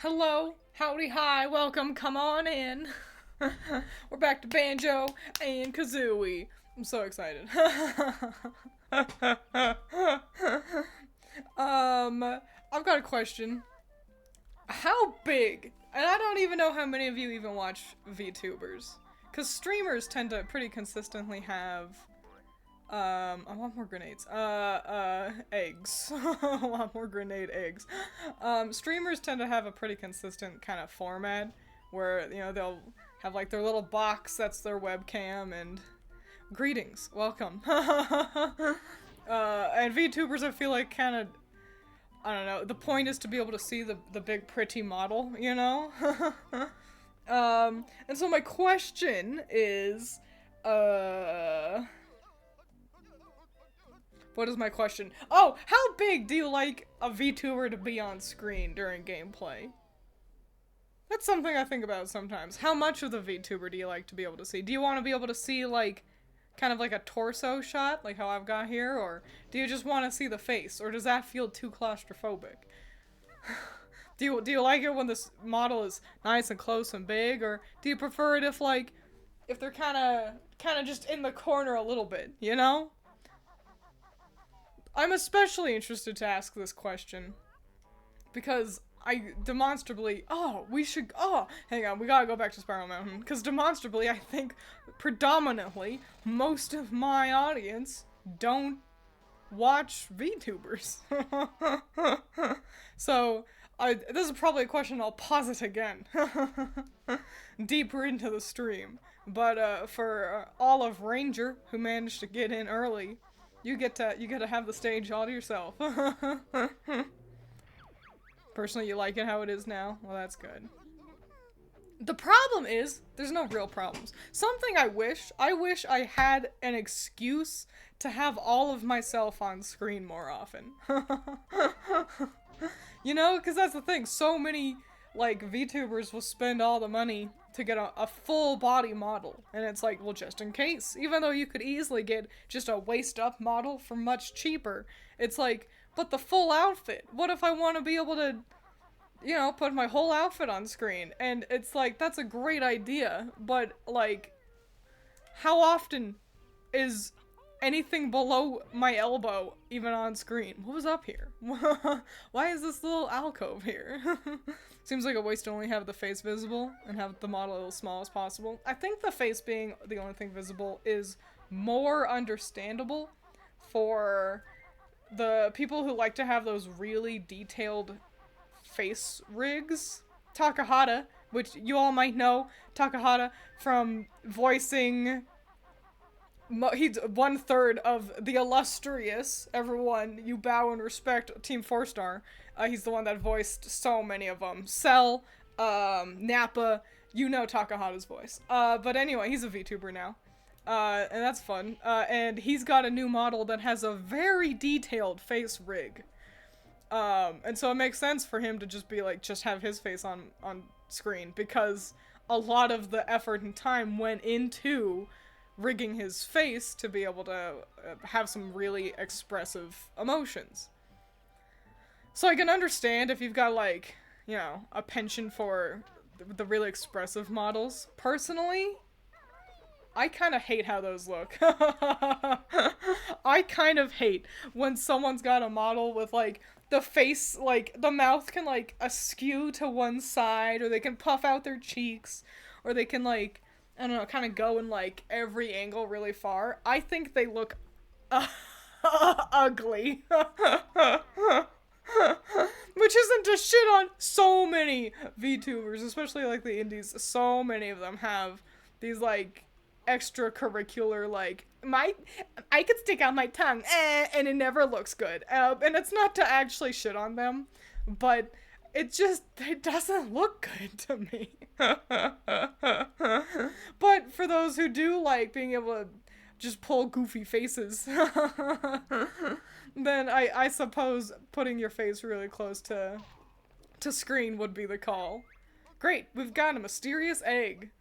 Hello, howdy, hi, welcome, come on in. We're back to Banjo and Kazooie. I'm so excited. I've got a question. How big, and I don't even know how many of you even watch VTubers, because streamers tend to pretty consistently have I want more grenades. Eggs. I want more grenade eggs. Streamers tend to have a pretty consistent kind of format where, you know, they'll have like their little box that's their webcam and greetings, welcome. And VTubers I feel like kind of, I don't know, the point is to be able to see the big pretty model, you know? And so my question is, what is my question? Oh, how big do you like a VTuber to be on screen during gameplay? That's something I think about sometimes. How much of the VTuber do you like to be able to see? Do you want to be able to see, like, kind of like a torso shot, like how I've got here? Or do you just want to see the face? Or does that feel too claustrophobic? Do you like it when this model is nice and close and big? Or do you prefer it if, like, if they're kind of just in the corner a little bit, you know? I'm especially interested to ask this question because I demonstrably, hang on, we gotta go back to Spiral Mountain, because demonstrably I think predominantly most of my audience don't watch VTubers. So, this is probably a question I'll posit again, deeper into the stream, but for Olive Ranger, who managed to get in early, you get to have the stage all to yourself. Personally, you like it how it is now? Well, that's good. The problem is, there's no real problems. Something I wish I had an excuse to have all of myself on screen more often. You know, because that's the thing, so many, like, VTubers will spend all the money to get a full body model, and it's like, well, just in case, even though you could easily get just a waist up model for much cheaper, it's like, but the full outfit, what if I want to be able to, you know, put my whole outfit on screen? And it's like, that's a great idea, but like, how often is anything below my elbow even on screen? What was up here? Why is this little alcove here? Seems like a waste to only have the face visible and have the model as small as possible. I think the face being the only thing visible is more understandable for the people who like to have those really detailed face rigs. Takahata, which you all might know, Takahata from voicing, he's 1/3 of the illustrious, everyone you bow and respect, Team 4-Star. He's the one that voiced so many of them. Cell, Nappa, you know Takahata's voice. But anyway, he's a VTuber now. And that's fun. And he's got a new model that has a very detailed face rig. And so it makes sense for him to just be like, just have his face on screen, because a lot of the effort and time went into rigging his face to be able to have some really expressive emotions. So I can understand if you've got, like, you know, a penchant for the really expressive models. Personally, I kind of hate how those look. I kind of hate when someone's got a model with, like, the face, like, the mouth can, like, askew to one side, or they can puff out their cheeks, or they can, like, I don't know, kind of go in, like, every angle really far. I think they look ugly. Which isn't to shit on so many VTubers, especially, like, the indies. So many of them have these, like, extracurricular, like, I could stick out my tongue, and it never looks good. And it's not to actually shit on them, but it doesn't look good to me. But for those who do like being able to just pull goofy faces, then I suppose putting your face really close to screen would be the call. Great, we've got a mysterious egg.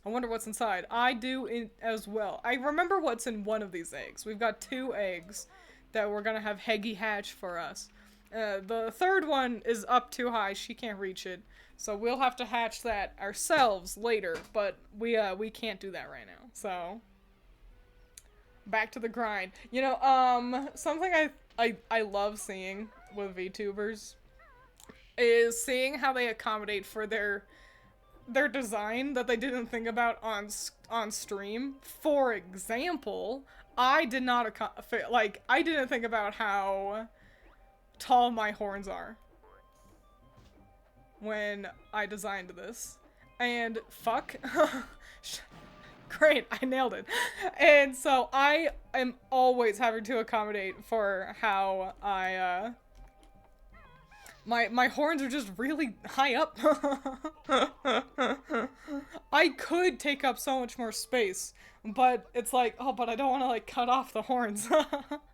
I wonder what's inside. I do as well. I remember what's in one of these eggs. We've got 2 eggs that we're gonna have Heggy hatch for us. The third one is up too high. She can't reach it. So we'll have to hatch that ourselves later, but we can't do that right now. So back to the grind. You know, something I love seeing with VTubers is seeing how they accommodate for their design that they didn't think about on stream. For example, I did not I didn't think about how tall my horns are when I designed this. And fuck. Great, I nailed it. And so I am always having to accommodate for how my horns are just really high up. I could take up so much more space, but it's like, oh, but I don't want to like cut off the horns.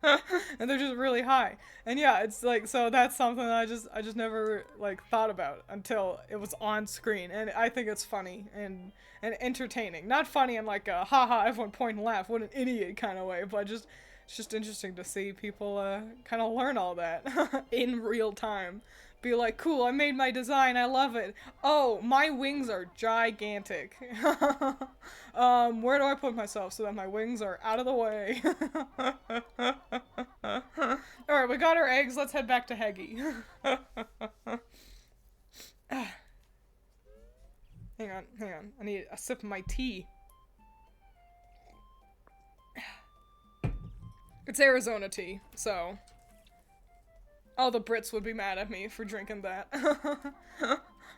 And they're just really high. And yeah, it's like, so that's something that I just never like thought about until it was on screen. And I think it's funny and entertaining. Not funny in like a haha everyone point and laugh, what an idiot kind of way, but it's just interesting to see people kind of learn all that in real time. Be like, cool, I made my design, I love it. Oh, my wings are gigantic. Where do I put myself so that my wings are out of the way? Alright, we got our eggs, let's head back to Heggy. Hang on, I need a sip of my tea. It's Arizona tea, so all the Brits would be mad at me for drinking that.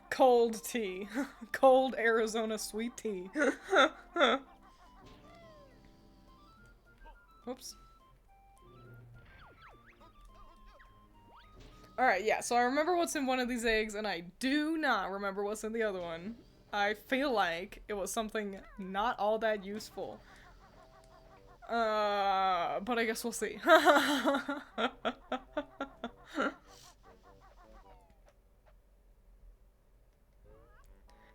Cold tea. Cold Arizona sweet tea. Oops. Alright, yeah, so I remember what's in one of these eggs, and I do not remember what's in the other one. I feel like it was something not all that useful. But I guess we'll see.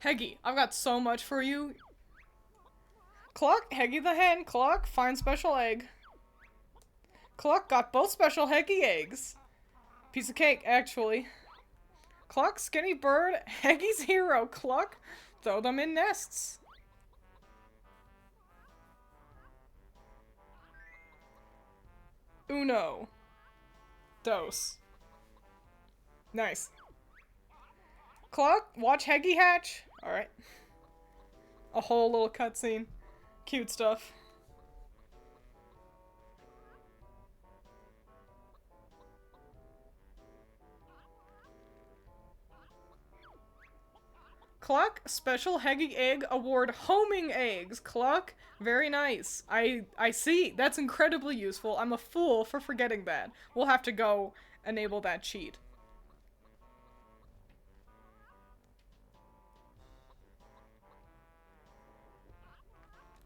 Heggy, I've got so much for you. Cluck, Heggy the hen. Cluck, find special egg. Cluck got both special Heggy eggs. Piece of cake, actually. Cluck, skinny bird, Heggy's hero. Cluck, throw them in nests. Uno. Dos. Nice. Cluck, watch Heggy hatch. Alright. A whole little cutscene. Cute stuff. Cluck, special Heggy egg award homing eggs. Cluck, very nice. I see. That's incredibly useful. I'm a fool for forgetting that. We'll have to go enable that cheat.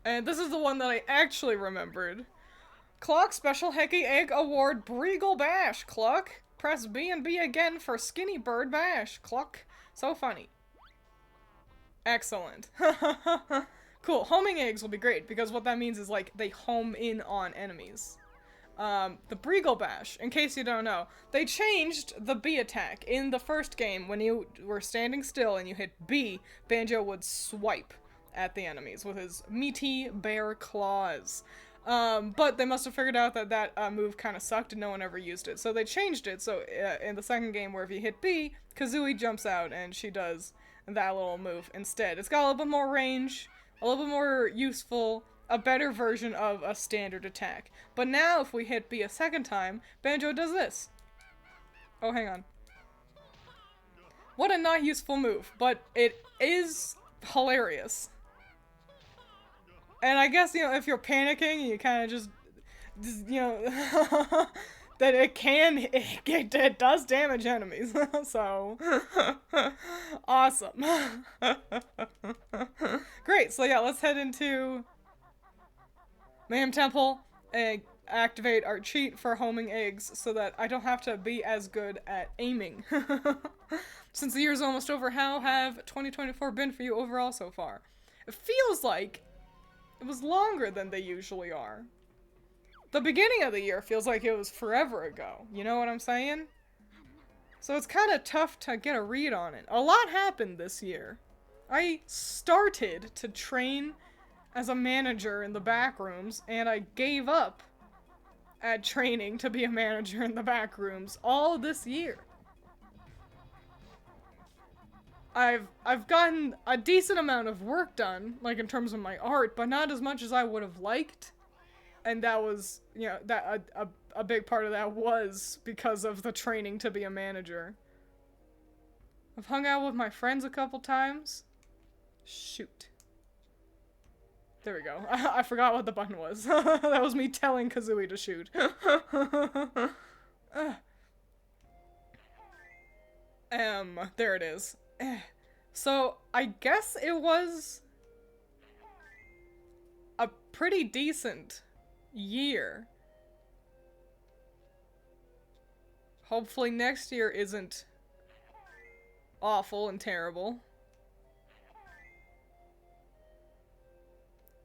And this is the one that I actually remembered. Cluck, special Heggy egg award Breagle Bash. Cluck, press B and B again for Skinny Bird Bash. Cluck, so funny. Excellent. Cool. Homing eggs will be great because what that means is like they home in on enemies. The Breagle Bash, in case you don't know, they changed the B attack. In the first game, when you were standing still and you hit B, Banjo would swipe at the enemies with his meaty bear claws. But they must have figured out that that move kind of sucked and no one ever used it. So they changed it, so in the second game where if you hit B, Kazooie jumps out and she does that little move instead. It's got a little bit more range, a little bit more useful, a better version of a standard attack. But now if we hit B a second time, Banjo does this. Oh, hang on. What a not useful move, but it is hilarious. And I guess, you know, if you're panicking, you kind of just, you know, that it does damage enemies. So, awesome. Great, so yeah, let's head into Mayhem Temple and activate our cheat for homing eggs so that I don't have to be as good at aiming. Since the year's almost over, how have 2024 been for you overall so far? It feels like it was longer than they usually are. The beginning of the year feels like it was forever ago. You know what I'm saying? So it's kind of tough to get a read on it. A lot happened this year. I started to train as a manager in the back rooms, and I gave up at training to be a manager in the back rooms all this year. I've gotten a decent amount of work done, like in terms of my art, but not as much as I would have liked. And that was, you know, that a big part of that was because of the training to be a manager. I've hung out with my friends a couple times. Shoot. There we go. I forgot what the button was. That was me telling Kazooie to shoot. There it is. So, I guess it was a pretty decent year. Hopefully next year isn't awful and terrible.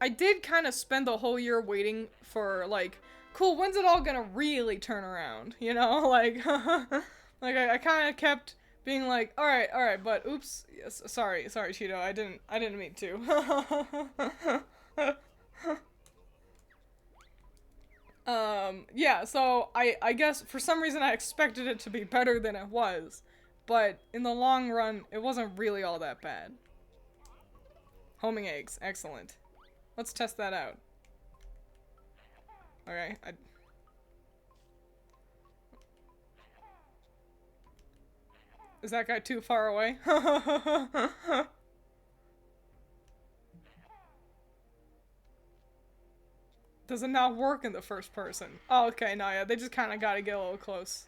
I did kind of spend the whole year waiting for, like, cool, when's it all gonna really turn around? You know, like, like, I kind of kept being like, alright, but oops, yes, sorry, Cheeto, I didn't mean to. Yeah, so I guess for some reason I expected it to be better than it was, but in the long run, it wasn't really all that bad. Homing eggs, excellent. Let's test that out. Okay, Is that guy too far away? Does it not work in the first person? Oh, okay, no, yeah, they just kind of gotta get a little close.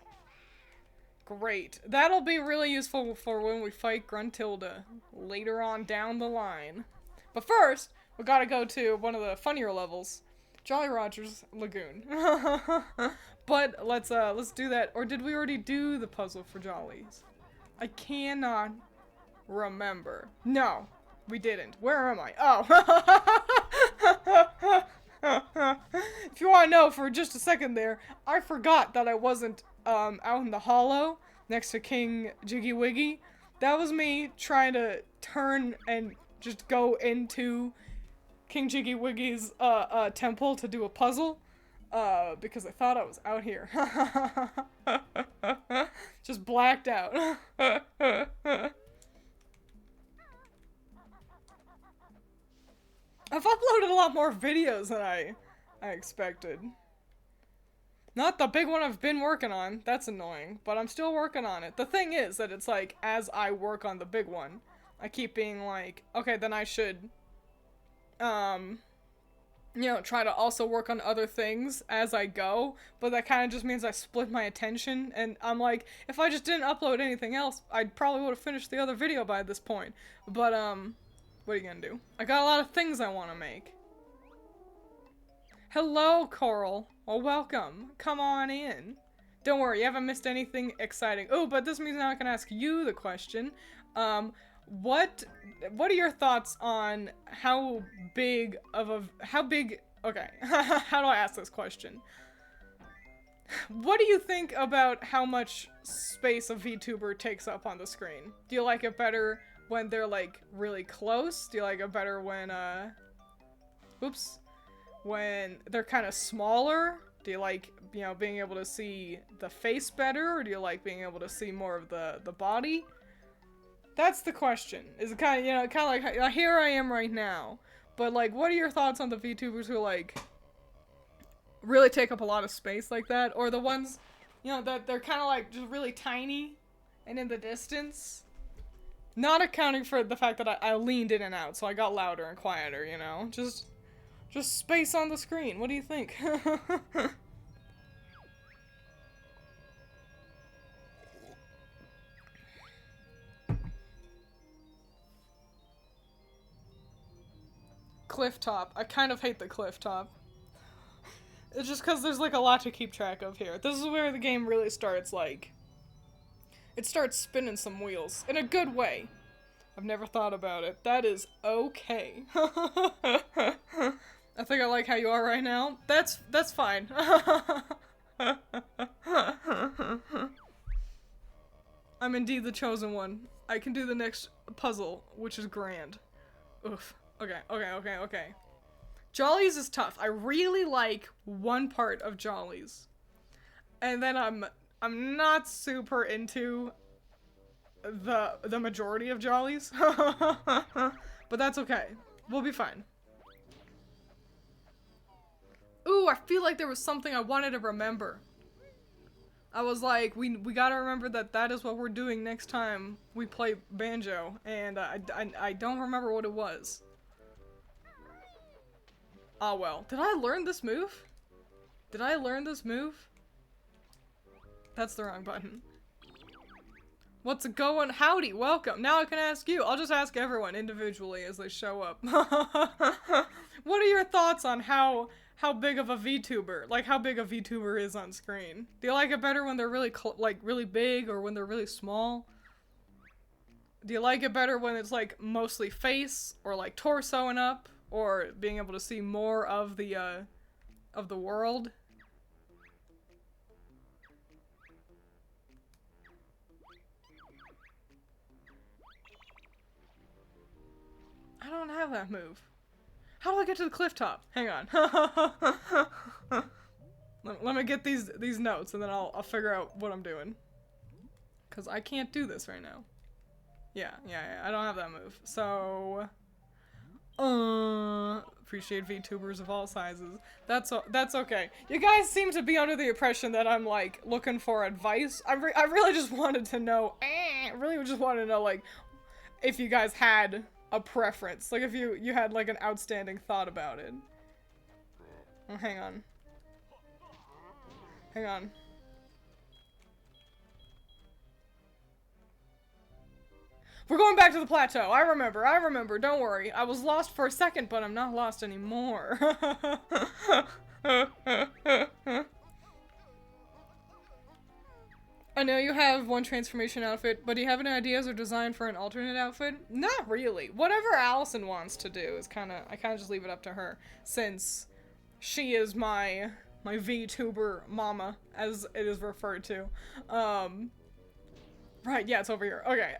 Great. That'll be really useful for when we fight Gruntilda later on down the line. But first, we gotta go to one of the funnier levels, Jolly Roger's Lagoon. But let's do that. Or did we already do the puzzle for Jolly's? I cannot remember. No, we didn't. Where am I? Oh. If you want to know for just a second there, I forgot that I wasn't out in the hollow next to King Jiggy Wiggy. That was me trying to turn and just go into King Jiggy Wiggy's temple to do a puzzle. Because I thought I was out here. Just blacked out. I've uploaded a lot more videos than I expected. Not the big one I've been working on. That's annoying. But I'm still working on it. The thing is that it's like, as I work on the big one, I keep being like, okay, then I should, you know, try to also work on other things as I go, but that kind of just means I split my attention, and I'm like, if I just didn't upload anything else, I probably would have finished the other video by this point. But, what are you gonna do? I got a lot of things I want to make. Hello, Coral. Well, welcome. Come on in. Don't worry, you haven't missed anything exciting. Oh, but this means now I can ask you the question. What are your thoughts on how big, okay, how do I ask this question? What do you think about how much space a VTuber takes up on the screen? Do you like it better when they're, like, really close? Do you like it better when, when they're kind of smaller? Do you like, you know, being able to see the face better, or do you like being able to see more of the body? That's the question. Is it kind of, you know, kind of like, here I am right now. But, like, what are your thoughts on the VTubers who, like, really take up a lot of space like that? Or the ones, you know, that they're kind of, like, just really tiny and in the distance? Not accounting for the fact that I leaned in and out, so I got louder and quieter, you know? Just space on the screen. What do you think? Cliff top. I kind of hate the cliff top. It's just because there's, like, a lot to keep track of here. This is where the game really starts, like, it starts spinning some wheels. In a good way. I've never thought about it. That is okay. I think I like how you are right now. That's fine. I'm indeed the chosen one. I can do the next puzzle, which is grand. Oof. Okay. Jollies is tough. I really like one part of Jollies. And then I'm not super into the majority of Jollies. But that's okay. We'll be fine. Ooh, I feel like there was something I wanted to remember. I was like, we gotta remember that is what we're doing next time we play Banjo, and I don't remember what it was. Oh well. Did I learn this move? Did I learn this move? That's the wrong button. What's it going? Howdy, welcome. Now I can ask you. I'll just ask everyone individually as they show up. What are your thoughts on how big of a VTuber, like how big a VTuber is on screen? Do you like it better when they're really really big or when they're really small? Do you like it better when it's like mostly face or like torso and up, or being able to see more of the world? I don't have that move. How do I get to the cliff top? Hang on. Let me get these notes and then I'll figure out what I'm doing. Cause I can't do this right now. Yeah, I don't have that move. So appreciate VTubers of all sizes. That's okay. You guys seem to be under the impression that I'm like looking for advice. I really just wanted to know. I really just wanted to know like if you guys had a preference, like if you had like an outstanding thought about it. Oh, hang on. We're going back to the plateau. I remember. Don't worry. I was lost for a second, but I'm not lost anymore. I know you have one transformation outfit, but do you have any ideas or design for an alternate outfit? Not really. Whatever Allison wants to do is I kinda just leave it up to her, since she is my VTuber mama, as it is referred to. Right, yeah, it's over here. Okay,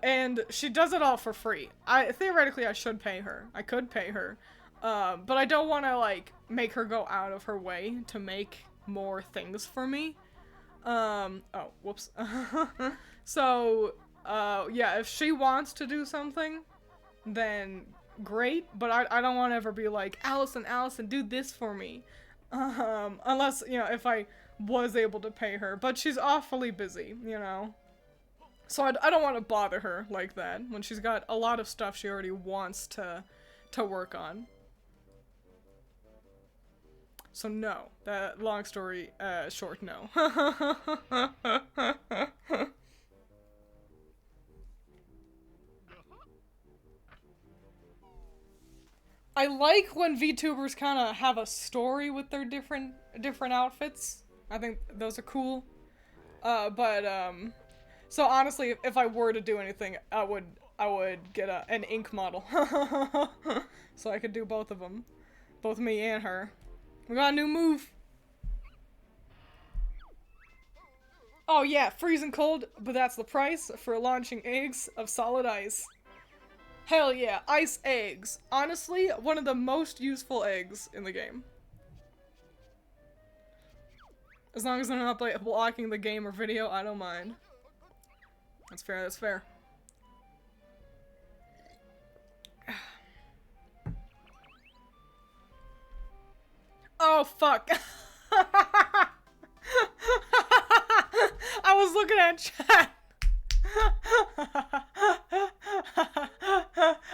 and she does it all for free. Theoretically, I should pay her. I could pay her. But I don't want to, like, make her go out of her way to make more things for me. Oh, whoops. So, yeah, if she wants to do something, then great, but I don't want to ever be like, Allison, do this for me. Unless, you know, if I was able to pay her, but she's awfully busy, you know? So I don't want to bother her like that, when she's got a lot of stuff she already wants to work on. So no. That long story short, no. I like when VTubers kind of have a story with their different outfits. I think those are cool. So honestly, if I were to do anything, I would get an ink model. So I could do both of them. Both me and her. We got a new move. Oh yeah, freezing cold, but that's the price for launching eggs of solid ice. Hell yeah, ice eggs. Honestly, one of the most useful eggs in the game. As long as I'm not blocking the game or video, I don't mind. That's fair, that's fair. Oh, fuck. I was looking at chat.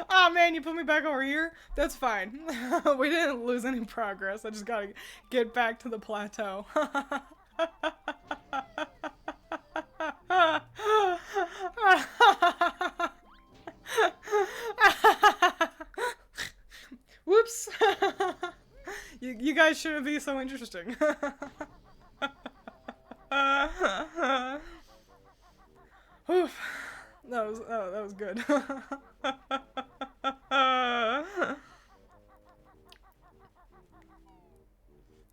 Oh man, you put me back over here? That's fine. We didn't lose any progress. I just gotta get back to the plateau. Whoops. You guys shouldn't be so interesting. Oof. That was good.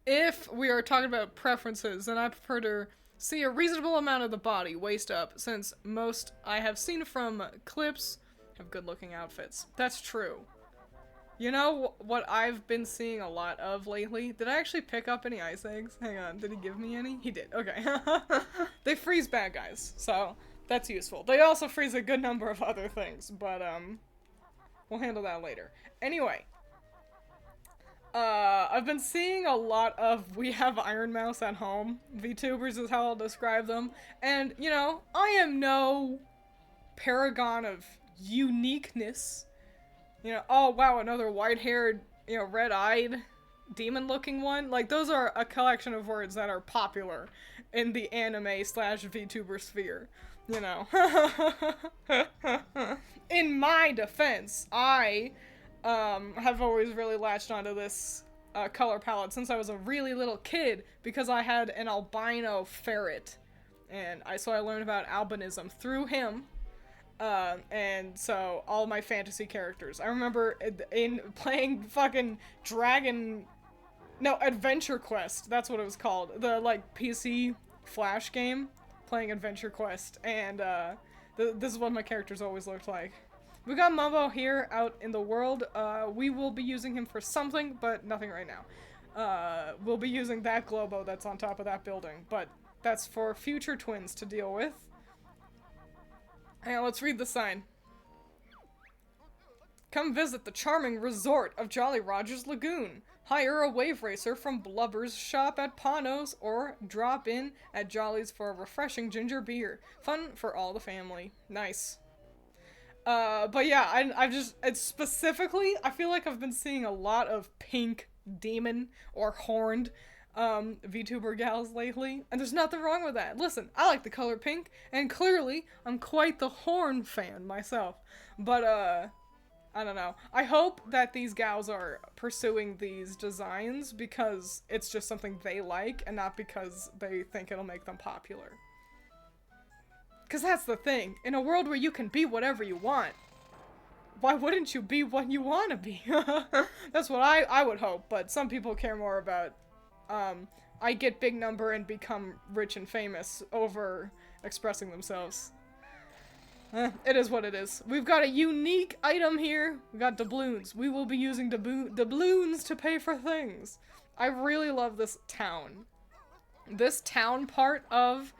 If we are talking about preferences, then I prefer to see a reasonable amount of the body, waist up, since most I have seen from clips have good-looking outfits. That's true. You know what I've been seeing a lot of lately? Did I actually pick up any ice eggs? Hang on, did he give me any? He did, okay. They freeze bad guys, so that's useful. They also freeze a good number of other things, but we'll handle that later. Anyway, I've been seeing a lot of We Have Iron Mouse at Home VTubers is how I'll describe them, and, you know, I am no paragon of uniqueness. You know, oh wow, another white-haired, you know, red-eyed, demon-looking one. Like, those are a collection of words that are popular in the anime/VTuber sphere, you know. In my defense, I have always really latched onto this color palette since I was a really little kid because I had an albino ferret. And so I learned about albinism through him. And so all my fantasy characters. I remember in playing fucking Adventure Quest. That's what it was called. The, like, PC Flash game. Playing Adventure Quest. And, this is what my characters always looked like. We got Mumbo here out in the world. We will be using him for something, but nothing right now. We'll be using that Globo that's on top of that building, but that's for future Twiins to deal with. Hang on, let's read the sign. Come visit the charming resort of Jolly Roger's Lagoon. Hire a wave racer from Blubber's shop at Pano's or drop in at Jolly's for a refreshing ginger beer. Fun for all the family. Nice. But yeah, it's specifically, I feel like I've been seeing a lot of pink demon or horned VTuber gals lately, and there's nothing wrong with that. Listen, I like the color pink, and clearly, I'm quite the horn fan myself. But, I don't know. I hope that these gals are pursuing these designs because it's just something they like, and not because they think it'll make them popular. Because that's the thing. In a world where you can be whatever you want, why wouldn't you be what you want to be? That's what I would hope, but some people care more about I get big number and become rich and famous over expressing themselves. It is what it is. We've got a unique item here. We got doubloons. We will be using doubloons to pay for things. I really love this town. This town part of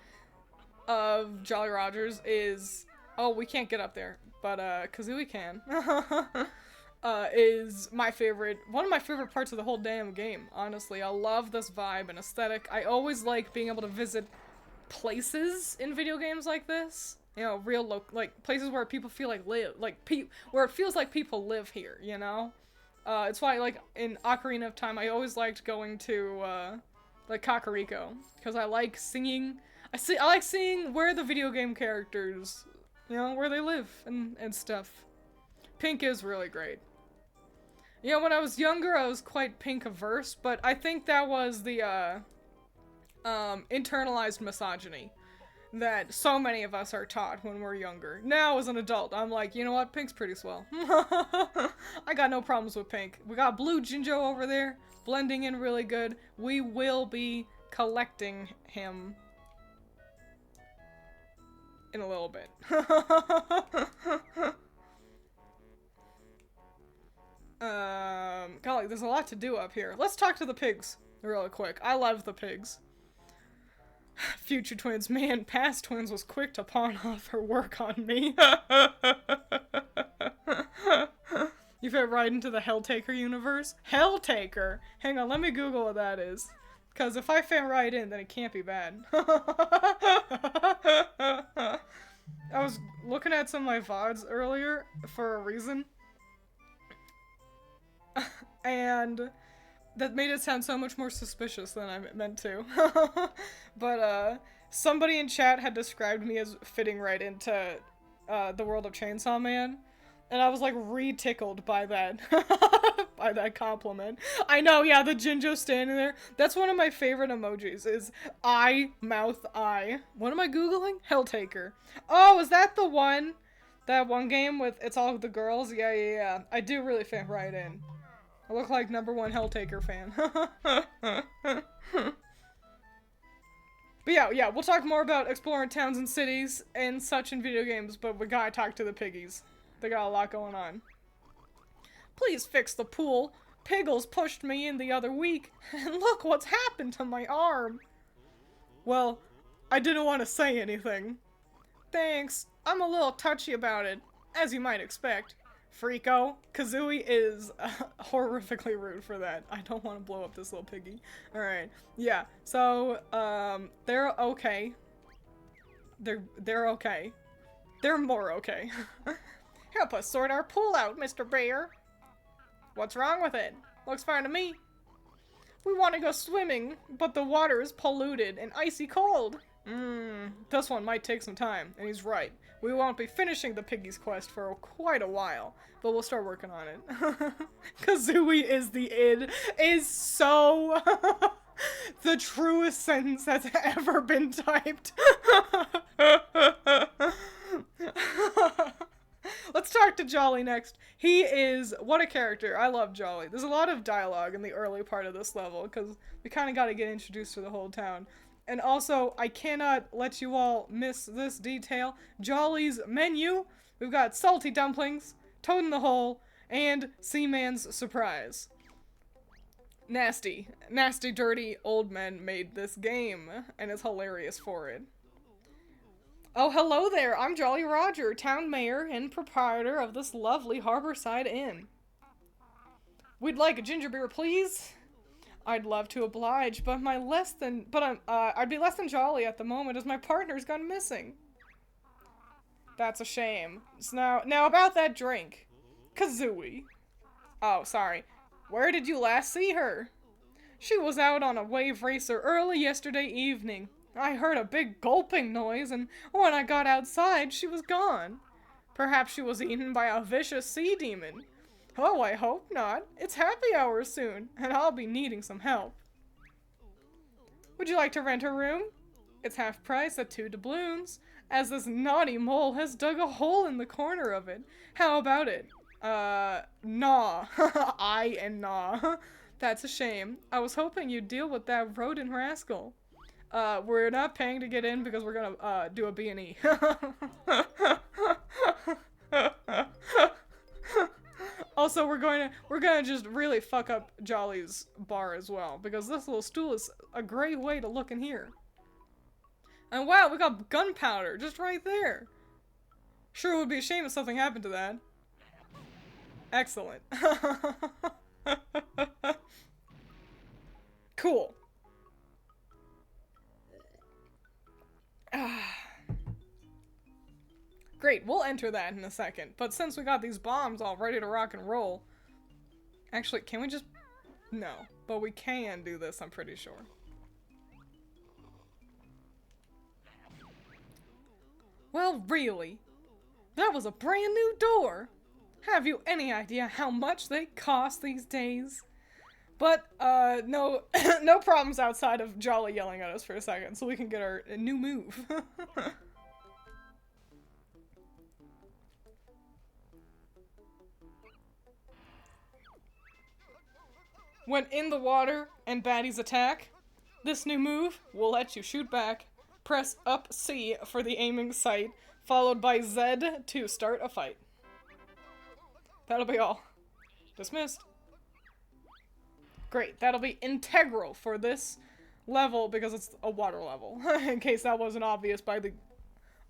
Jolly Rogers is... Oh, we can't get up there, but Kazooie can. Is my favorite, one of my favorite parts of the whole damn game, honestly. I love this vibe and aesthetic. I always like being able to visit places in video games like this. You know, real like places where people feel like where it feels like people live here, you know? It's why, like, in Ocarina of Time, I always liked going to, like, Kakariko. Because I like singing, I like seeing where the video game characters, you know, where they live and stuff. Pink is really great. You know, when I was younger, I was quite pink averse, but I think that was the, internalized misogyny that so many of us are taught when we're younger. Now, as an adult, I'm like, you know what? Pink's pretty swell. I got no problems with pink. We got blue Jinjo over there, blending in really good. We will be collecting him in a little bit. Golly, there's a lot to do up here. Let's talk to the pigs real quick. I love the pigs. Future Twiins, man, past Twiins was quick to pawn off her work on me. You fit right into the Helltaker universe? Helltaker? Hang on, let me Google what that is. Because if I fit right in, then it can't be bad. I was looking at some of my VODs earlier for a reason. And that made it sound so much more suspicious than I meant to. But, somebody in chat had described me as fitting right into, the world of Chainsaw Man. And I was, like, re-tickled by that, by that compliment. I know, yeah, the Jinjo standing there. That's one of my favorite emojis, is eye, mouth, eye. What am I Googling? Helltaker. Oh, is that the one? That one game with, it's all the girls? Yeah. I do really fit right in. I look like #1 Helltaker fan. But yeah, we'll talk more about exploring towns and cities and such in video games, but we gotta talk to the piggies. They got a lot going on. Please fix the pool. Piggles pushed me in the other week, and look what's happened to my arm. Well, I didn't want to say anything. Thanks. I'm a little touchy about it, as you might expect. Freako. Kazooie is horrifically rude for that. I don't want to blow up this little piggy. Alright. Yeah. So, they're okay. They're okay. They're more okay. Help us sort our pool out, Mr. Bear. What's wrong with it? Looks fine to me. We want to go swimming, but the water is polluted and icy cold. This one might take some time, and he's right. We won't be finishing the piggy's quest for quite a while, but we'll start working on it. Kazooie is the id is so the truest sentence that's ever been typed. Let's talk to Jolly next. He is, what a character. I love Jolly. There's a lot of dialogue in the early part of this level, because we kind of got to get introduced to the whole town. And also, I cannot let you all miss this detail. Jolly's menu. We've got salty dumplings, Toad in the Hole, and Seaman's Surprise. Nasty, dirty old men made this game, and it's hilarious for it. Oh, hello there. I'm Jolly Roger, town mayor and proprietor of this lovely Harborside Inn. We'd like a ginger beer, please. I'd love to oblige, but I'd be less than jolly at the moment as my partner's gone missing. That's a shame. So now about that drink. Kazooie. Oh, sorry. Where did you last see her? She was out on a wave racer early yesterday evening. I heard a big gulping noise, and when I got outside, she was gone. Perhaps she was eaten by a vicious sea demon. Oh, I hope not. It's happy hour soon, and I'll be needing some help. Would you like to rent a room? It's half price at 2 doubloons, as this naughty mole has dug a hole in the corner of it. How about it? Nah. I and nah. That's a shame. I was hoping you'd deal with that rodent rascal. We're not paying to get in because we're gonna, do a B&E. Also, we're gonna just really fuck up Jolly's bar as well, because this little stool is a great way to look in here. And wow, we got gunpowder just right there. Sure would be a shame if something happened to that. Excellent. Cool. Great, we'll enter that in a second. But since we got these bombs all ready to rock and roll... Actually, can we just... No. But we can do this, I'm pretty sure. Well, really? That was a brand new door! Have you any idea how much they cost these days? But, no, no problems outside of Jolly yelling at us for a second, so we can get our new move. When in the water and baddies attack, this new move will let you shoot back. Press up C for the aiming sight, followed by Z to start a fight. That'll be all. Dismissed. Great, that'll be integral for this level because it's a water level, in case that wasn't obvious by the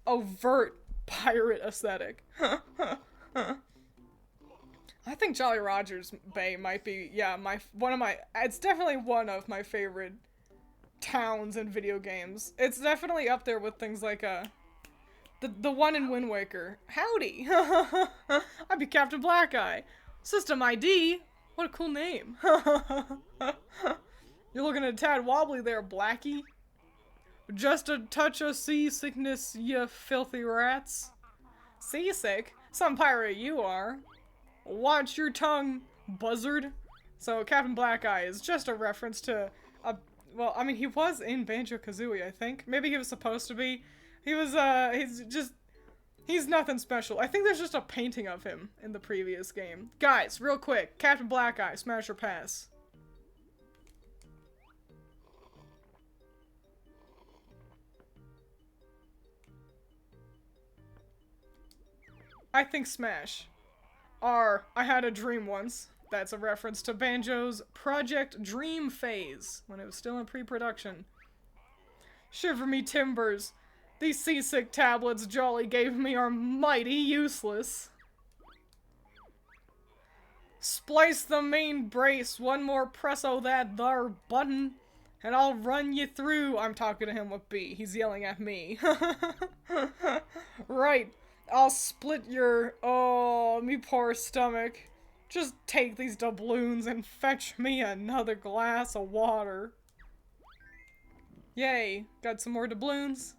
overt pirate aesthetic. I think Jolly Roger's Bay might be, yeah, it's definitely one of my favorite towns in video games. It's definitely up there with things like, the one in Wind Waker. Howdy! I'd be Captain Black Eye. System ID? What a cool name. You're looking a tad wobbly there, Blackie. Just a touch of seasickness, you filthy rats. Seasick? Some pirate you are. Watch your tongue, buzzard. So Captain Black Eye is just a reference to well, I mean, he was in Banjo-Kazooie, I think. Maybe he was supposed to be. He was, he's nothing special. I think there's just a painting of him in the previous game. Guys, real quick, Captain Black Eye, smash or pass. I think Smash. R, I had a dream once. That's a reference to Banjo's Project Dream phase, when it was still in pre-production. Shiver me timbers. These seasick tablets Jolly gave me are mighty useless. Splice the main brace, one more press o' that thar button, and I'll run you through. I'm talking to him with B. He's yelling at me. Right. I'll split your... Oh, me poor stomach. Just take these doubloons and fetch me another glass of water. Yay. Got some more doubloons.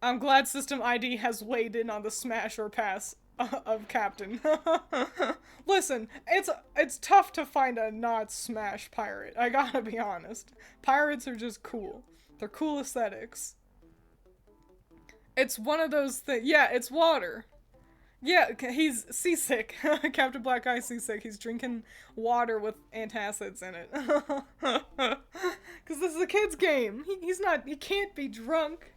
I'm glad System ID has weighed in on the smash or pass of Captain. Listen, it's tough to find a not smash pirate. I gotta be honest. Pirates are just cool. They're cool aesthetics. It's one of those things. Yeah, it's water. Yeah, he's seasick. Captain Black Eye seasick. He's drinking water with antacids in it. Because this is a kid's game. He can't be drunk.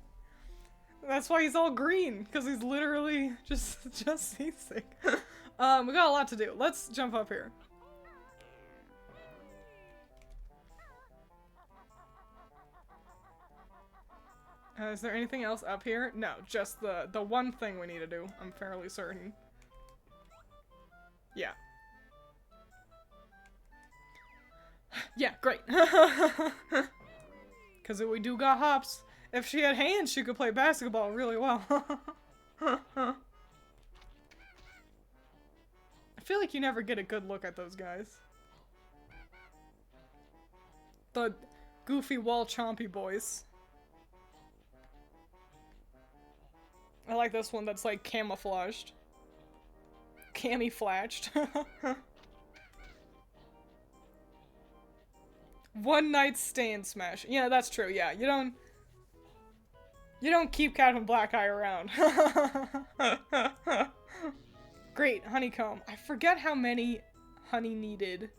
That's why he's all green, because he's literally just seasick. We got a lot to do. Let's jump up here. Is there anything else up here? No, just the one thing we need to do, I'm fairly certain. Yeah. Yeah, great. Because we do got hops. If she had hands, she could play basketball really well. I feel like you never get a good look at those guys. The goofy wall chompy boys. I like this one that's like camouflaged. Camouflaged. One night stand smash. Yeah, that's true. Yeah, you don't keep Captain Black Eye around. Great, honeycomb. I forget how many honey needed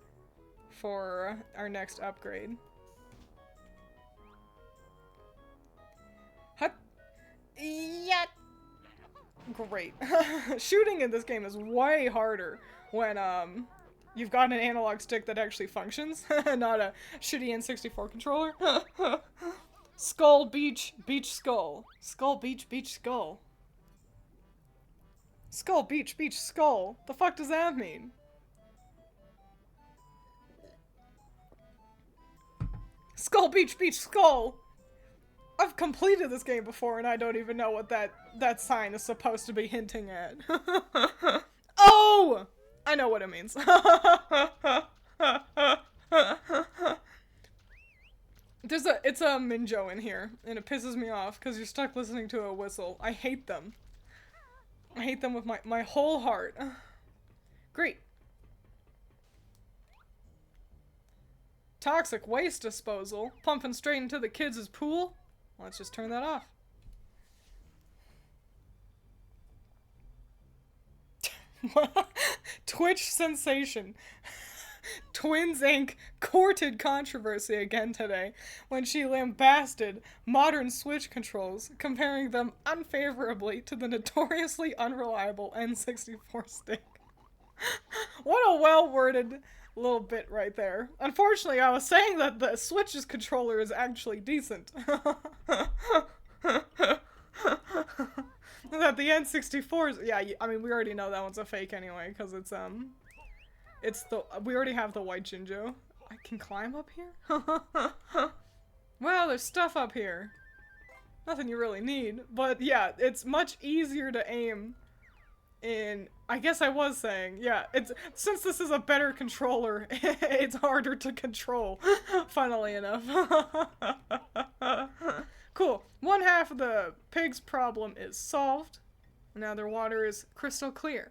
for our next upgrade. Yeah. Great. Shooting in this game is way harder when you've got an analog stick that actually functions, not a shitty N64 controller. Skull, beach, beach, skull. Skull, beach, beach, skull. Skull, beach, beach, skull. The fuck does that mean? Skull, beach, beach, skull. I've completed this game before and I don't even know what that sign is supposed to be hinting at. Oh! I know what it means. It's a Minjo in here, and it pisses me off because you're stuck listening to a whistle. I hate them. I hate them with my whole heart. Great. Toxic waste disposal. Pumping straight into the kids' pool. Let's just turn that off. Twitch sensation. Twiins Inc. courted controversy again today when she lambasted modern Switch controls, comparing them unfavorably to the notoriously unreliable N64 stick. What a well-worded little bit right there. Unfortunately, I was saying that the Switch's controller is actually decent. That the N64's, yeah, I mean, we already know that one's a fake anyway, because we already have the white Jinjo. I can climb up here? Wow, there's stuff up here. Nothing you really need, but yeah, it's much easier to aim in, I guess I was saying, yeah, since this is a better controller, it's harder to control, funnily enough. Cool. One half of the pig's problem is solved. Now their water is crystal clear.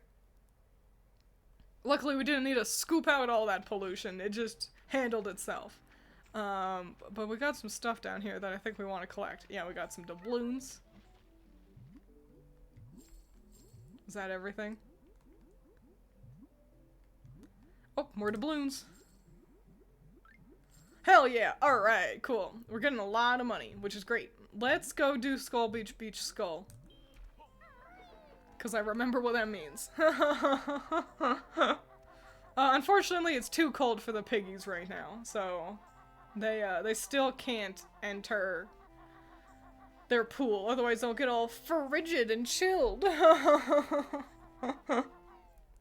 Luckily we didn't need to scoop out all that pollution, it just handled itself. But we got some stuff down here that I think we want to collect. Yeah, we got some doubloons. Is that everything? Oh, more doubloons. Hell yeah! Alright, cool. We're getting a lot of money, which is great. Let's go do Skull Beach Beach Skull. because I remember what that means. Unfortunately, it's too cold for the piggies right now, so they still can't enter their pool, otherwise they'll get all frigid and chilled.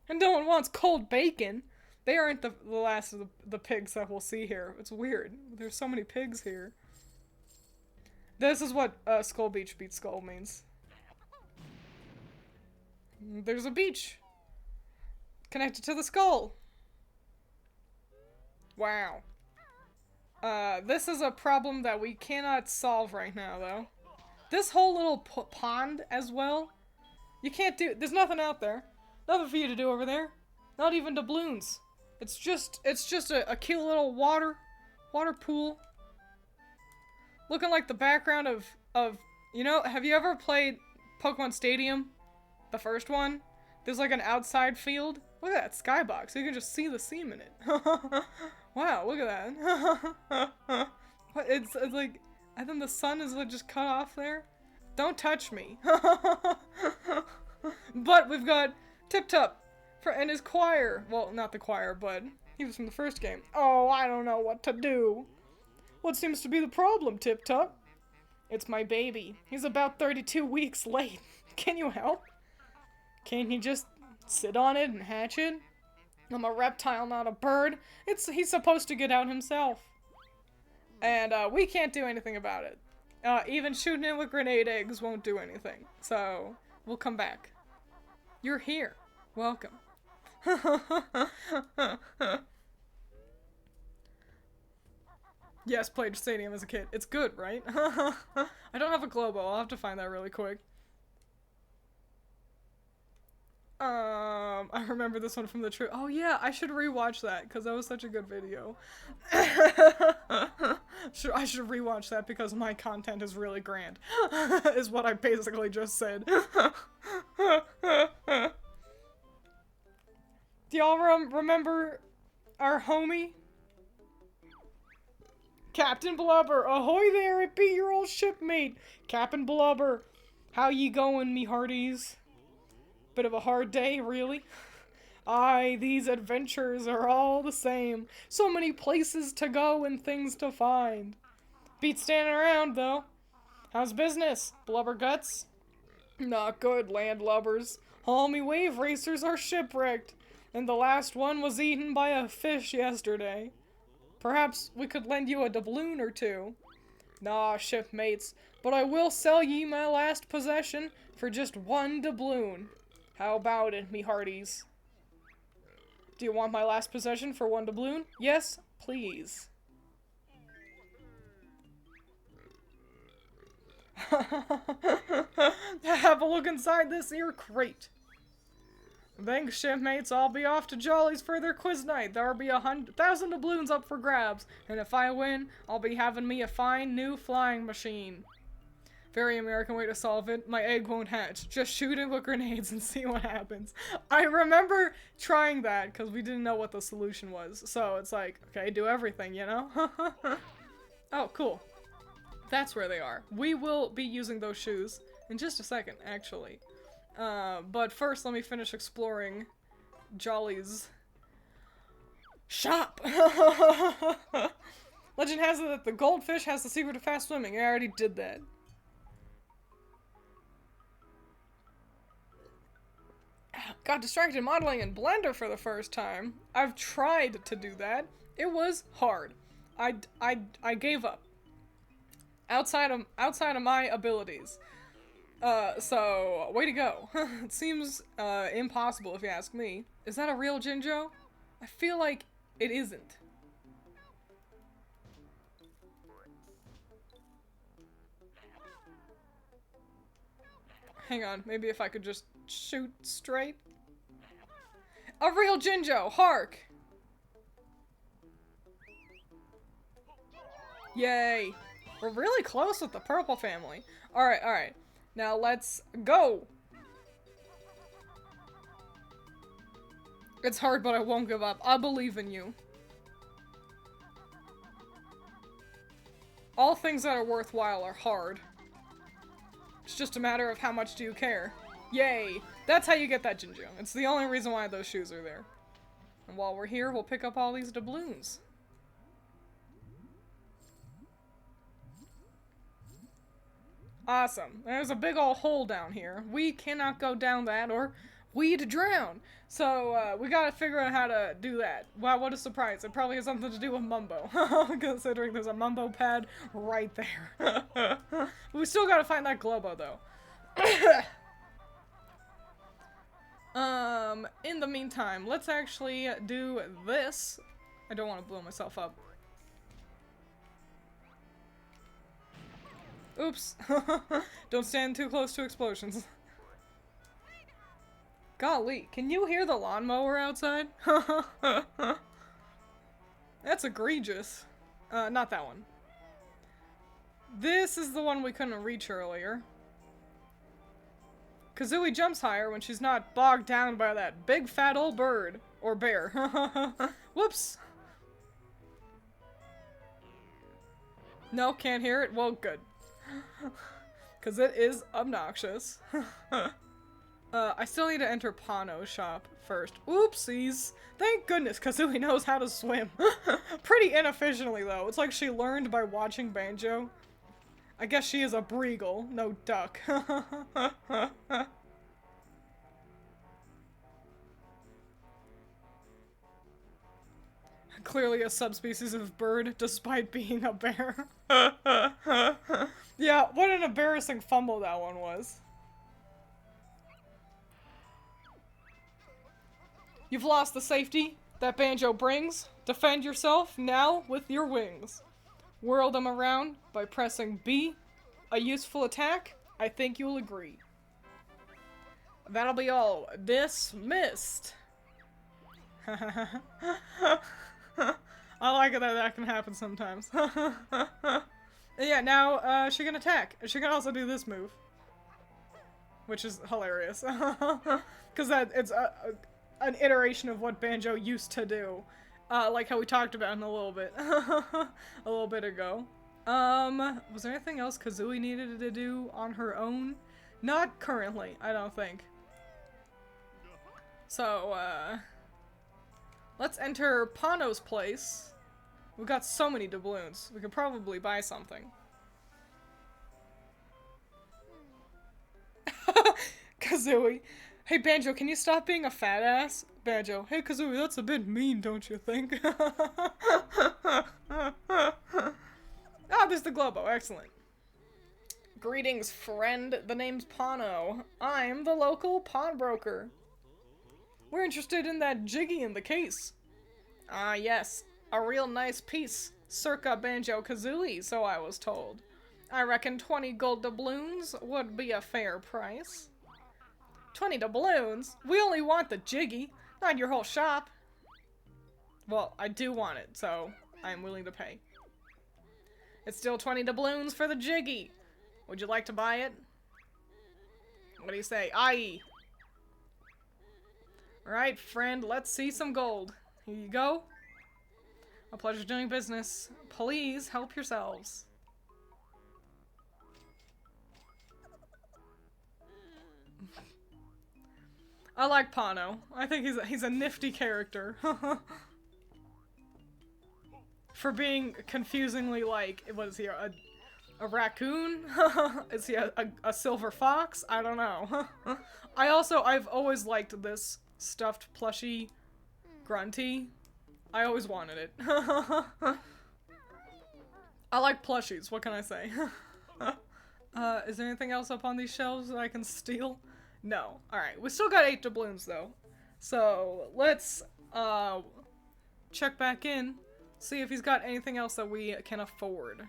And no one wants cold bacon. They aren't the last of the pigs that we'll see here. It's weird. There's so many pigs here. This is what Skull Beach beats Skull means. There's a beach connected to the skull. Wow. This is a problem that we cannot solve right now, though. This whole little pond as well. You can't do. There's nothing out there. Nothing for you to do over there. Not even doubloons. It's just a cute little water pool. Looking like the background of you know, have you ever played Pokemon Stadium? The first one? There's like an outside field. Look at that skybox. You can just see the seam in it. Wow, look at that. It's like, I think the sun is like just cut off there. Don't touch me. But we've got Tip Top and his choir. Well, not the choir, but he was from the first game. Oh, I don't know what to do. What seems to be the problem, Tip Top? It's my baby. He's about 32 weeks late. Can you help? Can't he just sit on it and hatch it? I'm a reptile, not a bird. He's supposed to get out himself. And we can't do anything about it. Even shooting him with grenade eggs won't do anything. So, we'll come back. You're here. Welcome. Yes, played Stadium as a kid. It's good, right? I don't have a Globo. I'll have to find that really quick. I remember this one from the trip. Oh yeah, I should rewatch that because that was such a good video. I should rewatch that because my content is really grand. Is what I basically just said. Do y'all remember our homie? Captain Blubber, ahoy there, it be your old shipmate. Captain Blubber, how ye going, me hearties? Bit of a hard day, really? Aye, these adventures are all the same. So many places to go and things to find. Beat standing around, though. How's business, blubber guts? Not good, landlubbers. All me wave racers are shipwrecked, and the last one was eaten by a fish yesterday. Perhaps we could lend you a doubloon or two. Nah, shipmates, but I will sell ye my last possession for just 1 doubloon. How about it, me hearties? Do you want my last possession for 1 doubloon? Yes, please. Have a look inside this here crate. Thanks, shipmates. I'll be off to Jolly's for their quiz night. There'll be 1,000 doubloons up for grabs, and if I win, I'll be having me a fine new flying machine. Very American way to solve it. My egg won't hatch. Just shoot it with grenades and see what happens. I remember trying that because we didn't know what the solution was. So it's like, okay, do everything, you know? Oh, cool. That's where they are. We will be using those shoes in just a second, actually. But first, let me finish exploring Jolly's shop. Legend has it that the goldfish has the secret to fast swimming. I already did that. Got distracted modeling in Blender for the first time. I've tried to do that. It was hard. I gave up. Outside of my abilities. So, way to go. It seems, impossible if you ask me. Is that a real Jinjo? I feel like it isn't. Hang on, maybe if I could just shoot straight. A real Jinjo! Hark! Yay! We're really close with the purple family. Alright, alright. Now let's go! It's hard, but I won't give up. I believe in you. All things that are worthwhile are hard. It's just a matter of how much do you care. Yay! That's how you get that Jinjo. It's the only reason why those shoes are there. And while we're here, we'll pick up all these doubloons. Awesome. There's a big old hole down here. We cannot go down that or we'd drown. So, we gotta figure out how to do that. Wow, what a surprise. It probably has something to do with Mumbo. Considering there's a Mumbo pad right there. We still gotta find that Globo, though. In the meantime, let's actually do this. I don't want to blow myself up. Oops. Don't stand too close to explosions. Golly, can you hear the lawnmower outside? That's egregious. Not that one. This is the one we couldn't reach earlier. Kazooie jumps higher when she's not bogged down by that big fat old bird. Or bear. Whoops. No, can't hear it? Well, good. Because it is obnoxious. I still need to enter Pano's shop first. Oopsies. Thank goodness Kazooie knows how to swim. Pretty inefficiently, though. It's like she learned by watching Banjo. I guess she is a breagle, no duck. Clearly a subspecies of bird, despite being a bear. Yeah, what an embarrassing fumble that one was. You've lost the safety that Banjo brings. Defend yourself now with your wings. Whirl them around by pressing B. A useful attack? I think you'll agree. That'll be all. Dismissed. I like it that that can happen sometimes. Yeah, now she can attack. She can also do this move. Which is hilarious. Because it's an iteration of what Banjo used to do. Like how we talked about in a little bit. A little bit ago. Was there anything else Kazooie needed to do on her own? Not currently, I don't think. So, let's enter Pano's place. We've got so many doubloons. We could probably buy something. Kazooie. Hey, Banjo, can you stop being a fat ass? Banjo. Hey, Kazooie, that's a bit mean, don't you think? Ah, there's the Globo. Excellent. Greetings, friend. The name's Pano. I'm the local pawnbroker. We're interested in that Jiggy in the case. Ah, yes. A real nice piece. Circa Banjo-Kazooie, so I was told. I reckon 20 gold doubloons would be a fair price. 20 doubloons? We only want the Jiggy, not your whole shop. Well, I do want it, so I'm willing to pay. It's still 20 doubloons for the Jiggy. Would you like to buy it? What do you say? Aye. Alright, friend, let's see some gold. Here you go. A pleasure doing business. Please help yourselves. I like Pano. I think he's a nifty character. For being confusingly like, what is he, a raccoon? Is he a silver fox? I don't know. I've always liked this stuffed plushie Grunty. I always wanted it. I like plushies, what can I say? Is there anything else up on these shelves that I can steal? No. Alright, we still got 8 doubloons though. So, let's, check back in. See if he's got anything else that we can afford.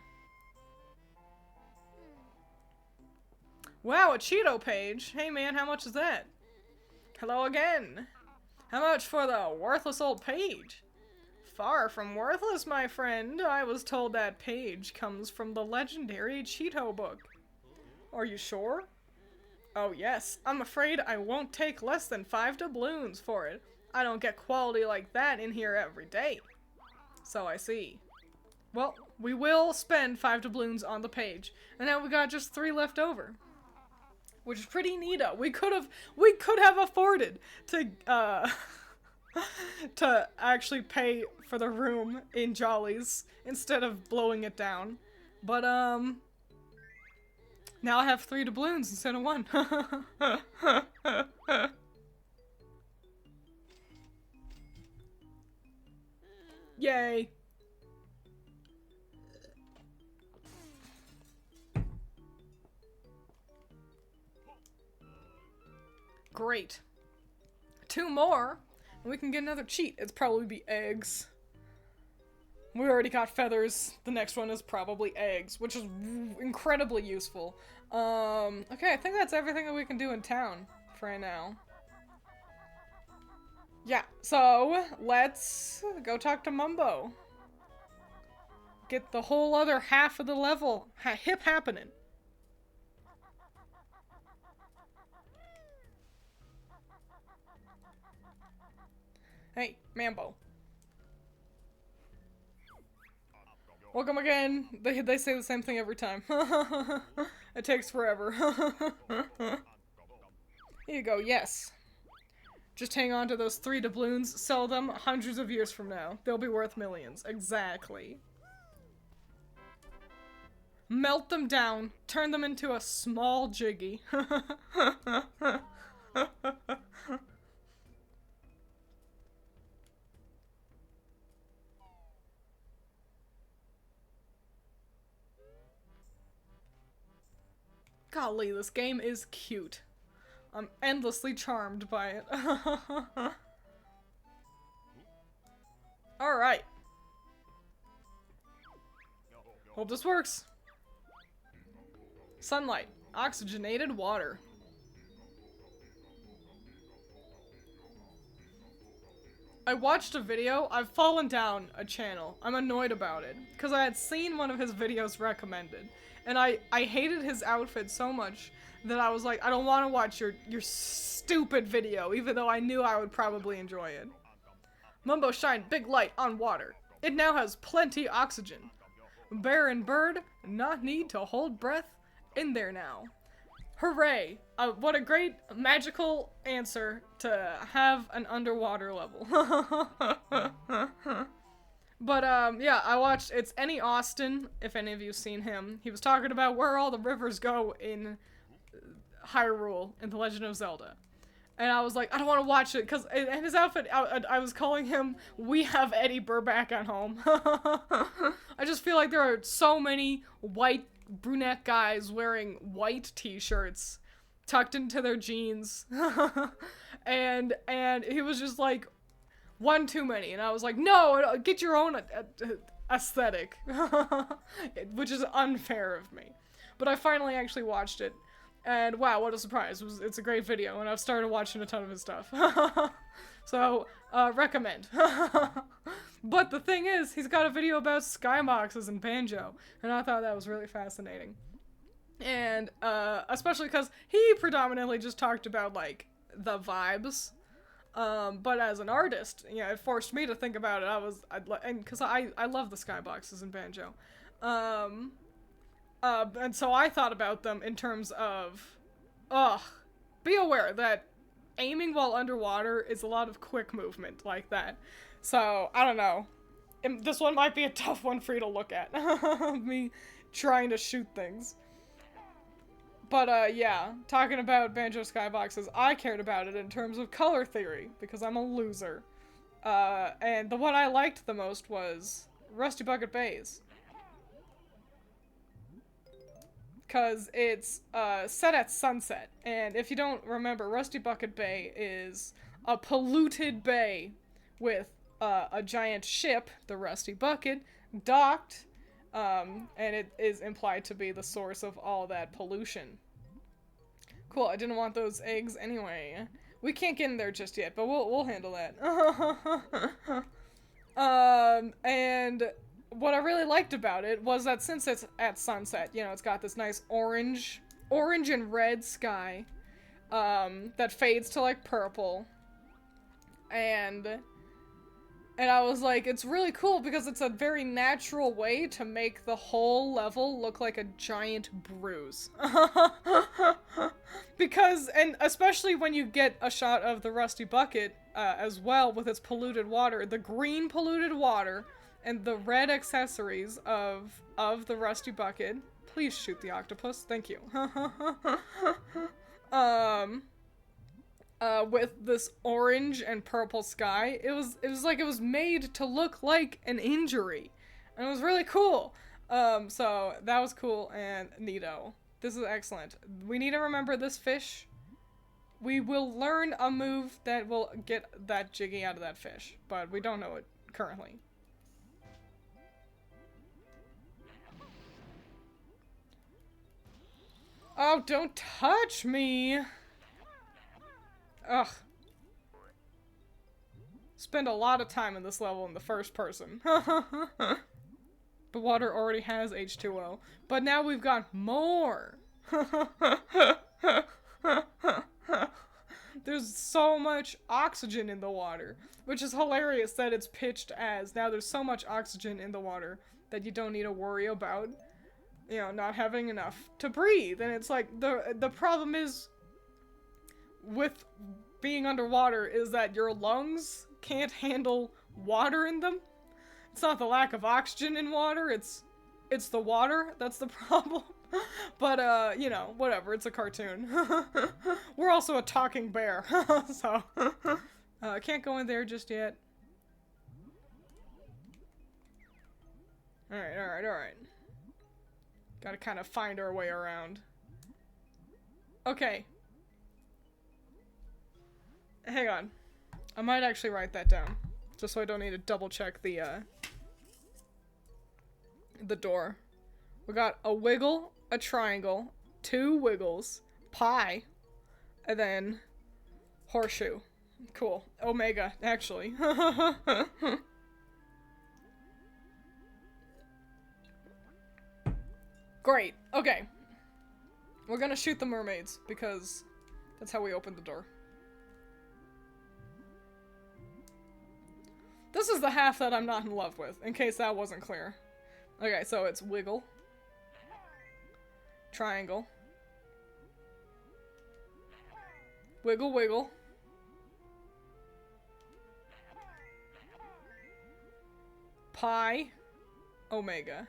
Wow, a Cheeto page! Hey man, how much is that? Hello again! How much for the worthless old page? Far from worthless, my friend. I was told that page comes from the legendary Cheeto book. Are you sure? Oh yes, I'm afraid I won't take less than 5 doubloons for it. I don't get quality like that in here every day. So I see. Well, we will spend 5 doubloons on the page. And now we got just 3 left over. which is pretty neato. We could have afforded to to actually pay for the room in Jolly's instead of blowing it down. But now I have 3 doubloons instead of 1. Yay. Great. 2 more, and we can get another cheat. It's probably be eggs. We already got feathers. The next one is probably eggs, which is incredibly useful. Okay, I think that's everything that we can do in town for right now. Yeah, so let's go talk to Mumbo. Get the whole other half of the level hip happening. Hey, Mambo. Welcome again. They say the same thing every time. It takes forever. Here you go, yes. Just hang on to those 3 doubloons, sell them hundreds of years from now. They'll be worth millions. Exactly. Melt them down, turn them into a small jiggy. Golly, this game is cute. I'm endlessly charmed by it. Alright. Hope this works. Sunlight. Oxygenated water. I watched a video. I've fallen down a channel. I'm annoyed about it. Because I had seen one of his videos recommended. And I hated his outfit so much that I was like, I don't want to watch your stupid video, even though I knew I would probably enjoy it. Mumbo shine big light on water. It now has plenty oxygen. Bear and bird not need to hold breath in there now. Hooray! What a great magical answer to have an underwater level. But, yeah, I watched, it's Any Austin, if any of you seen him. He was talking about where all the rivers go in Hyrule in The Legend of Zelda. And I was like, I don't want to watch it, because in his outfit, I was calling him, we have Eddie Burback at home. I just feel like there are so many white brunette guys wearing white t-shirts tucked into their jeans. and he was just like, one too many, and I was like, no, get your own aesthetic, which is unfair of me. But I finally actually watched it, and wow, what a surprise. It's a great video, and I've started watching a ton of his stuff. So, recommend. But the thing is, he's got a video about skyboxes and banjo, and I thought that was really fascinating. And, especially because he predominantly just talked about, like, the vibes. But as an artist, you know, it forced me to think about it. Because I love the skyboxes in banjo. And so I thought about them in terms of, be aware that aiming while underwater is a lot of quick movement like that. So, I don't know. This one might be a tough one for you to look at. Me trying to shoot things. But, yeah, talking about Banjo Skyboxes, I cared about it in terms of color theory, because I'm a loser. And the one I liked the most was Rusty Bucket Bays. Because it's, set at sunset, and if you don't remember, Rusty Bucket Bay is a polluted bay with, a giant ship, the Rusty Bucket, docked, and it is implied to be the source of all that pollution. Cool, I didn't want those eggs anyway. We can't get in there just yet, but we'll handle that. And what I really liked about it was that since it's at sunset, you know, it's got this nice orange and red sky, that fades to, like, purple. And And I was like, it's really cool because it's a very natural way to make the whole level look like a giant bruise. Because, and especially when you get a shot of the rusty bucket as well with its polluted water, the green polluted water and the red accessories of the rusty bucket. Please shoot the octopus. Thank you. With this orange and purple sky. It was like it was made to look like an injury. And it was really cool. So that was cool and neato. This is excellent. We need to remember this fish. We will learn a move that will get that Jiggy out of that fish, but we don't know it currently. Oh, don't touch me! Ugh. Spend a lot of time in this level in the first person. The water already has H2O, but now we've got more. There's so much oxygen in the water, which is hilarious that it's pitched as. Now there's so much oxygen in the water that you don't need to worry about, you know, not having enough to breathe. And it's like, the problem is with being underwater is that your lungs can't handle water in them. It's not the lack of oxygen in water, it's the water that's the problem. But, you know, whatever, it's a cartoon. We're also a talking bear, so. Can't go in there just yet. Alright, alright, alright. Gotta kind of find our way around. Okay. Hang on. I might actually write that down. Just so I don't need to double check the door. We got a wiggle, a triangle, 2 wiggles, pie, and then horseshoe. Cool. Omega, actually. Great. Okay. We're gonna shoot the mermaids, because that's how we open the door. This is the half that I'm not in love with, in case that wasn't clear. Okay, so it's wiggle, triangle, wiggle, wiggle, pi, omega.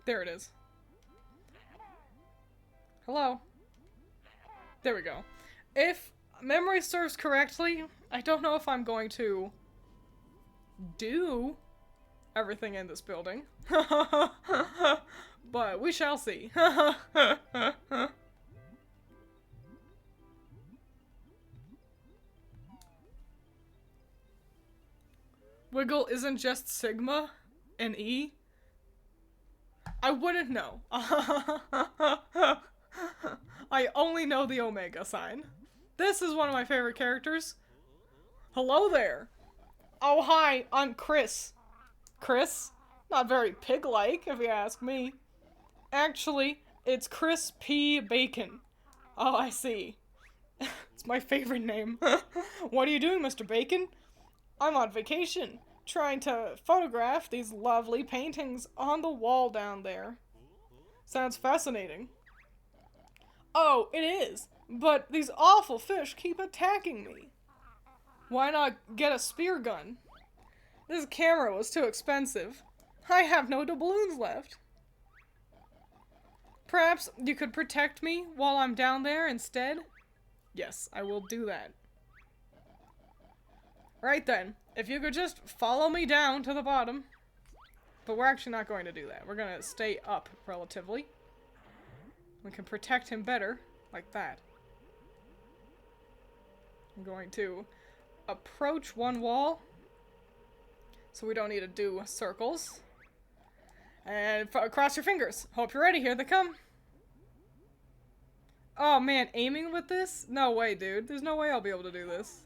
There it is. Hello. There we go. If memory serves correctly, I don't know if I'm going to do everything in this building. But we shall see. Wiggle isn't just sigma and E? I wouldn't know. I only know the omega sign. This is one of my favorite characters. Hello there. Oh, hi, I'm Chris. Chris? Not very pig-like, if you ask me. Actually, it's Chris P. Bacon. Oh, I see. It's my favorite name. What are you doing, Mr. Bacon? I'm on vacation, trying to photograph these lovely paintings on the wall down there. Sounds fascinating. Oh, it is. But these awful fish keep attacking me. Why not get a spear gun? This camera was too expensive. I have no doubloons left. Perhaps you could protect me while I'm down there instead? Yes, I will do that. Right then, if you could just follow me down to the bottom. But we're actually not going to do that. We're going to stay up relatively. We can protect him better, like that. I'm going to approach one wall, so we don't need to do circles. And cross your fingers. Hope you're ready. Here they come. Oh man, aiming with this? No way, dude. There's no way I'll be able to do this.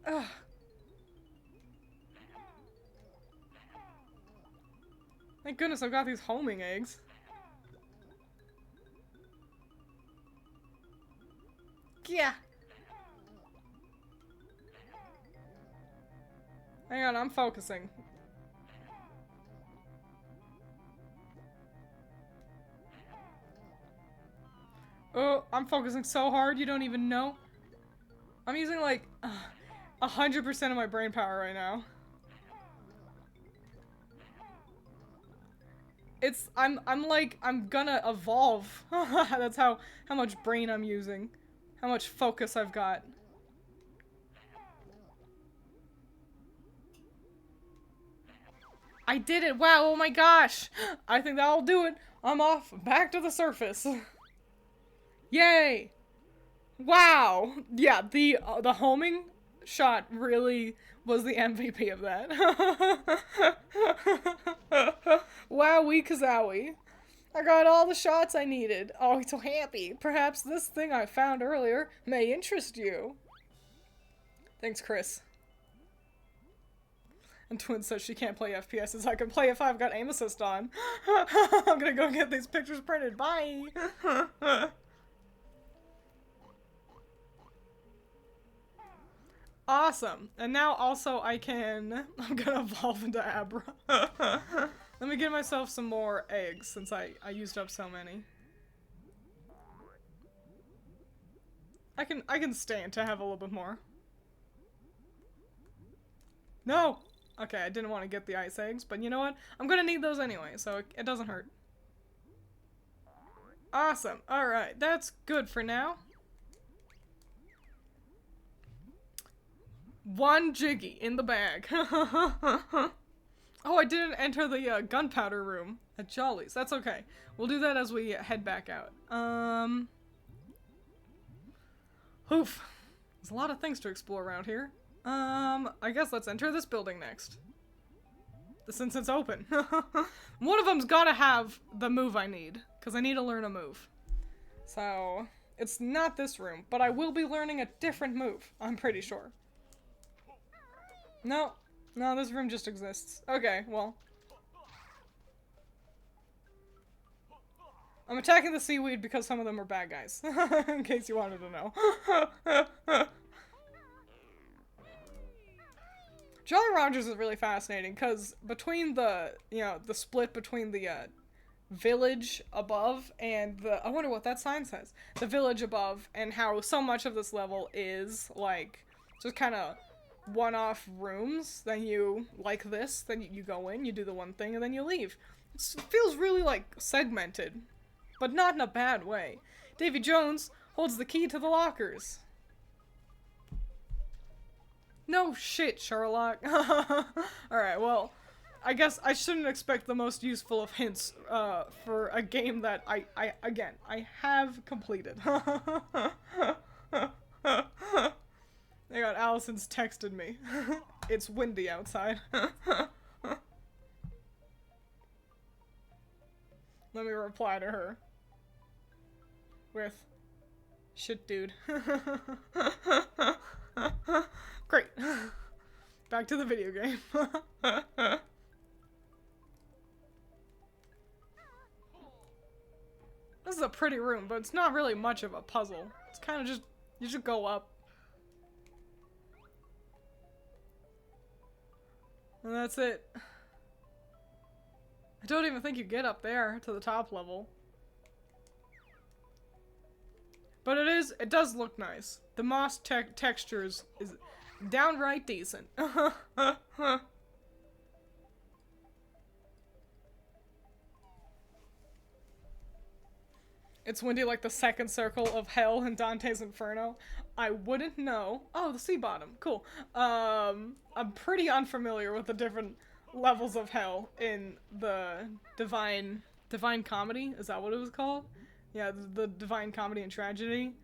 Ugh. Thank goodness I've got these homing eggs. yeah. Hang on, I'm focusing. Oh, I'm focusing so hard you don't even know. I'm using like 100% of my brain power right now. I'm gonna evolve. That's how much brain I'm using. How much focus I've got. I did it! Wow, oh my gosh! I think that'll do it. I'm off back to the surface. Yay! Wow! Yeah, the homing shot really was the MVP of that. Wowie kazowie. I got all the shots I needed. Oh, he's so happy. Perhaps this thing I found earlier may interest you. Thanks, Chris. And Twiins says she can't play FPSs. I can play if I've got aim assist on. I'm gonna go get these pictures printed. Bye! Awesome. And now also I'm gonna evolve into Abra. Let me give myself some more eggs since I used up so many. I can stand to have a little bit more. No! Okay, I didn't want to get the ice eggs, but you know what? I'm gonna need those anyway, so it doesn't hurt. Awesome. Alright, that's good for now. 1 Jiggy in the bag. Oh, I didn't enter the gunpowder room at Jolly's. That's okay. We'll do that as we head back out. Oof. There's a lot of things to explore around here. I guess let's enter this building next. Since it's open. One of them's gotta have the move I need, because I need to learn a move. So, it's not this room, but I will be learning a different move, I'm pretty sure. No, this room just exists. Okay, well. I'm attacking the seaweed because some of them are bad guys, in case you wanted to know. Jolly Rogers is really fascinating because between the split between the village above and I wonder what that sign says. The village above and how so much of this level is like just kind of one-off rooms. Then you like this, then you go in, you do the one thing, and then you leave. It feels really like segmented, but not in a bad way. Davy Jones holds the key to the lockers. No shit, Sherlock. Alright, well, I guess I shouldn't expect the most useful of hints for a game that I have completed. They got Allison's texted me. It's windy outside. Let me reply to her with shit, dude. Great. Back to the video game. This is a pretty room, but it's not really much of a puzzle. It's kind of just, you just go up. And that's it. I don't even think you get up there to the top level. But it does look nice. The moss textures is downright decent. It's windy like the second circle of hell in Dante's Inferno. I wouldn't know. Oh, the sea bottom. Cool. I'm pretty unfamiliar with the different levels of hell in the Divine Comedy. Is that what it was called? Yeah, the Divine Comedy and Tragedy.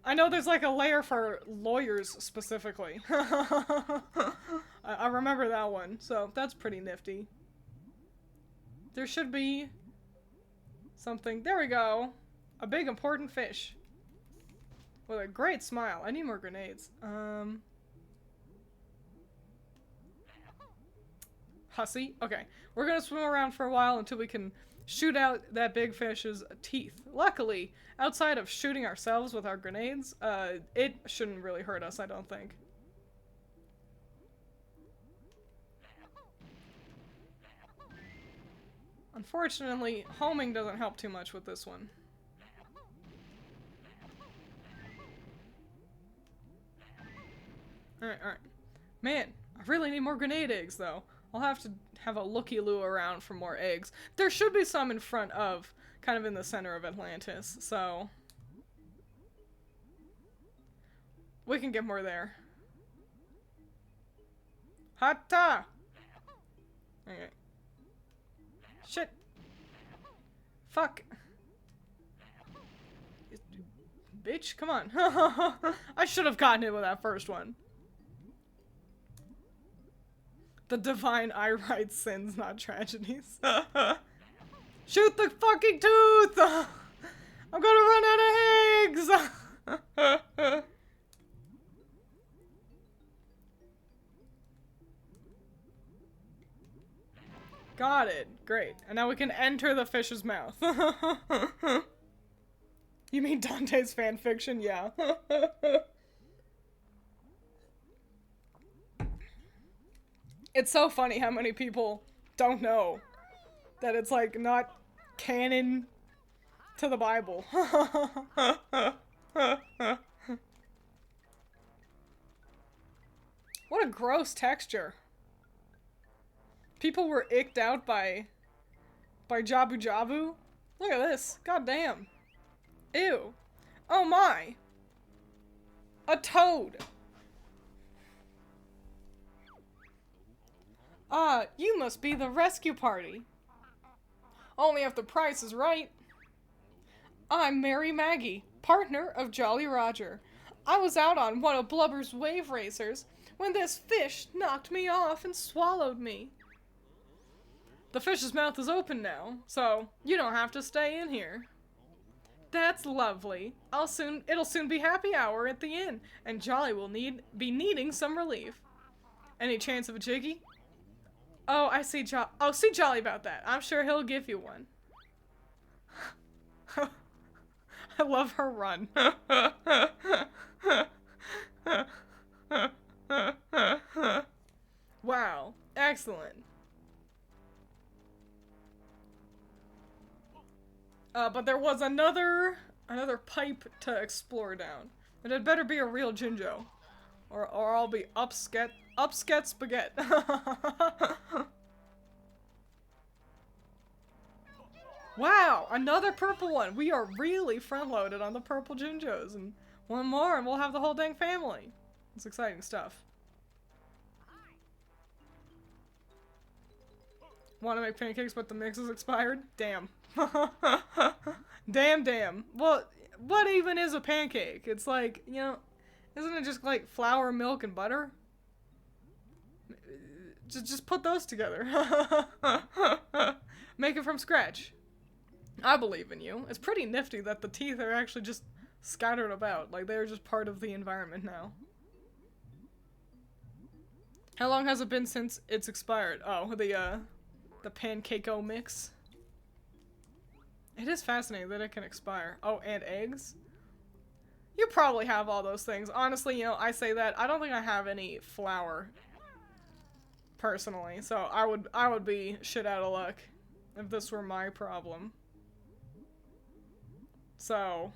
I know there's like a layer for lawyers specifically. I remember that one, so that's pretty nifty. There should be something. There we go. A big important fish. With a great smile. I need more grenades. Hussy? Okay. We're gonna swim around for a while until we can shoot out that big fish's teeth. Luckily, outside of shooting ourselves with our grenades, it shouldn't really hurt us, I don't think. Unfortunately, homing doesn't help too much with this one. Alright. Man, I really need more grenade eggs, though. I'll have to have a looky-loo around for more eggs. There should be some in front of, kind of in the center of Atlantis, so... we can get more there. Hatta! Okay. Shit! Fuck! Bitch, come on. I should have gotten it with that first one. The divine I write sins, not tragedies. Shoot the fucking tooth! I'm gonna run out of eggs! Got it. Great. And now we can enter the fish's mouth. You mean Dante's fanfiction? Yeah. It's so funny how many people don't know that it's like not canon to the Bible. What a gross texture. People were icked out by Jabu Jabu. Look at this. God damn. Ew. Oh my. A toad. Ah, you must be the rescue party. Only if the price is right. I'm Mary Maggie, partner of Jolly Roger. I was out on one of Blubber's wave racers when this fish knocked me off and swallowed me. The fish's mouth is open now, so you don't have to stay in here. That's lovely. It'll soon be happy hour at the inn, and Jolly will be needing some relief. Any chance of a jiggy? Oh, see Jolly about that. I'm sure he'll give you one. I love her run. Wow, excellent. But there was another pipe to explore down. And it better be a real Jinjo. Or I'll be upsket spaghetti. Wow, another purple one. We are really front-loaded on the purple Jinjos. And one more and we'll have the whole dang family. It's exciting stuff. Want to make pancakes but the mix is expired? Damn. Damn. Well, what even is a pancake? It's like, you know, isn't it just like flour, milk, and butter? Just put those together. Make it from scratch. I believe in you. It's pretty nifty that the teeth are actually just scattered about. Like, they're just part of the environment now. How long has it been since it's expired? Oh, the pancake-o mix. It is fascinating that it can expire. Oh, and eggs? You probably have all those things. Honestly, you know, I say that. I don't think I have any flour. Personally. So I would be shit out of luck if this were my problem. So,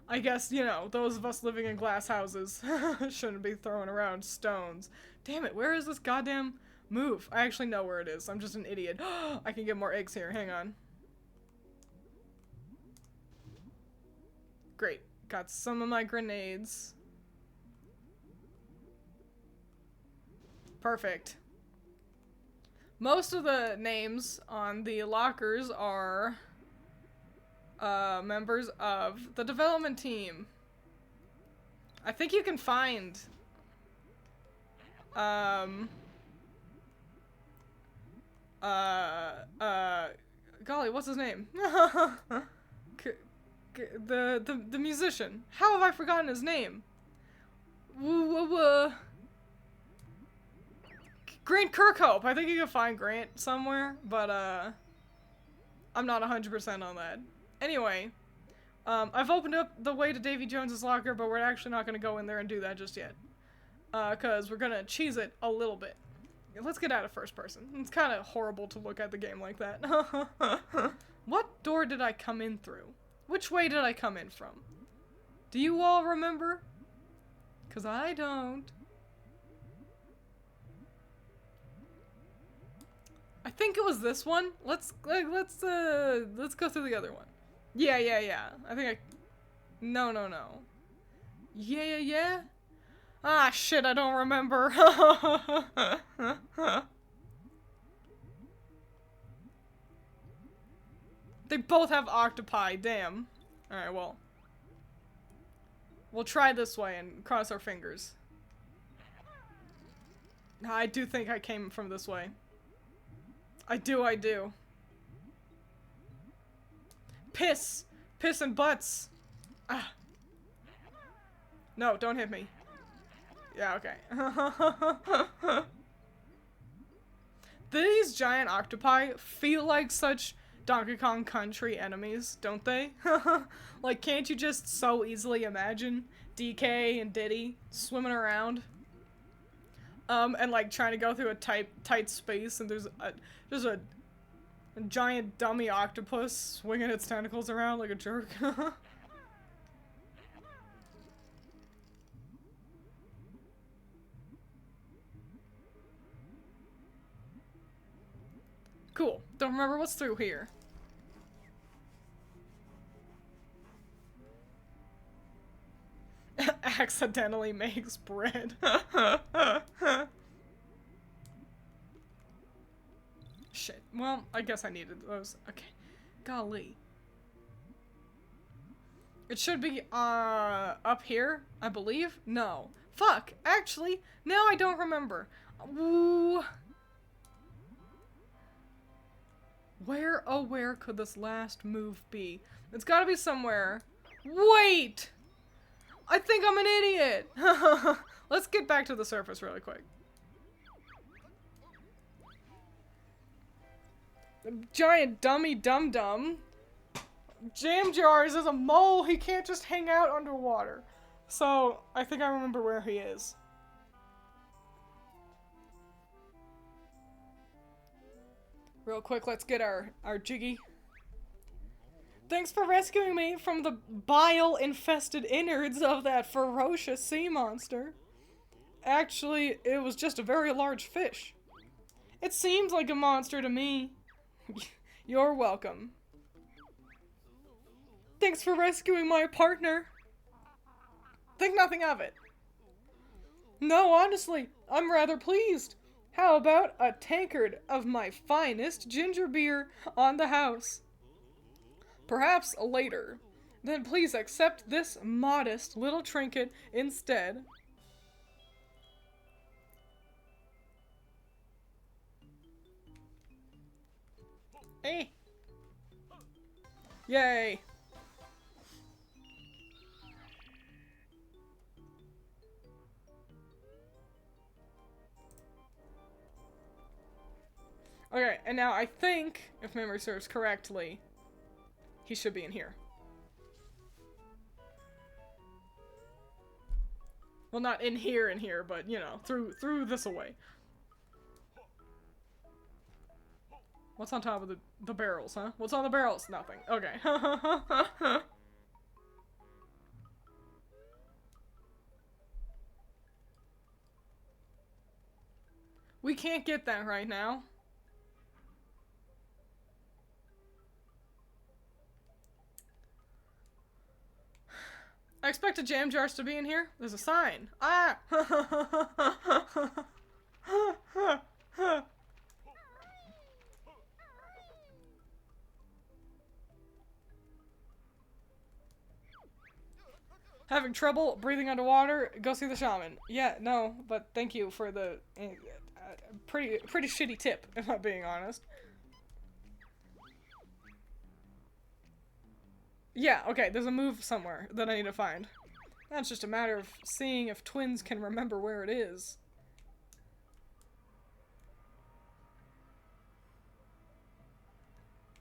I guess, you know, those of us living in glass houses shouldn't be throwing around stones. Damn it, where is this goddamn move? I actually know where it is. I'm just an idiot. I can get more eggs here. Hang on. Great. Got some of my grenades. Perfect. Most of the names on the lockers are members of the development team. I think you can find golly, what's his name? The musician. How have I forgotten his name? Grant Kirkhope. I think you can find Grant somewhere, but I'm not 100% on that. Anyway, I've opened up the way to Davy Jones's locker, but we're actually not going to go in there and do that just yet. Because we're going to cheese it a little bit. Let's get out of first person. It's kind of horrible to look at the game like that. What door did I come in through? Which way did I come in from? Do you all remember? Because I don't. I think it was this one. Let's go through the other one. Yeah. I think No. Yeah. Ah, shit, I don't remember. They both have octopi, damn. Alright, well. We'll try this way and cross our fingers. I do think I came from this way. I do. Piss! Piss and butts! Ah. No, don't hit me. Yeah, okay. These giant octopi feel like such Donkey Kong Country enemies, don't they? Like, can't you just so easily imagine DK and Diddy swimming around? And like trying to go through a tight space, and there's a giant dummy octopus swinging its tentacles around like a jerk. Cool. Don't remember what's through here. Accidentally makes bread. Shit. Well, I guess I needed those. Okay. Golly. It should be, up here, I believe? No. Fuck. Actually, now I don't remember. Ooh. Where, oh where could this last move be? It's gotta be somewhere. Wait! I think I'm an idiot! Let's get back to the surface really quick. Giant dummy dum-dum. Jam Jars is a mole, he can't just hang out underwater. So, I think I remember where he is. Real quick, let's get our jiggy. Thanks for rescuing me from the bile-infested innards of that ferocious sea monster. Actually, it was just a very large fish. It seems like a monster to me. You're welcome. Thanks for rescuing my partner. Think nothing of it. No, honestly, I'm rather pleased. How about a tankard of my finest ginger beer on the house? Perhaps later. Then please accept this modest little trinket instead. Hey. Yay. Okay, and now I think, if memory serves correctly, he should be in here. Well, not in here, but, you know, through this away. What's on top of the barrels, huh? What's on the barrels? Nothing. Okay. We can't get that right now. I expected Jam Jars to be in here. There's a sign. Ah! Having trouble breathing underwater? Go see the shaman. Yeah, no, but thank you for the pretty shitty tip, if I'm being honest. Yeah, okay, there's a move somewhere that I need to find. That's just a matter of seeing if Twiins can remember where it is.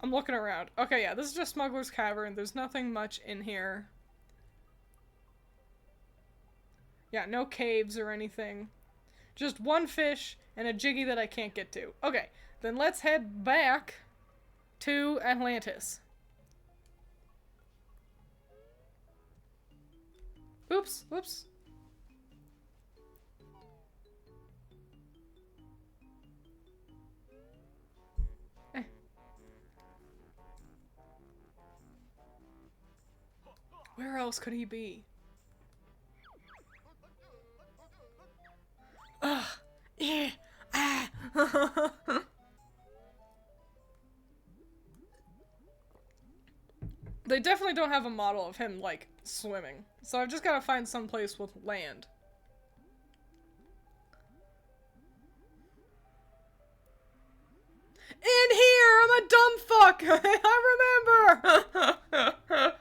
I'm looking around. Okay, yeah, this is just Smuggler's Cavern. There's nothing much in here. Yeah, no caves or anything. Just one fish and a Jiggy that I can't get to. Okay, then let's head back to Atlantis. Oops, whoops. Where else could he be? Ugh. Yeah. Ah. They definitely don't have a model of him, like, swimming. So I've just gotta find some place with land. In here! I'm a dumb fuck! I remember!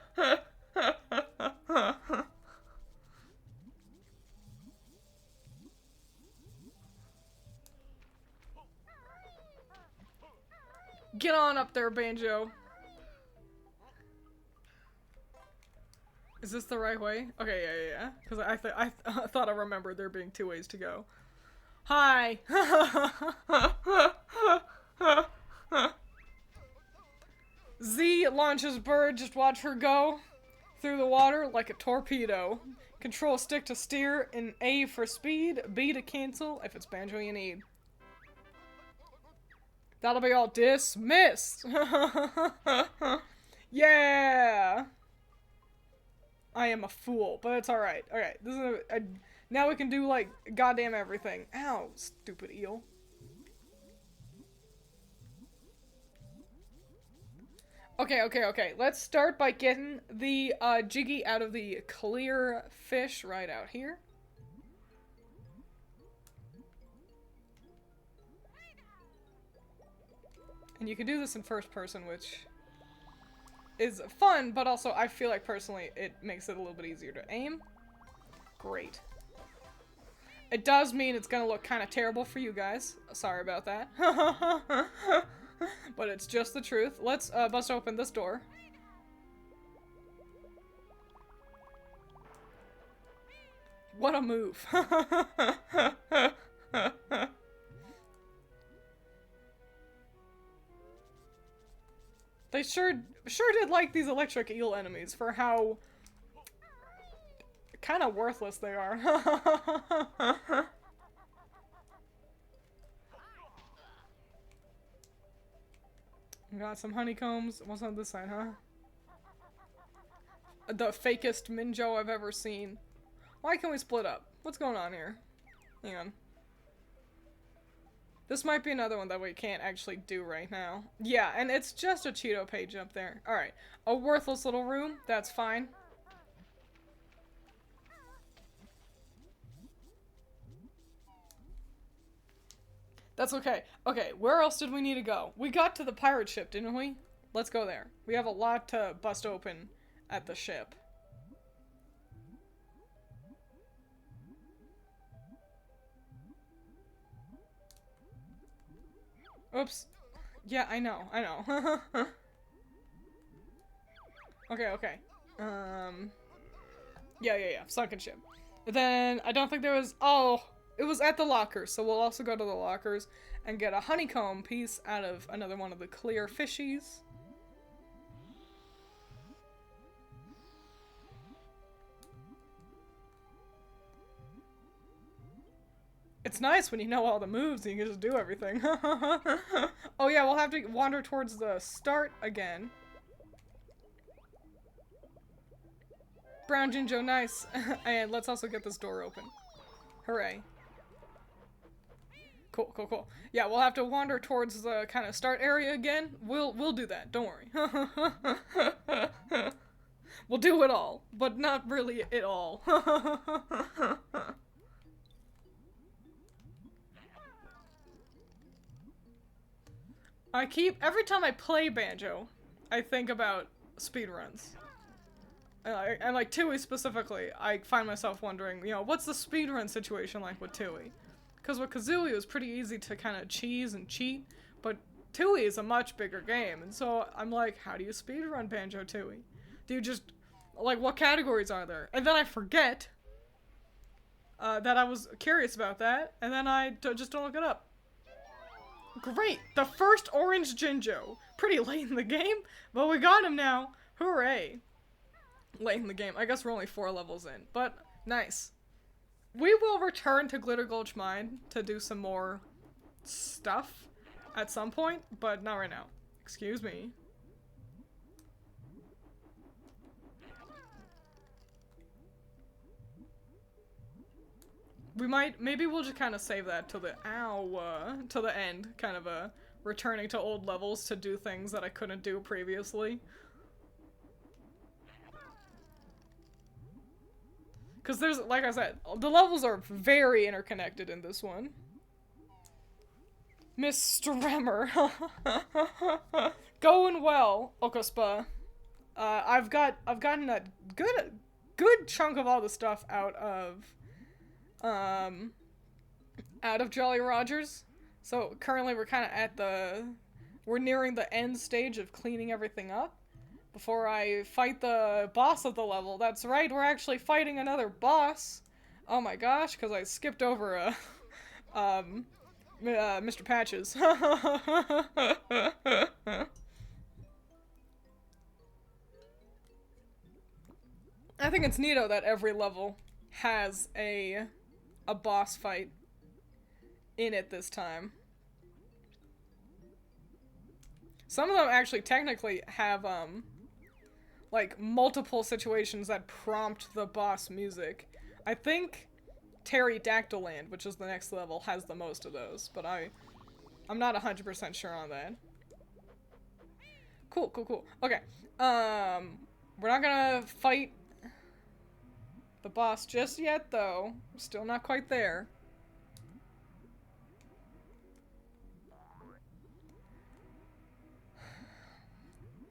Get on up there, Banjo. Is this the right way? Okay, yeah. Because I thought I remembered there being 2 ways to go. Hi! Z launches bird, just watch her go through the water like a torpedo. Control stick to steer, and A for speed, B to cancel if it's Banjo you need. That'll be all dismissed! Yeah! I am a fool, but it's alright. Alright, this is now we can do, like, goddamn everything. Ow, stupid eel. Okay. Let's start by getting the, Jiggy out of the clear fish right out here. And you can do this in first person, which is fun, but also I feel like personally it makes it a little bit easier to aim. Great. It does mean it's gonna look kind of terrible for you guys. Sorry about that. But it's just the truth. Let's bust open this door. What a move. They sure did like these electric eel enemies for how kind of worthless they are. Got some honeycombs. What's on this side, huh? The fakest Minjo I've ever seen. Why can't we split up? What's going on here? Hang on. This might be another one that we can't actually do right now. Yeah, and it's just a Cheeto page up there. Alright. A worthless little room. That's fine. That's okay. Okay, where else did we need to go? We got to the pirate ship, didn't we? Let's go there. We have a lot to bust open at the ship. Oops. Yeah, I know. Okay. Yeah. Sunken ship. Then, I don't think there was... Oh, it was at the lockers, so we'll also go to the lockers and get a honeycomb piece out of another one of the clear fishies. It's nice when you know all the moves and you can just do everything. Oh yeah, we'll have to wander towards the start again. Brown Jinjo, nice. And let's also get this door open. Hooray. Cool. Yeah, we'll have to wander towards the kind of start area again. We'll do that, don't worry. We'll do it all, but not really it all. Every time I play Banjo, I think about speedruns. And like Tui specifically, I find myself wondering, you know, what's the speedrun situation like with Tui? Because with Kazooie, it was pretty easy to kind of cheese and cheat, but Tooie is a much bigger game, and so I'm like, how do you speedrun Banjo-Tooie? Do you just, like, what categories are there? And then I forget that I was curious about that, and then I just don't look it up. Great! The first orange Jinjo! Pretty late in the game, but we got him now! Hooray! Late in the game. I guess we're only 4 levels in, but nice. We will return to Glitter Gulch Mine to do some more stuff at some point, but not right now. Excuse me. Maybe we'll just kind of save that till the, till the end, kind of returning to old levels to do things that I couldn't do previously. Because there's, like I said, the levels are very interconnected in this one. Mr. Remmer. Going well, Okaspa. I've gotten a good chunk of all the stuff out of Jolly Rogers. So currently we're kind of we're nearing the end stage of cleaning everything up before I fight the boss of the level. That's right, we're actually fighting another boss. Oh my gosh, because I skipped over Mr. Patches. I think it's neato that every level has a boss fight in it this time. Some of them actually technically have like multiple situations that prompt the boss music. I think Pterodactyl Land, which is the next level, has the most of those, but I'm not 100% sure on that. Cool, cool, cool. Okay. We're not gonna fight the boss just yet, though. Still not quite there.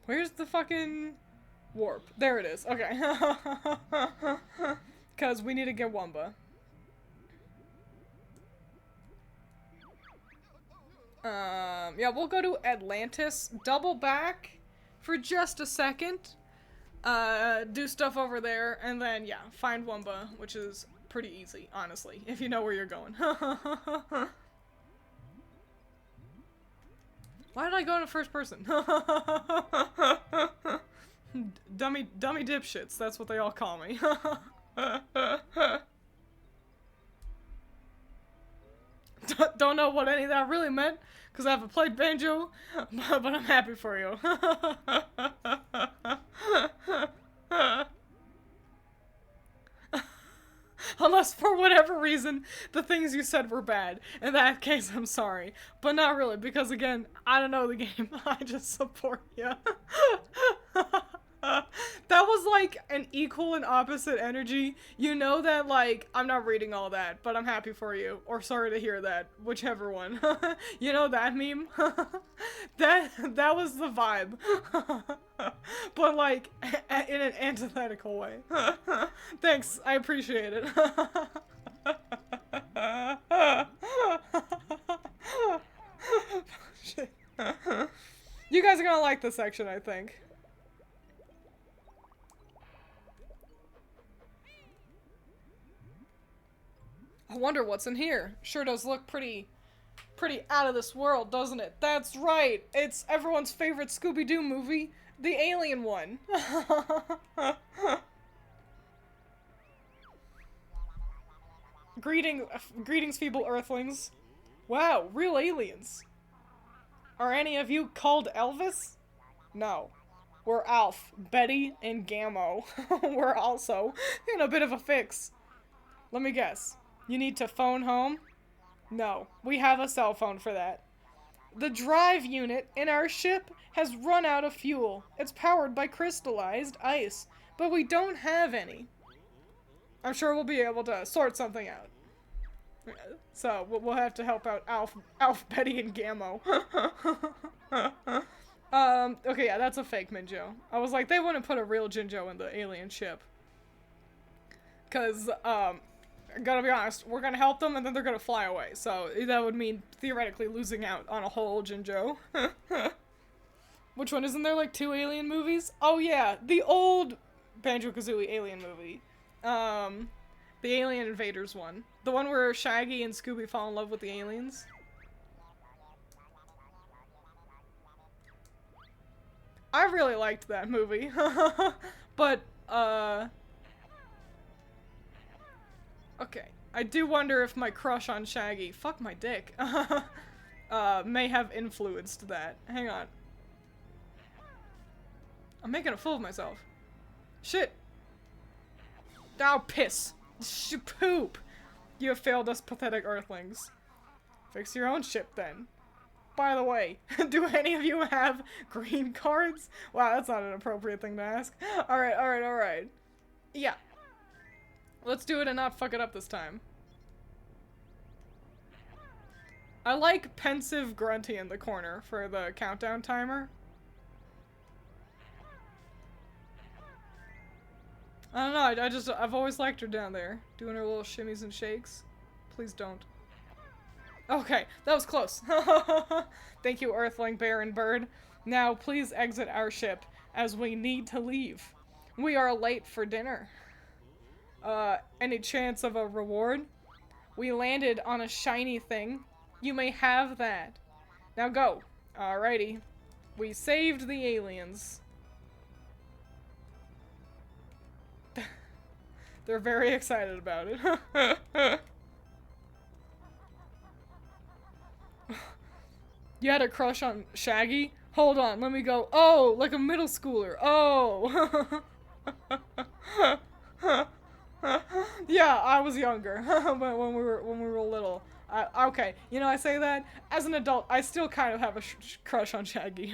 Where's the fucking warp? There it is. Okay. Because we need to get Wumba. Yeah, we'll go to Atlantis, double back for just a second, do stuff over there, and then, yeah, find Wumba, which is pretty easy, honestly, if you know where you're going. Why did I go into first person? Dummy dipshits, that's what they all call me. Don't know what any of that really meant, because I haven't played Banjo, but I'm happy for you. Unless, for whatever reason, the things you said were bad. In that case, I'm sorry. But not really, because again, I don't know the game. I just support you. That was like an equal and opposite energy. You know that, like, I'm not reading all that, but I'm happy for you. Or sorry to hear that. Whichever one. You know that meme? That was the vibe. But, like, in an antithetical way. Thanks. I appreciate it. Shit. You guys are gonna like this section, I think. I wonder what's in here. Sure does look pretty out of this world, doesn't it? That's right! It's everyone's favorite Scooby-Doo movie, the alien one. Greetings, feeble earthlings. Wow, real aliens. Are any of you called Elvis? No. We're Alf, Betty, and Gammo. We're also in a bit of a fix. Let me guess. You need to phone home? No, we have a cell phone for that. The drive unit in our ship has run out of fuel. It's powered by crystallized ice, but we don't have any. I'm sure we'll be able to sort something out. So, we'll have to help out Alf, Betty, and Gammo. Okay, yeah, that's a fake Minjo. I was like, they wouldn't put a real Jinjo in the alien ship. 'Cause, gotta be honest, we're gonna help them and then they're gonna fly away. So that would mean theoretically losing out on a whole Jinjo. Which one? Isn't there like 2 alien movies? Oh yeah, the old Banjo-Kazooie alien movie. The Alien Invaders one. The one where Shaggy and Scooby fall in love with the aliens. I really liked that movie. But, okay. I do wonder if my crush on Shaggy, fuck my dick, may have influenced that. Hang on. I'm making a fool of myself. Shit. Oh, piss. Poop. You have failed us, pathetic earthlings. Fix your own ship, then. By the way, do any of you have green cards? Wow, that's not an appropriate thing to ask. Alright, alright, alright. Yeah. Let's do it and not fuck it up this time. I like pensive Grunty in the corner for the countdown timer. I don't know, I've always liked her down there, doing her little shimmies and shakes. Please don't. Okay, that was close. Thank you, Earthling, Bear, and Bird. Now, please exit our ship, as we need to leave. We are late for dinner. Any chance of a reward? We landed on a shiny thing. You may have that. Now go. Alrighty. We saved the aliens. They're very excited about it. You had a crush on Shaggy? Hold on, let me go. Oh, like a middle schooler. Oh. Yeah, I was younger, but when we were little. Okay, you know, I say that as an adult, I still kind of have a crush on Shaggy.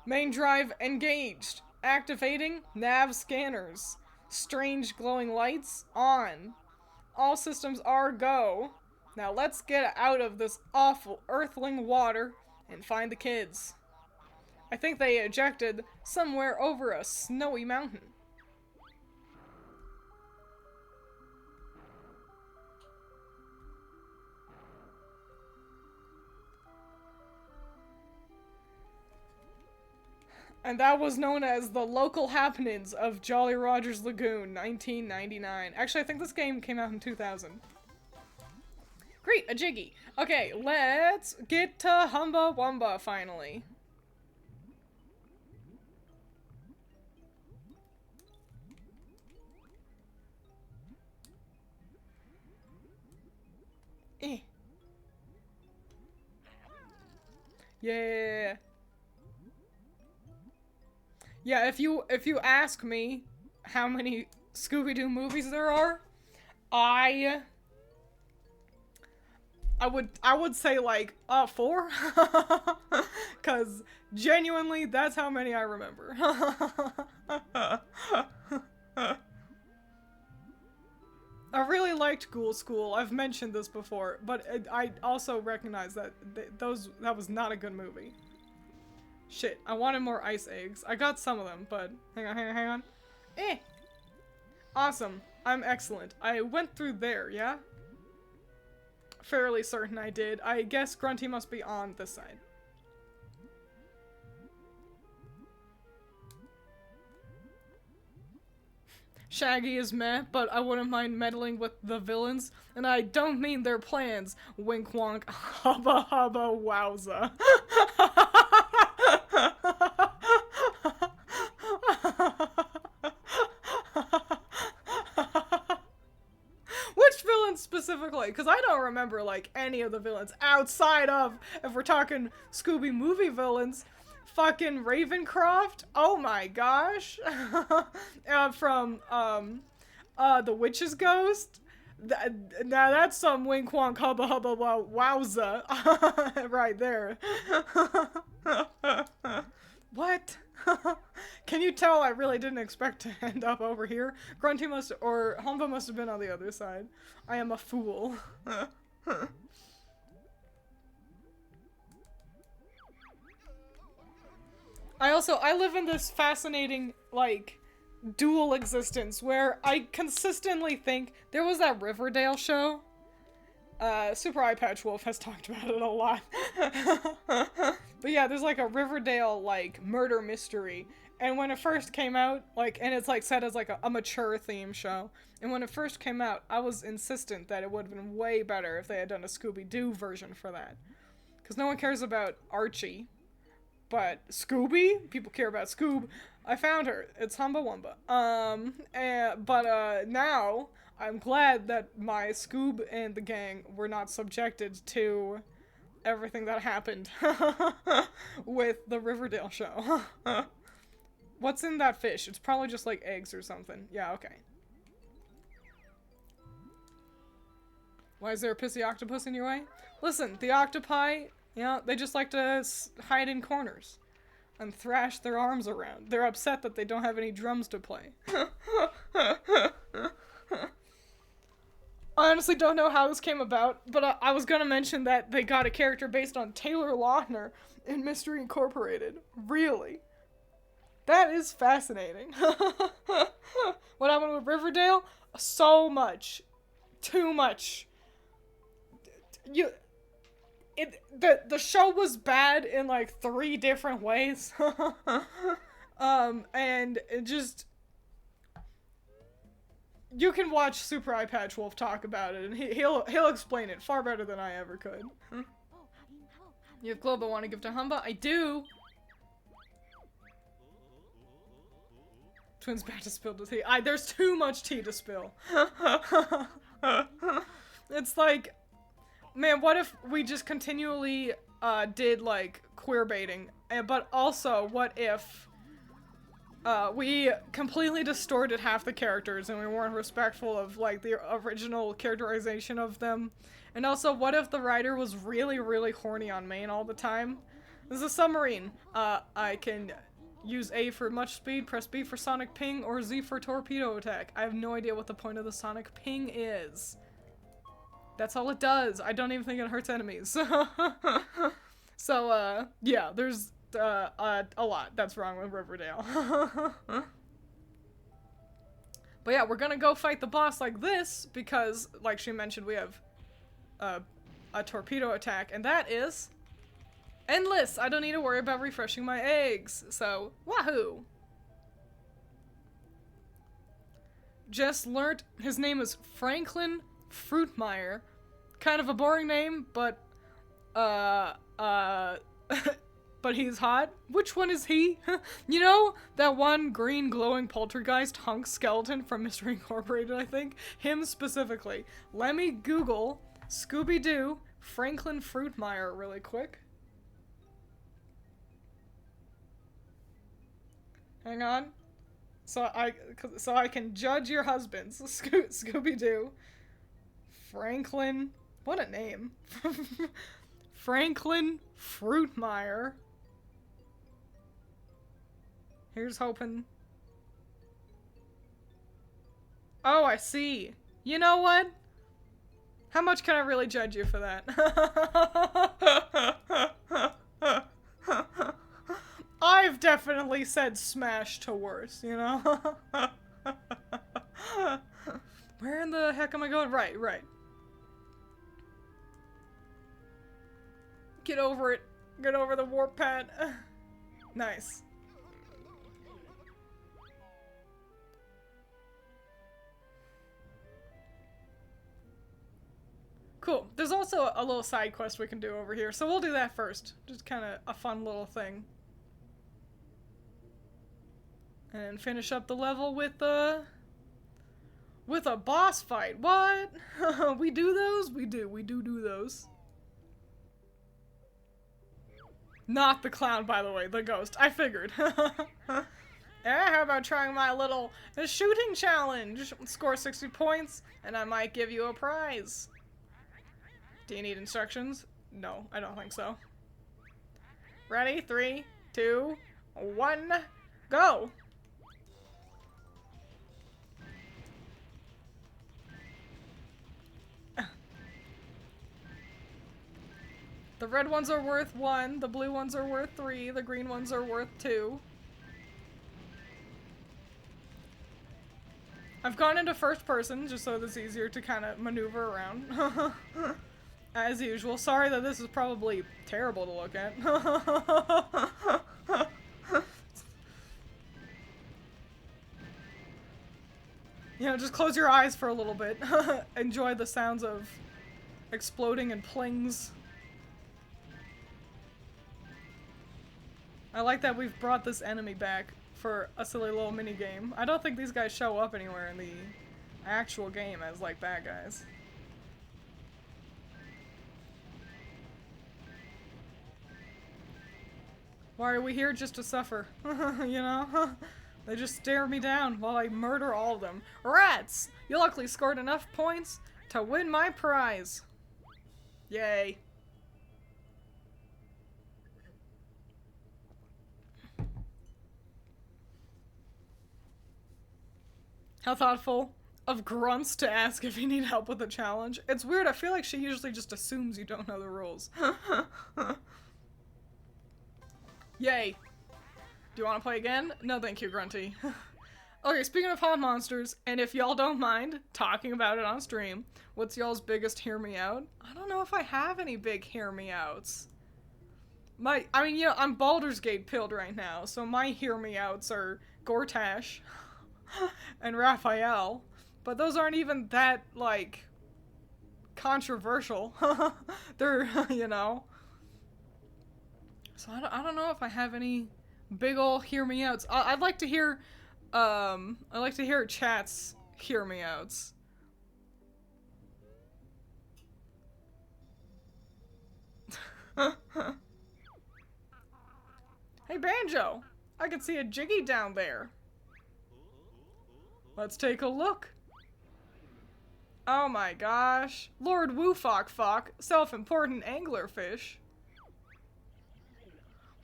Main drive engaged. Activating nav scanners. Strange glowing lights on. All systems are go. Now let's get out of this awful earthling water and find the kids. I think they ejected somewhere over a snowy mountain. And that was known as the local happenings of Jolly Roger's Lagoon, 1999. Actually, I think this game came out in 2000. Great, a Jiggy. Okay, let's get to Humba Wumba, finally. Eh. Yeah. Yeah, if you ask me how many Scooby-Doo movies there are, I would say like 4. Cause genuinely that's how many I remember. I really liked Ghoul School. I've mentioned this before, but I also recognize that that was not a good movie. Shit, I wanted more ice eggs. I got some of them, but hang on. Eh! Awesome. I'm excellent. I went through there, yeah? Fairly certain I did. I guess Grunty must be on this side. Shaggy is meh, but I wouldn't mind meddling with the villains, and I don't mean their plans. Wink wonk, hubba hubba wowza. Which villains specifically? Because I don't remember, like, any of the villains outside of, if we're talking Scooby movie villains, fucking Ravencroft. Oh my gosh. From, The Witch's Ghost. Now that's some wink wonk hubba hubba wowza. Right there. What? Can you tell I really didn't expect to end up over here? Grunty or Humba must have been on the other side. I am a fool. I live in this fascinating, like, dual existence where I consistently think there was that Riverdale show. Super Eye Patch Wolf has talked about it a lot. But yeah, there's like a Riverdale, like, murder mystery. And when it first came out, like, and it's like set as like a mature theme show. And when it first came out, I was insistent that it would have been way better if they had done a Scooby-Doo version for that. Because no one cares about Archie. But Scooby? People care about Scoob. I found her. It's Humba Wumba. But now, I'm glad that my Scoob and the gang were not subjected to everything that happened with the Riverdale show. What's in that fish? It's probably just like eggs or something. Yeah, okay. Why is there a pissy octopus in your way? Listen, the octopi, you know, they just like to hide in corners and thrash their arms around. They're upset that they don't have any drums to play. I honestly don't know how this came about, but I was gonna mention that they got a character based on Taylor Lautner in Mystery Incorporated. Really? That is fascinating. What happened with Riverdale? So much. Too much. The show was bad in like 3 different ways. And it just, you can watch Super Eye Patch Wolf talk about it and he'll explain it far better than I ever could. You have Globo want to give to Humba? I do. Twiins back to spill the tea. There's too much tea to spill. It's like, man, what if we just continually did like queer baiting? But also, what if we completely distorted half the characters and we weren't respectful of like the original characterization of them? And also, what if the writer was really, really horny on Maine all the time? This is a submarine. I can use A for much speed, press B for sonic ping, or Z for torpedo attack. I have no idea what the point of the sonic ping is. That's all it does. I don't even think it hurts enemies. So, yeah, there's a lot that's wrong with Riverdale. But yeah, we're gonna go fight the boss like this because, like she mentioned, we have a torpedo attack, and that is endless. I don't need to worry about refreshing my eggs. So, wahoo! Just learnt his name is Franklin Fruitmeyer. Kind of a boring name, but but he's hot. Which one is he? You know, that one green glowing poltergeist hunk skeleton from Mystery Incorporated, I think? Him specifically. Let me Google Scooby-Doo Franklin Fruitmeyer really quick. Hang on. So I can judge your husbands. Scooby-Doo. Franklin. What a name. Franklin Fruitmeyer. Here's hoping. Oh, I see. You know what? How much can I really judge you for that? I've definitely said smash to worse, you know? Where in the heck am I going? Right. Get over it. Get over the warp pad. Nice. Cool. There's also a little side quest we can do over here, so we'll do that first. Just kind of a fun little thing. And finish up the level with a boss fight. What? We do those? We do those. Not the clown, by the way, the ghost. I figured. Yeah, how about trying my little shooting challenge? Score 60 points, and I might give you a prize. Do you need instructions? No, I don't think so. Ready? 3, 2, 1, go! The red ones are worth 1, the blue ones are worth 3, the green ones are worth 2. I've gone into first person just so it's easier to kind of maneuver around. As usual. Sorry that this is probably terrible to look at. You know, just close your eyes for a little bit. Enjoy the sounds of exploding and plings. I like that we've brought this enemy back for a silly little mini game. I don't think these guys show up anywhere in the actual game as, like, bad guys. Why are we here? Just to suffer? You know? They just stare me down while I murder all of them. Rats! You luckily scored enough points to win my prize. Yay. How thoughtful of Grunts to ask if you need help with the challenge. It's weird, I feel like she usually just assumes you don't know the rules. Yay. Do you want to play again? No thank you, Grunty. Okay, speaking of hot monsters, and if y'all don't mind talking about it on stream, what's y'all's biggest hear me out? I don't know if I have any big hear me outs. I mean, you know, I'm Baldur's Gate pilled right now, so my hear me outs are Gortash and Raphael, but those aren't even that, like, controversial. They're, you know. So I don't know if I have any big ol' hear me outs. I'd like to hear, I'd like to hear chat's hear me outs. Hey Banjo, I can see a Jiggy down there. Let's take a look. Oh my gosh. Lord Woofok Fok, self-important anglerfish.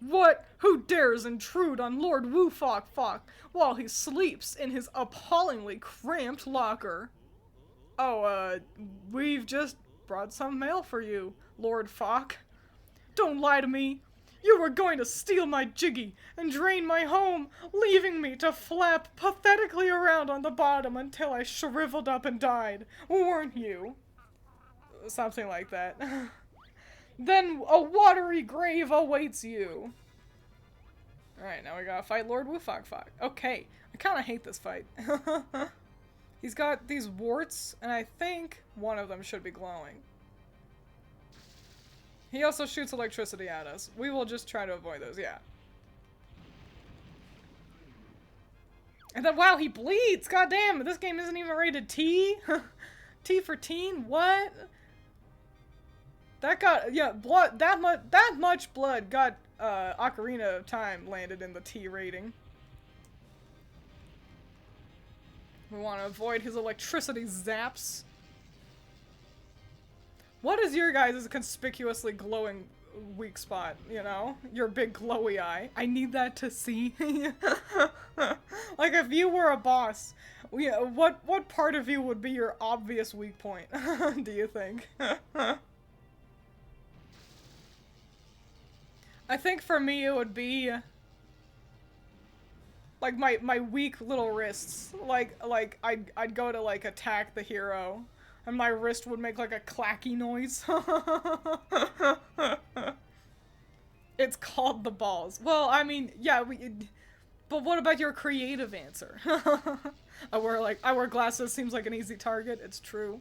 What? Who dares intrude on Lord Woofok Fok while he sleeps in his appallingly cramped locker? Oh, we've just brought some mail for you, Lord Fok. Don't lie to me. You were going to steal my Jiggy and drain my home, leaving me to flap pathetically around on the bottom until I shriveled up and died, weren't you? Something like that. Then a watery grave awaits you. Alright, now we gotta fight Lord Woofok Fok. Okay, I kinda hate this fight. He's got these warts, and I think one of them should be glowing. He also shoots electricity at us. We will just try to avoid those, yeah. And then, wow, he bleeds! God damn, this game isn't even rated T? T for teen? What? That got, yeah, blood, that much blood got, Ocarina of Time landed in the T rating. We want to avoid his electricity zaps. What is your guys' conspicuously glowing weak spot, you know? Your big glowy eye. I need that to see. Like, if you were a boss, what part of you would be your obvious weak point, do you think? I think for me it would be like my weak little wrists. Like I'd go to like attack the hero and my wrist would make like a clacky noise. It's called the balls. Well, I mean, yeah, but what about your creative answer? I wear glasses, seems like an easy target. It's true.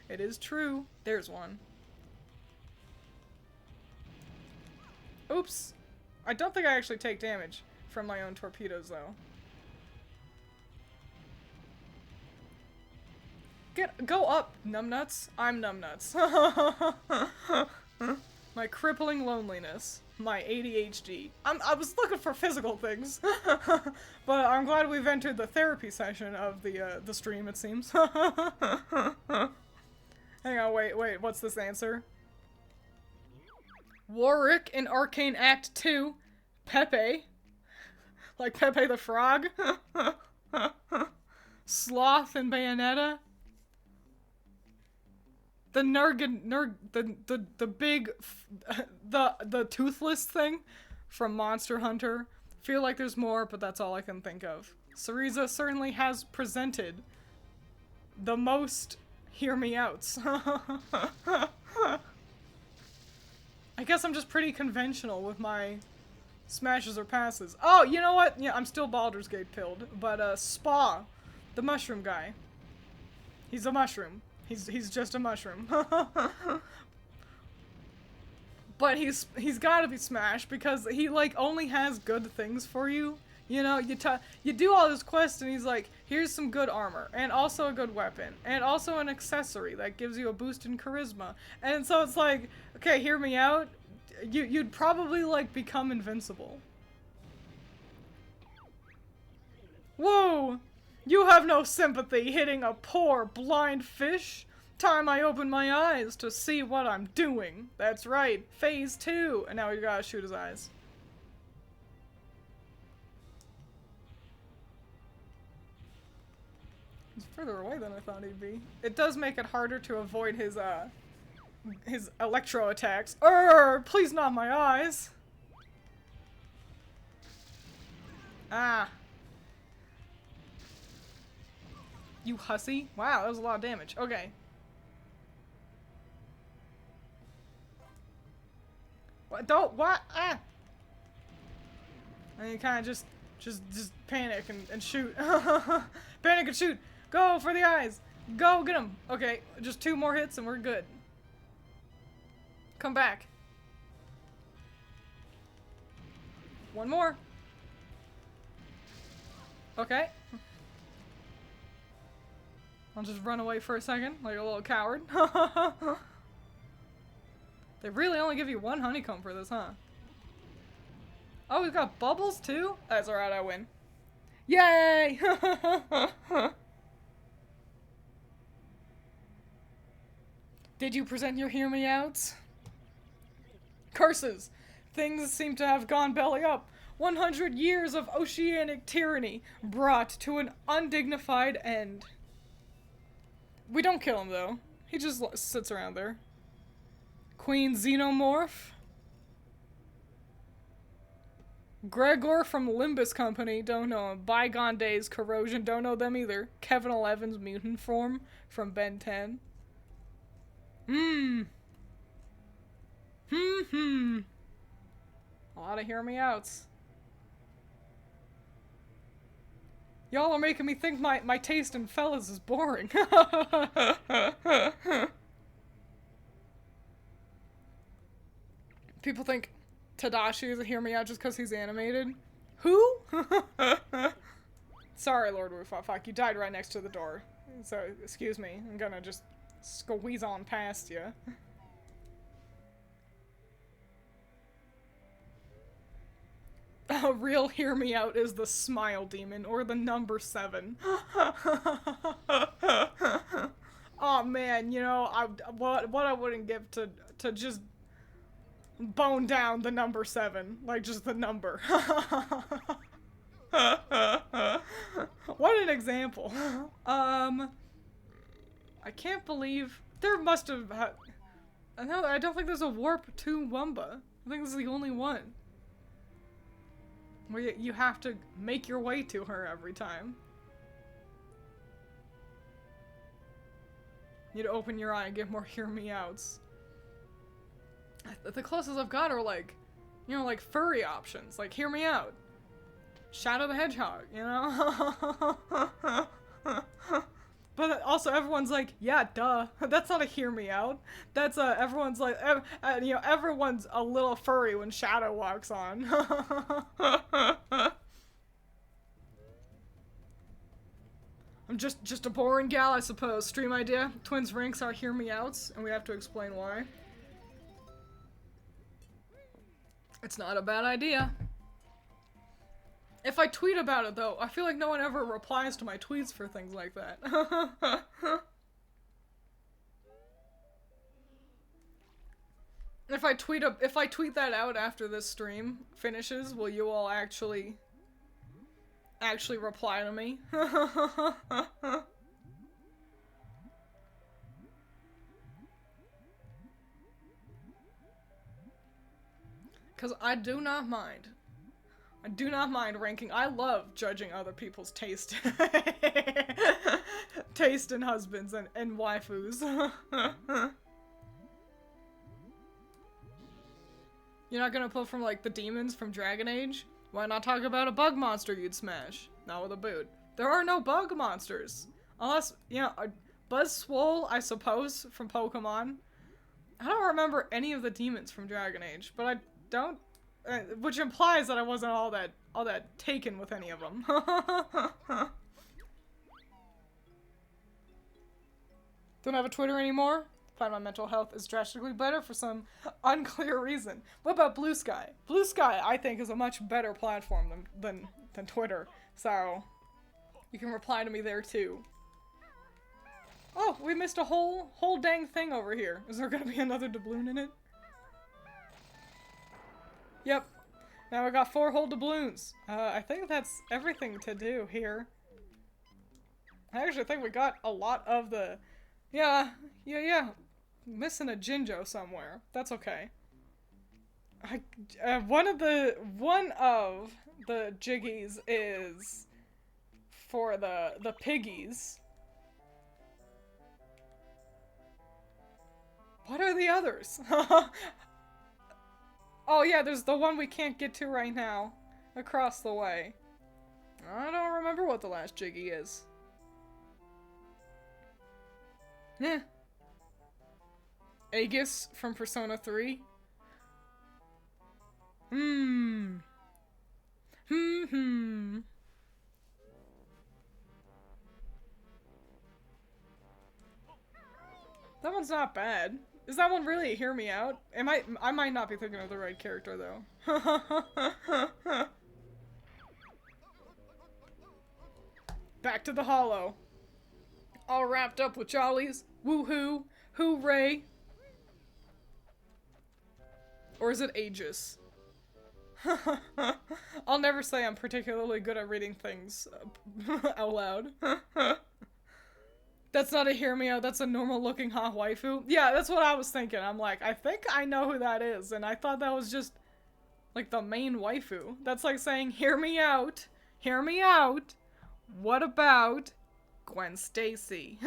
It is true. There's one. Oops. I don't think I actually take damage from my own torpedoes, though. Go up, numbnuts. I'm numbnuts. My crippling loneliness. My ADHD. I was looking for physical things. But I'm glad we've entered the therapy session of the stream, it seems. Hang on, wait, what's this answer? Warwick in Arcane Act 2. Pepe. Like Pepe the Frog. Sloth in Bayonetta. the the big, the toothless thing from Monster Hunter. Feel like there's more, but that's all I can think of. Cereza certainly has presented the most hear me outs. I guess I'm just pretty conventional with my smashes or passes. Oh, you know what? Yeah, I'm still Baldur's Gate pilled, but Spa, the mushroom guy. He's a mushroom. He's just a mushroom. But he's gotta be smashed because he like only has good things for you. You know, you do all this quest and he's like, here's some good armor and also a good weapon and also an accessory that gives you a boost in charisma. And so it's like, okay, hear me out. You'd probably like become invincible. Whoa! You have no sympathy hitting a poor blind fish. Time I open my eyes to see what I'm doing. That's right, phase 2. And now we gotta shoot his eyes. He's further away than I thought he'd be. It does make it harder to avoid his electro attacks. Please not my eyes. Ah. You hussy. Wow, that was a lot of damage. Okay. What? Don't, what? Ah! And you kind of just panic and shoot. Panic and shoot. Go for the eyes. Go get him. Okay, just 2 more hits and we're good. Come back. 1 more. Okay. I'll just run away for a second, like a little coward. They really only give you 1 honeycomb for this, huh? Oh, we've got bubbles too? That's alright, I win. Yay! Did you present your hear me outs? Curses! Things seem to have gone belly up. 100 years of oceanic tyranny brought to an undignified end. We don't kill him though. He just sits around there. Queen Xenomorph. Gregor from Limbus Company, don't know him. Bygone Days Corrosion, don't know them either. Kevin Eleven's mutant form from Ben 10. A lot of hear me outs. Y'all are making me think my taste in fellas is boring. People think Tadashi is a hear me out just because he's animated. Who? Sorry, Lord Fuck, you died right next to the door. So, excuse me, I'm gonna just squeeze on past you. A real hear me out is the smile demon, or the number 7. Oh man, you know, what I wouldn't give to just bone down the number 7. Like, just the number. What an example. I can't believe there must have no, I don't think there's a warp to Wumba. I think this is the only one. Where you have to make your way to her every time. You need to open your eye and get more hear me outs. The closest I've got are like, you know, like furry options. Like, hear me out. Shadow the Hedgehog, you know? But also everyone's like, yeah, duh. That's not a hear me out. That's everyone's like, you know, everyone's a little furry when Shadow walks on. I'm just a boring gal, I suppose. Stream idea. Twiins ranks are hear me outs, and we have to explain why. It's not a bad idea. If I tweet about it, though, I feel like no one ever replies to my tweets for things like that. If I tweet that out after this stream finishes, will you all actually reply to me? Because I do not mind. I do not mind ranking. I love judging other people's taste. Taste in husbands and waifus. You're not gonna pull from, like, the demons from Dragon Age? Why not talk about a bug monster you'd smash? Not with a boot. There are no bug monsters. Unless, you know, Buzzswole, I suppose, from Pokemon. I don't remember any of the demons from Dragon Age, but I don't... which implies that I wasn't all that taken with any of them. Don't have a Twitter anymore? Find my mental health is drastically better for some unclear reason. What about Blue Sky? Blue Sky, I think, is a much better platform than Twitter. So, you can reply to me there too. Oh, we missed a whole dang thing over here. Is there gonna be another doubloon in it? Yep. Now we got 4 whole doubloons. I think that's everything to do here. I actually think we got a lot of the... Yeah. Missing a Jinjo somewhere. That's okay. One of the Jiggies is for the piggies. What are the others? Oh yeah, there's the one we can't get to right now. Across the way. I don't remember what the last Jiggy is. Yeah. Aegis from Persona 3. That one's not bad. Is that one really a Hear Me Out? I might not be thinking of the right character though. Back to the hollow. All wrapped up with jollies. Woohoo! Hooray! Or is it Aegis? I'll never say I'm particularly good at reading things out loud. That's not a Hear Me Out, that's a normal looking hot waifu. Yeah, that's what I was thinking. I'm like, I think I know who that is, and I thought that was just, like, the main waifu. That's like saying, hear me out, hear me out. What about Gwen Stacy?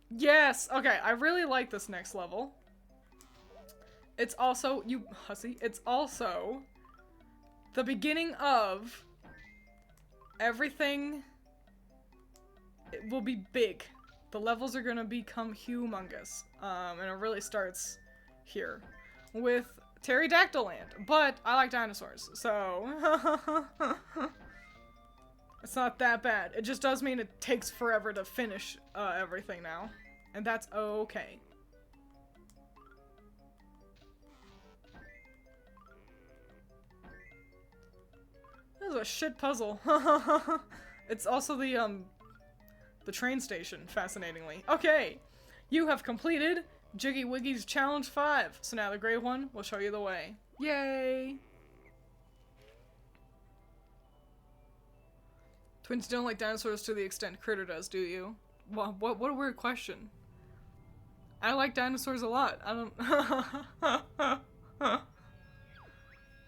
Yes! Okay, I really like this next level. It's also, you hussy, it's also the beginning of everything. It will be big. The levels are gonna become humongous. And it really starts here with Pterodactyl Land. But I like dinosaurs, so it's not that bad. It just does mean it takes forever to finish everything now. And that's okay. This is a shit puzzle. It's also the train station, fascinatingly. Okay, you have completed Jiggy Wiggy's Challenge 5. So now the gray one will show you the way. Yay! Twins don't like dinosaurs to the extent Critter does, do you? What a weird question. I like dinosaurs a lot. I don't...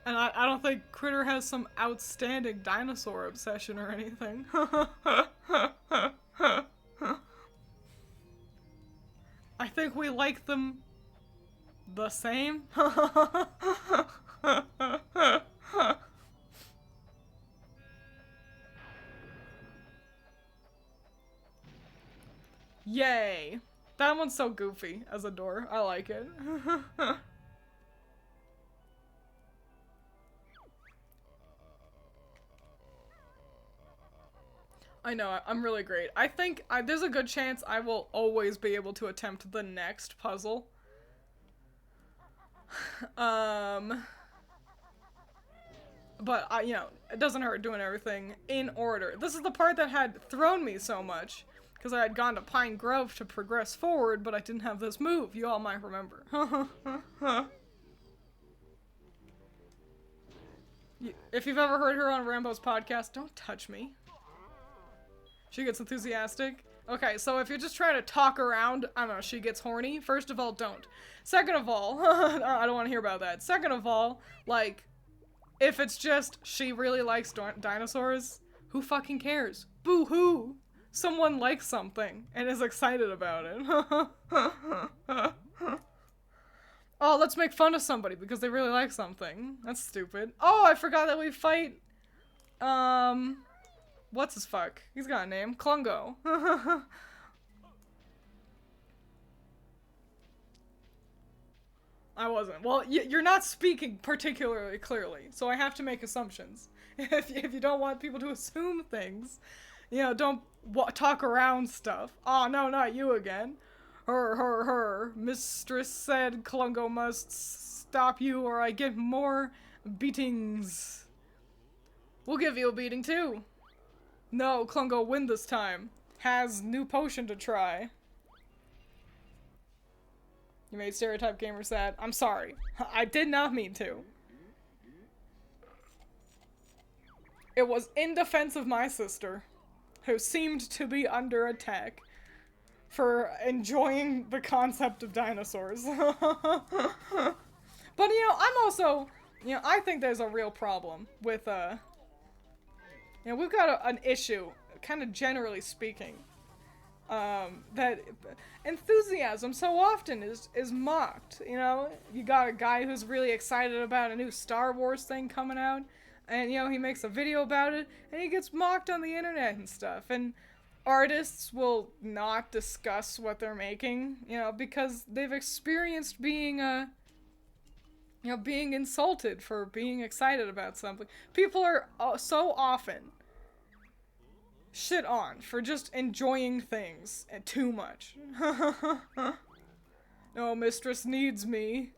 And I don't think Critter has some outstanding dinosaur obsession or anything. I think we like them the same. Yay! That one's so goofy as a door. I like it. I know, I'm really great. I think there's a good chance I will always be able to attempt the next puzzle. But, you know, it doesn't hurt doing everything in order. This is the part that had thrown me so much, because I had gone to Pine Grove to progress forward, but I didn't have this move, you all might remember. If you've ever heard her on Rambo's podcast, don't touch me. She gets enthusiastic. Okay, so if you're just trying to talk around, I don't know, she gets horny. First of all, don't. Second of all, I don't want to hear about that. Second of all, like, if it's just she really likes dinosaurs, who fucking cares? Boo-hoo! Someone likes something and is excited about it. Oh, let's make fun of somebody because they really like something. That's stupid. Oh, I forgot that we fight, what's his fuck? He's got a name. Klungo. I wasn't. Well, you're not speaking particularly clearly, so I have to make assumptions. If you don't want people to assume things, you know, don't talk around stuff. Oh, no, not you again. Her. Mistress said Klungo must stop you or I get more beatings. We'll give you a beating too. No, Klungo win this time. Has new potion to try. You made Stereotype Gamer sad. I'm sorry. I did not mean to. It was in defense of my sister, who seemed to be under attack for enjoying the concept of dinosaurs. But, you know, I'm also, you know, I think there's a real problem with, you know, we've got an issue, kind of generally speaking, that enthusiasm so often is mocked, you know? You got a guy who's really excited about a new Star Wars thing coming out, and, you know, he makes a video about it, and he gets mocked on the internet and stuff, and artists will not discuss what they're making, you know, because they've experienced being, you know, being insulted for being excited about something. People are so often shit on for just enjoying things too much. No, mistress needs me.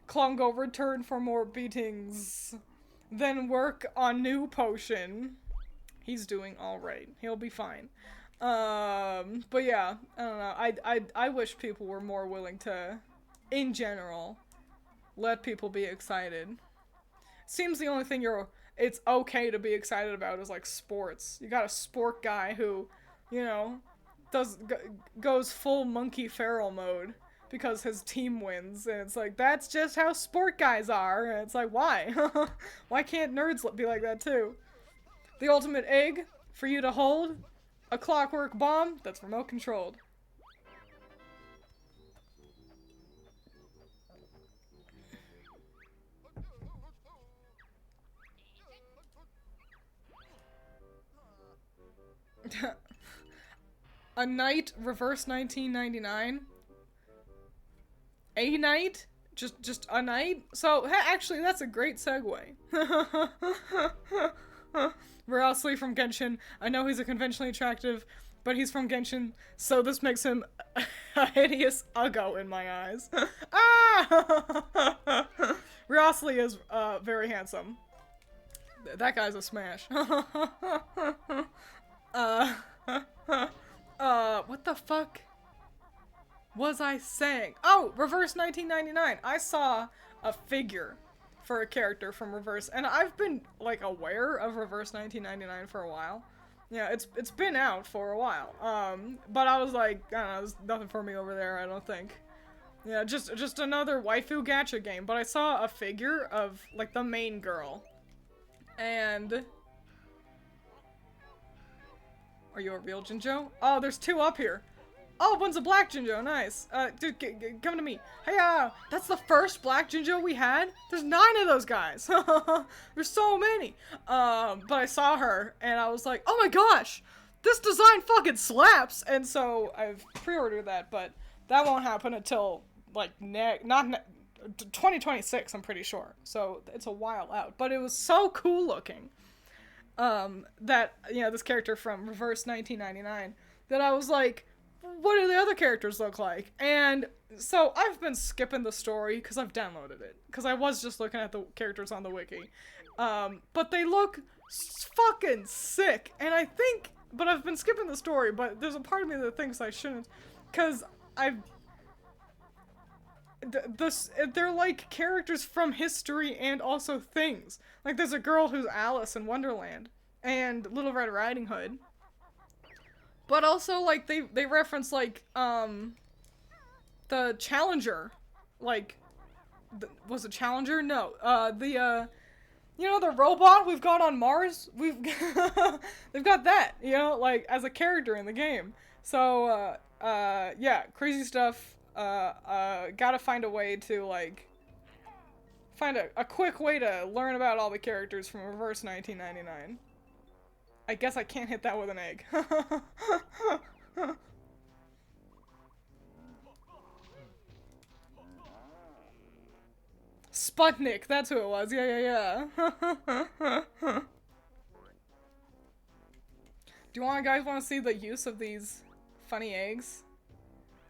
Klungo return for more beatings. Then work on new potion. He's doing alright. He'll be fine. But yeah, I don't know. I wish people were more willing to, in general, let people be excited. Seems the only thing it's okay to be excited about is like sports. You got a sport guy who, you know, goes full monkey feral mode because his team wins, and it's like, that's just how sport guys are, and it's like, why? Why can't nerds be like that too? The ultimate egg for you to hold, a clockwork bomb that's remote controlled. A night, reverse 1999. A night? Just a night? So, actually, that's a great segue. Ralsei from Genshin. I know he's a conventionally attractive, but he's from Genshin, so this makes him a hideous uggo in my eyes. Ah! Ralsei is very handsome. That guy's a smash. What the fuck was I saying? Oh, Reverse 1999. I saw a figure for a character from Reverse, and I've been, like, aware of Reverse 1999 for a while. Yeah, it's been out for a while. But I was like, I don't know, there's nothing for me over there, I don't think. Yeah, just another waifu gacha game. But I saw a figure of, like, the main girl. And... Are you a real Jinjo? Oh, there's two up here. Oh, one's a black Jinjo, nice. Dude, come to me. Hey, that's the first black Jinjo we had? There's 9 of those guys. There's so many. But I saw her, and I was like, oh my gosh, this design fucking slaps. And so I've pre-ordered that, but that won't happen until, like, 2026, I'm pretty sure. So it's a while out. But it was so cool looking. That, you know, this character from Reverse 1999, that I was like, what do the other characters look like? And so I've been skipping the story because I've downloaded it, because I was just looking at the characters on the wiki. But they look fucking sick, and but I've been skipping the story, but there's a part of me that thinks I shouldn't, because they're like characters from history and also things. Like, there's a girl who's Alice in Wonderland, and Little Red Riding Hood. But also, like, they reference, like, the Challenger. Like, was it Challenger? No. You know, the robot we've got on Mars? They've got that, you know, like, as a character in the game. So, yeah, crazy stuff. Gotta find a way to, like, find a quick way to learn about all the characters from Reverse 1999. I guess I can't hit that with an egg. Sputnik, that's who it was. Yeah. Do you guys want to see the use of these funny eggs?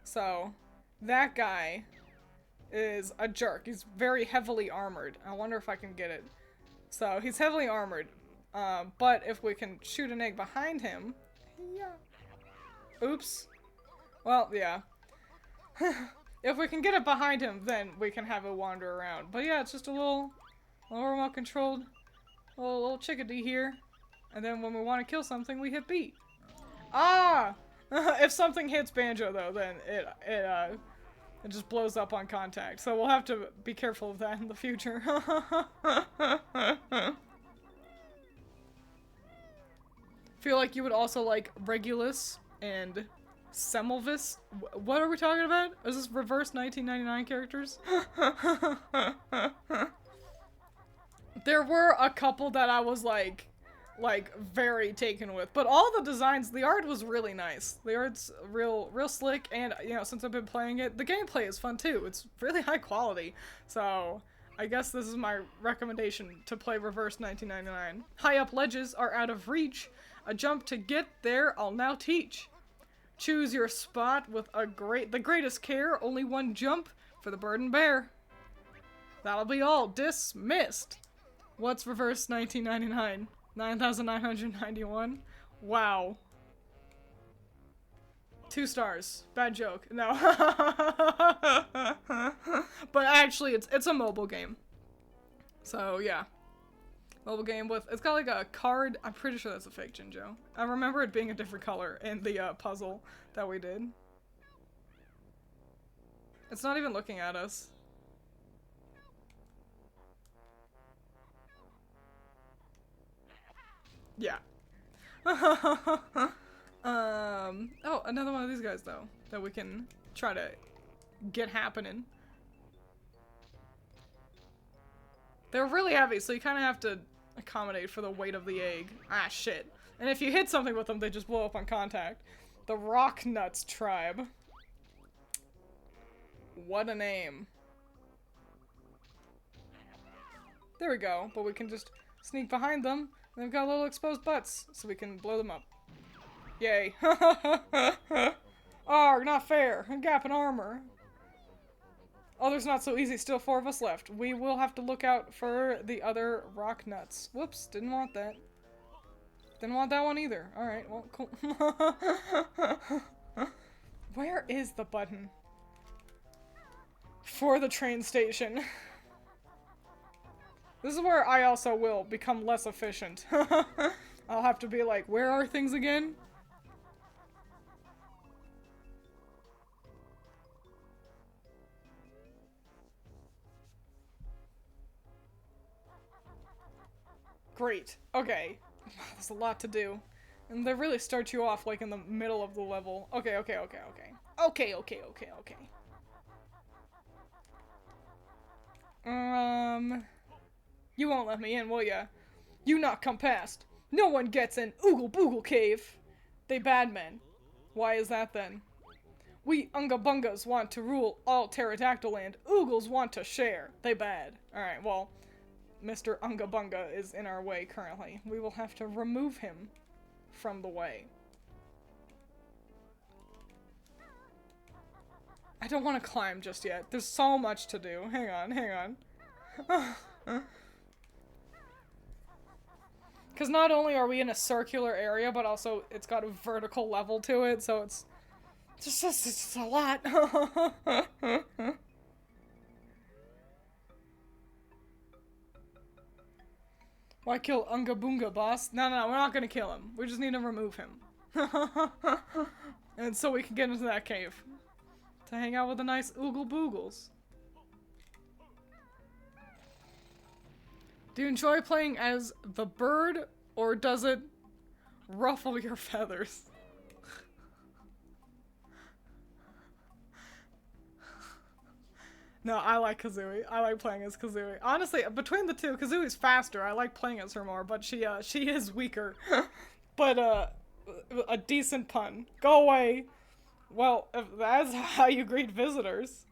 So, that guy is a jerk. He's very heavily armored. I wonder if I can get it. So, he's heavily armored. But if we can shoot an egg behind him... Yeah. Oops. Well, yeah. If we can get it behind him, then we can have it wander around. But yeah, it's just a little remote controlled little chickadee here. And then when we want to kill something, we hit B. Ah! If something hits Banjo, though, then it just blows up on contact. So we'll have to be careful of that in the future. Feel like you would also like Regulus and Semmelvis. What are we talking about? Is this Reverse 1999 characters? There were a couple that I was like very taken with, but all the designs, the art was really nice. The art's real slick, and you know, since I've been playing it, the gameplay is fun too. It's really high quality. So I guess this is my recommendation to play Reverse 1999. High up ledges are out of reach. A jump to get there, I'll now teach. Choose your spot with the greatest care. Only one jump for the bird and bear. That'll be all. Dismissed. What's Reverse 1999? 9,991? Wow. 2 stars. Bad joke. No. But actually, it's a mobile game. So, yeah. Mobile game with... It's got like a card... I'm pretty sure that's a fake Jinjo. I remember it being a different color in the puzzle that we did. It's not even looking at us. Yeah. Oh, another one of these guys, though, that we can try to get happening. They're really heavy, so you kind of have to accommodate for the weight of the egg. Ah, shit. And if you hit something with them, they just blow up on contact. The Rock Nuts Tribe. What a name. There we go, but we can just sneak behind them. They've got little exposed butts, so we can blow them up. Yay. Arg, not fair. A gap in armor. Oh, there's not so easy. Still 4 of us left. We will have to look out for the other rock nuts. Whoops, didn't want that. Didn't want that one either. Alright, well, cool. Where is the button? For the train station. This is where I also will become less efficient. I'll have to be like, where are things again? Great. Okay. There's a lot to do. And they really start you off like in the middle of the level. Okay. You won't let me in, will ya? You not come past. No one gets in Oogle Boogle Cave. They bad men. Why is that then? We Unga Bungas want to rule all Pterodactyl land. Oogles want to share. They bad. Alright, well, Mr. Unga Bunga is in our way currently. We will have to remove him from the way. I don't want to climb just yet. There's so much to do. Hang on. Because not only are we in a circular area, but also it's got a vertical level to it, so it's just a lot. Why kill Unga Boonga, boss? No, no, no, we're not gonna kill him. We just need to remove him. And so we can get into that cave. To hang out with the nice Oogle Boogles. Do you enjoy playing as the bird, or does it ruffle your feathers? No, I like Kazooie. I like playing as Kazooie. Honestly, between the two, Kazooie's faster. I like playing as her more, but she is weaker. But, a decent pun. Go away. Well, if that's how you greet visitors.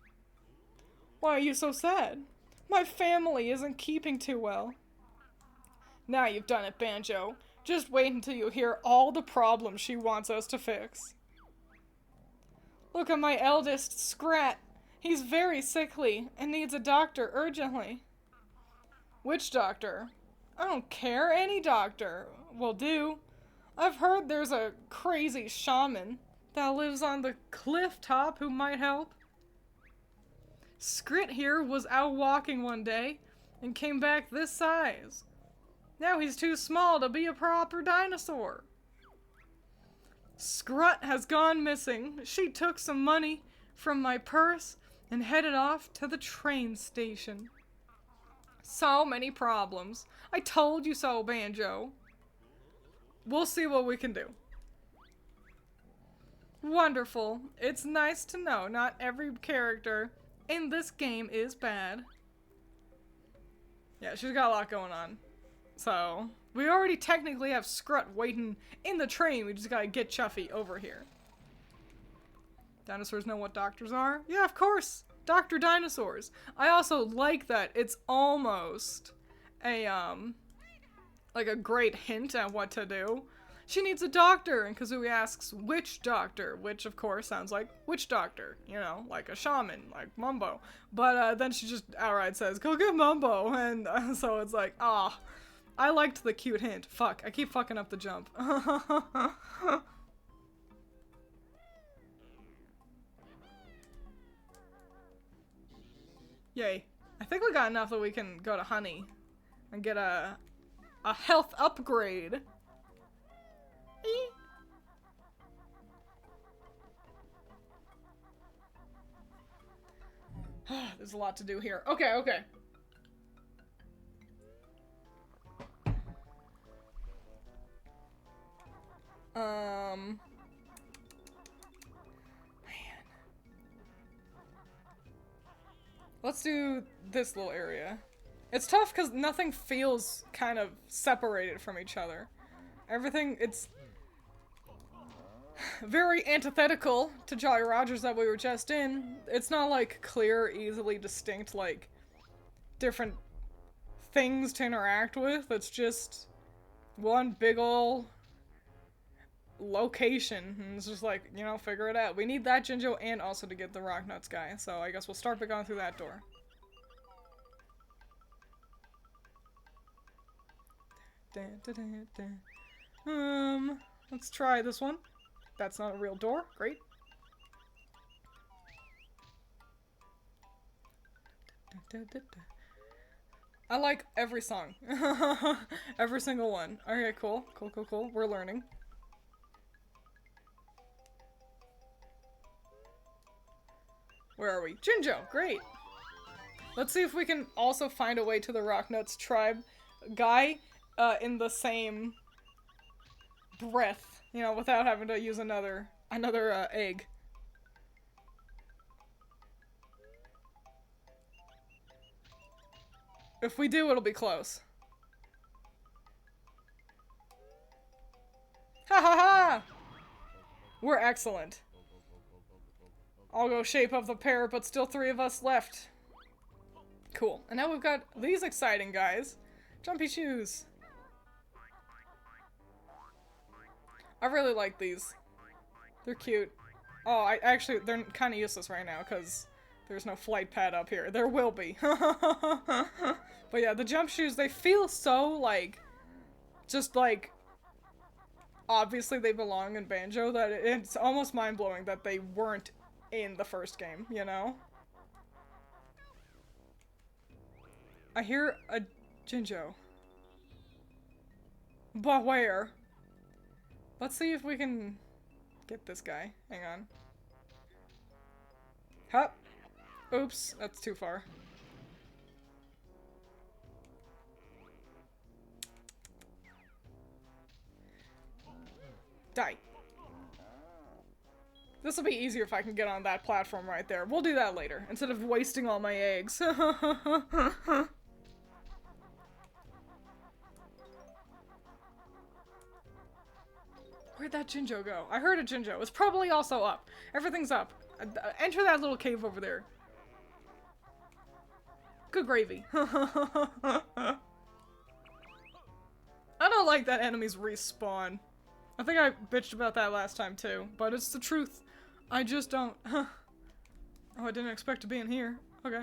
Why are you so sad? My family isn't keeping too well. Now you've done it, Banjo. Just wait until you hear all the problems she wants us to fix. Look at my eldest, Scrat. He's very sickly and needs a doctor urgently. Which doctor? I don't care. Any doctor will do. I've heard there's a crazy shaman that lives on the cliff top who might help. Scrit here was out walking one day and came back this size. Now he's too small to be a proper dinosaur. Scrut has gone missing. She took some money from my purse and headed off to the train station. So many problems. I told you so, Banjo. We'll see what we can do. Wonderful. It's nice to know not every character in this game is bad. Yeah, she's got a lot going on. So, we already technically have Scrut waiting in the train. We just gotta get Chuffy over here. Dinosaurs know what doctors are? Yeah, of course! Dr. Dinosaurs. I also like that it's almost a, like a great hint at what to do. She needs a doctor, and Kazooie asks, which doctor? Which, of course, sounds like witch doctor. You know, like a shaman, like Mumbo. But, then she just outright says, go get Mumbo, and so it's like, ah. I liked the cute hint. Fuck, I keep fucking up the jump. Yay. I think we got enough that we can go to Honey and get a health upgrade. There's a lot to do here. Okay, okay. Man. Let's do this little area. It's tough because nothing feels kind of separated from each other. Everything, it's very antithetical to Jolly Rogers that we were just in. It's not like clear, easily distinct, like different things to interact with. It's just one big ol' location. And it's just like, you know, figure it out. We need that Jinjo and also to get the Rock Nuts guy. So I guess we'll start by going through that door. Let's try this one. That's not a real door. Great. I like every song. Every single one. Okay, cool. Cool, cool, cool. We're learning. Where are we? Jinjo! Great! Let's see if we can also find a way to the Rocknuts tribe guy in the same breath, you know, without having to use another egg. If we do, it'll be close. Ha ha ha! We're excellent. I'll go shape of the pair, but still 3 of us left. Cool. And now we've got these exciting guys. Jumpy shoes. I really like these. They're cute. Oh, they're kind of useless right now because there's no flight pad up here. There will be. But yeah, the jump shoes, they feel so, like, just like, obviously they belong in Banjo, that it's almost mind-blowing that they weren't in the first game, you know? I hear a Jinjo. But where? Let's see if we can get this guy. Hang on. Huh. Oops, that's too far. Die. This will be easier if I can get on that platform right there. We'll do that later, instead of wasting all my eggs. Where'd that Jinjo go? I heard a Jinjo. It's probably also up. Everything's up. Enter that little cave over there. Good gravy. I don't like that enemies respawn. I think I bitched about that last time too, but it's the truth. I just don't. Oh, I didn't expect to be in here. Okay.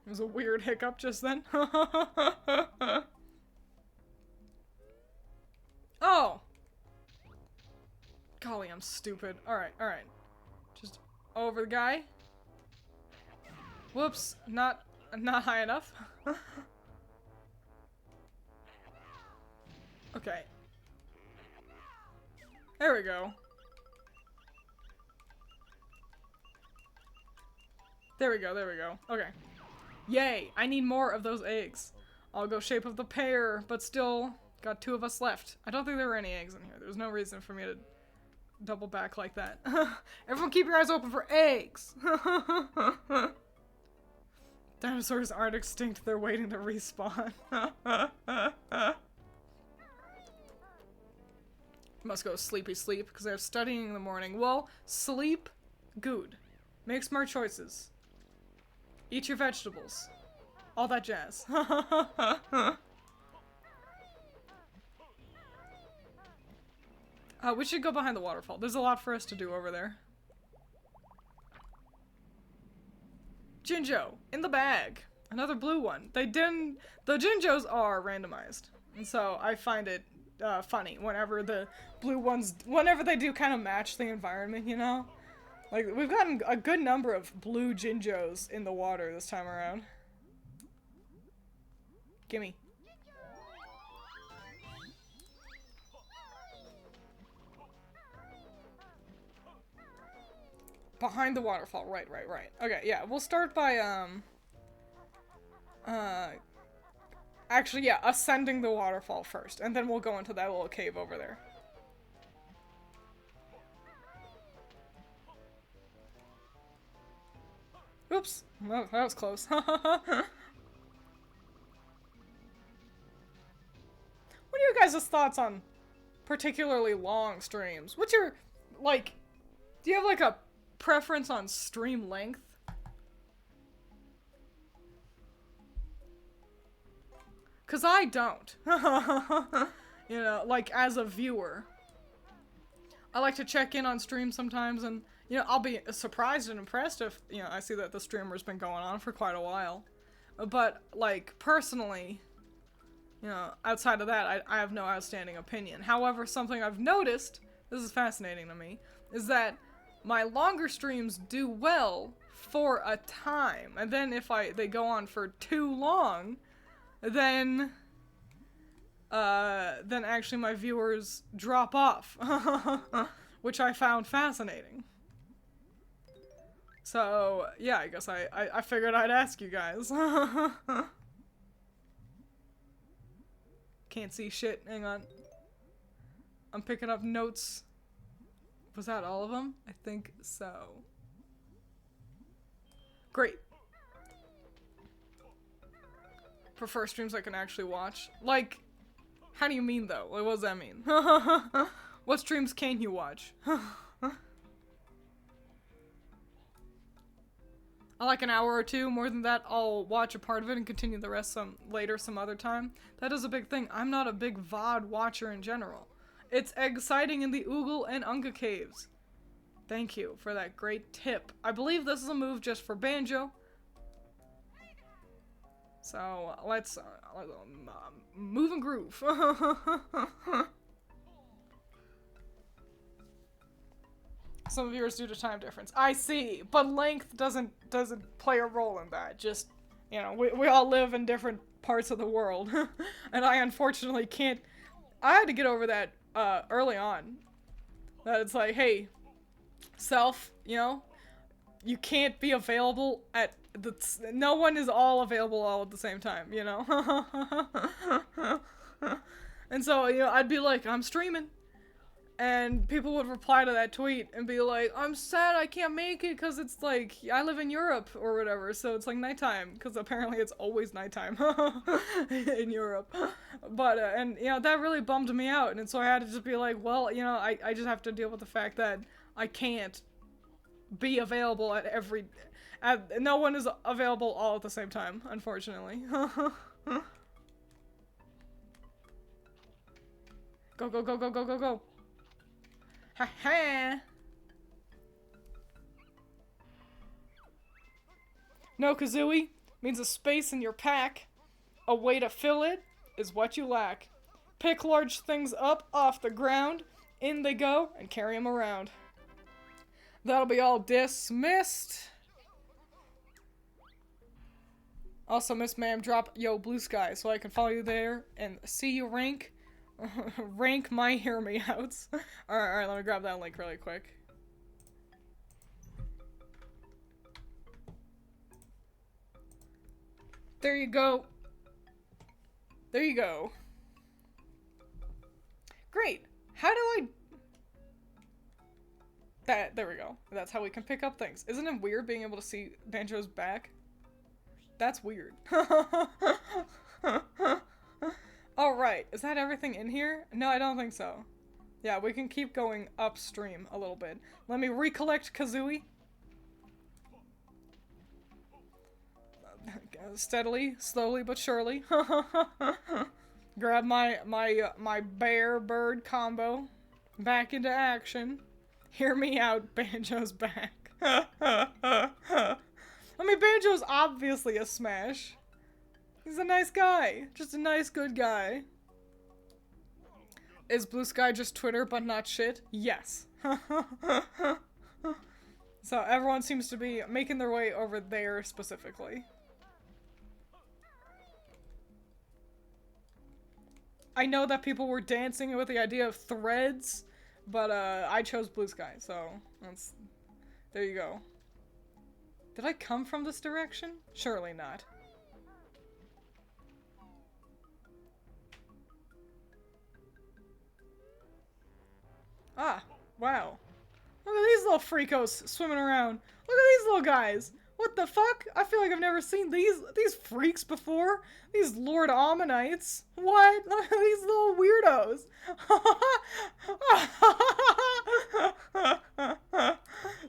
It was a weird hiccup just then. Oh! Golly, I'm stupid. Alright, alright. Just over the guy. Whoops, not high enough. Okay. There we go. There we go, there we go. Okay. Yay! I need more of those eggs. I'll go shape of the pear, but still got 2 of us left. I don't think there were any eggs in here. There's no reason for me to double back like that. Everyone keep your eyes open for eggs! Dinosaurs aren't extinct, they're waiting to respawn. Must go sleepy sleep, because I have studying in the morning. Well, sleep good. Make smart choices. Eat your vegetables. All that jazz. We should go behind the waterfall. There's a lot for us to do over there. Jinjo, in the bag. Another blue one. The Jinjos are randomized. And so I find it funny whenever the blue ones, whenever they do kind of match the environment, you know? Like, we've gotten a good number of blue Jinjos in the water this time around. Gimme. Behind the waterfall, right. Okay, yeah, we'll start by, actually, yeah, ascending the waterfall first, and then we'll go into that little cave over there. Oops, well, that was close. What are you guys' thoughts on particularly long streams? What's your, like, do you have, like, a preference on stream length? Cause I don't. You know, like, as a viewer. I like to check in on streams sometimes, and, you know, I'll be surprised and impressed if, you know, I see that the streamer's been going on for quite a while. But, like, personally, you know, outside of that, I have no outstanding opinion. However, something I've noticed, this is fascinating to me, is that my longer streams do well for a time, and then if they go on for too long, then actually my viewers drop off, which I found fascinating. So, yeah, I guess I figured I'd ask you guys. Can't see shit, hang on. I'm picking up notes. Was that all of them? I think so. Great. Prefer streams I can actually watch. Like, how do you mean though? Like, what does that mean? What streams can you watch? I like an hour or two. More than that, I'll watch a part of it and continue the rest some other time. That is a big thing. I'm not a big VOD watcher in general. It's exciting in the Oogle and Unga caves. Thank you for that great tip. I believe this is a move just for Banjo. So, let's move and groove. Some viewers due to time difference. I see, but length doesn't play a role in that. Just, you know, we all live in different parts of the world. And I unfortunately can't. I had to get over that early on. That it's like, hey, self, you know, you can't be available at the. No one is all available all at the same time, you know? And so, you know, I'd be like, I'm streaming. And people would reply to that tweet and be like, I'm sad I can't make it because it's like, I live in Europe or whatever, so it's like nighttime, because apparently it's always nighttime in Europe. But, and, you know, that really bummed me out, and so I had to just be like, well, you know, I just have to deal with the fact that I can't be available at no one is available all at the same time, unfortunately. Go, go, go, go, go, go, go. Ha ha! No kazooie means a space in your pack. A way to fill it is what you lack. Pick large things up off the ground. In they go and carry them around. That'll be all dismissed. Also, Miss Ma'am, drop yo blue sky so I can follow you there and see you rank. Rank my hear me outs. Alright, let me grab that link really quick. There you go. There you go. Great. How do I... There we go. That's how we can pick up things. Isn't it weird being able to see Banjo's back? That's weird. Alright, is that everything in here? No, I don't think so. Yeah, we can keep going upstream a little bit. Let me recollect Kazooie. Steadily, slowly but surely. Grab my bear bird combo back into action. Hear me out, Banjo's back. I mean, Banjo's obviously a smash. He's a nice guy. Just a nice, good guy. Is Blue Sky just Twitter but not shit? Yes. So everyone seems to be making their way over there specifically. I know that people were dancing with the idea of threads, but I chose Blue Sky, so that's... There you go. Did I come from this direction? Surely not. Ah, wow. Look at these little freakos swimming around. Look at these little guys. What the fuck? I feel like I've never seen these freaks before. These Lord Ammonites. What? Look at these little weirdos.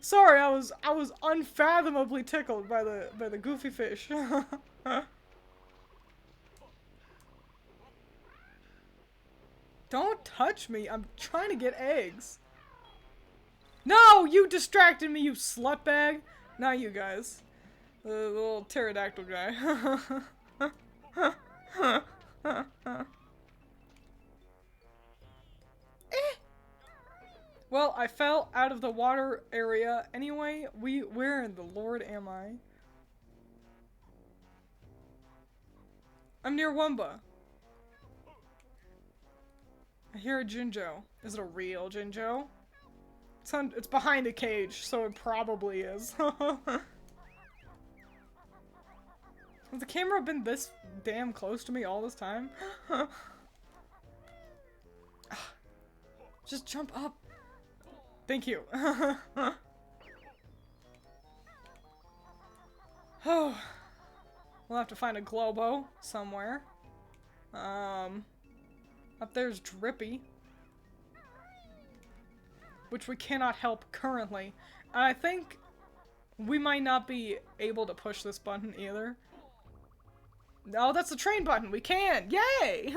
Sorry, I was unfathomably tickled by the goofy fish. Don't touch me. I'm trying to get eggs. No, you distracted me, you slutbag. Not you guys. The little pterodactyl guy. Well, I fell out of the water area anyway. Where in the Lord am I? I'm near Wumba. I hear a Jinjo. Is it a real Jinjo? It's behind a cage, so it probably is. Has the camera been this damn close to me all this time? Just jump up. Thank you. Oh, we'll have to find a Globo somewhere. Up there's Drippy, which we cannot help currently. And I think we might not be able to push this button either. No, that's the train button. We can! Yay!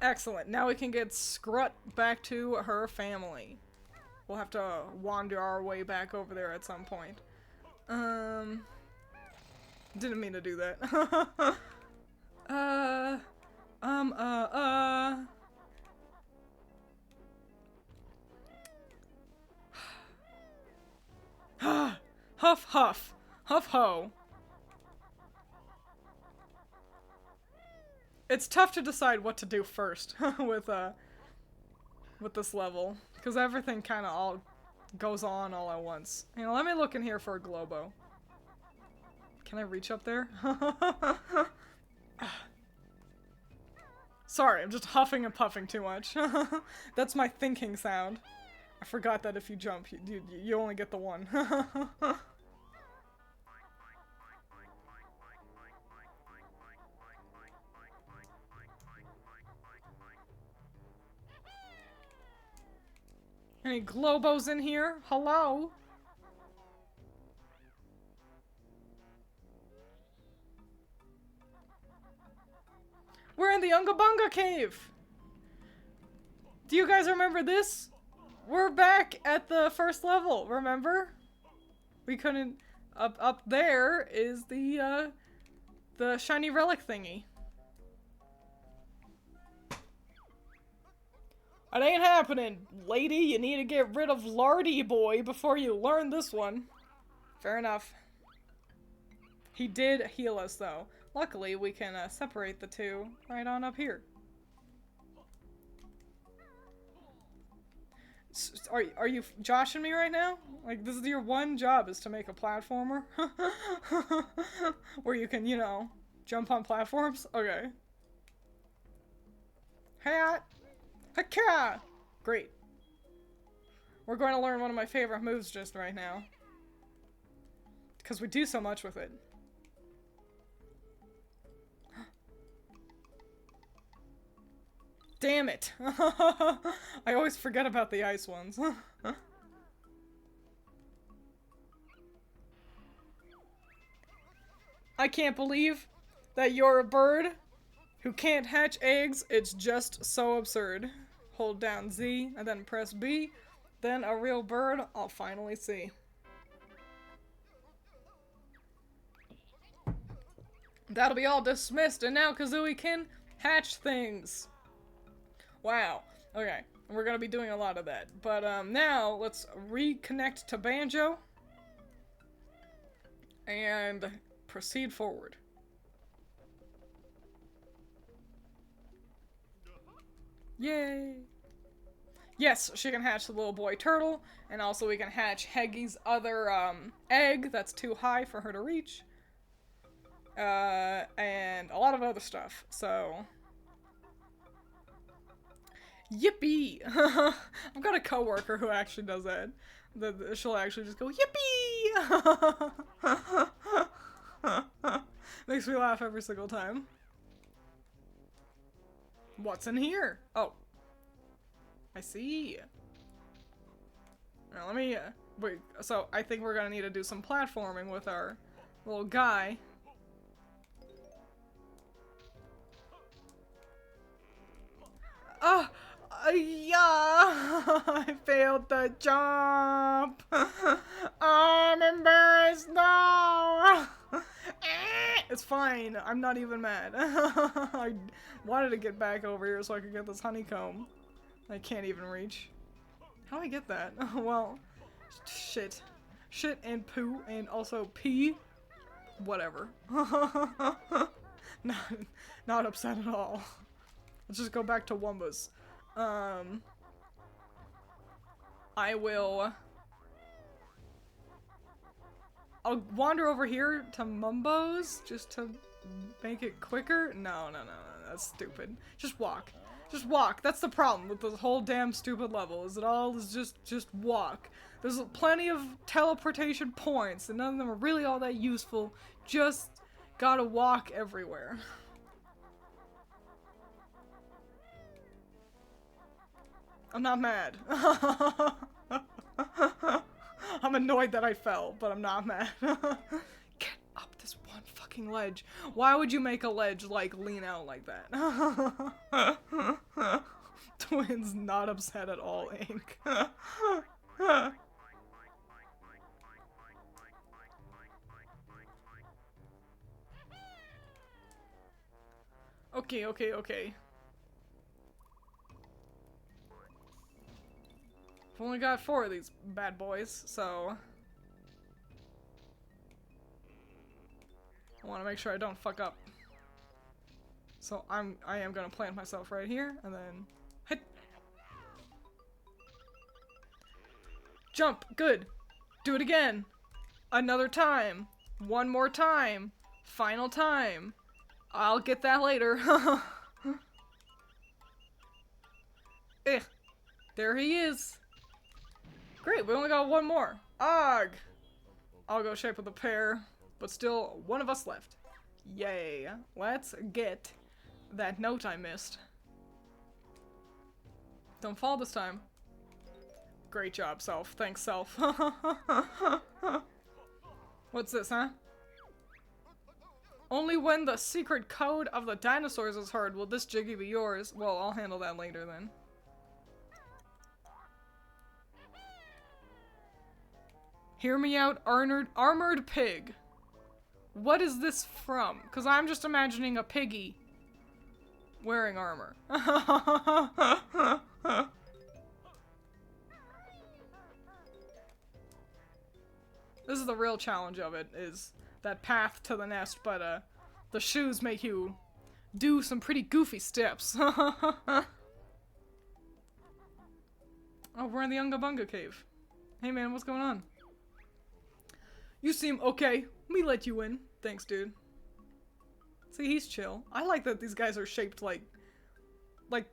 Excellent. Now we can get Scrut back to her family. We'll have to wander our way back over there at some point. Didn't mean to do that. Um, uh... Huff huff. Huff ho. It's tough to decide what to do first with this level. Because everything kind of all goes on all at once. You know, let me look in here for a Globo. Can I reach up there? Sorry, I'm just huffing and puffing too much. That's my thinking sound. I forgot that if you jump, you only get the one. Any Globos in here? Hello? We're in the Unga Bunga cave! Do you guys remember this? We're back at the first level, remember? We couldn't... Up there is the shiny relic thingy. It ain't happening, lady. You need to get rid of Lardy Boy before you learn this one. Fair enough. He did heal us, though. Luckily, we can separate the two right on up here. Are you joshing me right now? Like, this is your one job, is to make a platformer? Where you can, you know, jump on platforms? Okay. Hat! Haka! Great. We're going to learn one of my favorite moves just right now. Because we do so much with it. Damn it! I always forget about the ice ones. I can't believe that you're a bird who can't hatch eggs. It's just so absurd. Hold down Z and then press B. Then a real bird I'll finally see. That'll be all dismissed, and now Kazooie can hatch things. Wow. Okay, we're gonna be doing a lot of that. But now let's reconnect to Banjo and proceed forward. Yay! Yes, she can hatch the little boy turtle, and also we can hatch Heggy's other egg that's too high for her to reach. And a lot of other stuff, so... Yippee! I've got a coworker who actually does that. She'll actually just go, yippee! Makes me laugh every single time. What's in here? Oh. I see. Now let me, wait, so I think we're gonna need to do some platforming with our little guy. Yeah, I failed the jump. I'm embarrassed now. It's fine. I'm not even mad. I wanted to get back over here so I could get this honeycomb. I can't even reach. How do I get that? Well, shit. Shit and poo and also pee. Whatever. Not upset at all. Let's just go back to Wumbas. I'll wander over here to Mumbo's just to make it quicker. No, that's stupid. Just walk. Just walk. That's the problem with this whole damn stupid level, is it all is just walk. There's plenty of teleportation points, and none of them are really all that useful. Just gotta walk everywhere. I'm not mad. I'm annoyed that I fell, but I'm not mad. Get up this one fucking ledge. Why would you make a ledge, like, lean out like that? Twiins not upset at all, Ink. Okay, okay, okay. I've only got 4 of these bad boys, so... I want to make sure I don't fuck up. So I am gonna plant myself right here, and then... Hit! Jump! Good! Do it again! Another time! One more time! Final time! I'll get that later. Eh. There he is! Great, we only got 1 more. Ugh! I'll go shape of the pair, but still 1 of us left. Yay. Let's get that note I missed. Don't fall this time. Great job, Self. Thanks, Self. What's this, huh? Only when the secret code of the dinosaurs is heard will this jiggy be yours. Well, I'll handle that later then. Hear me out, armored pig. What is this from? Because I'm just imagining a piggy wearing armor. This is the real challenge of it, is that path to the nest, but the shoes make you do some pretty goofy steps. Oh, we're in the Unga Bunga cave. Hey man, what's going on? You seem okay. Me let you in. Thanks, dude. See, he's chill. I like that these guys are shaped like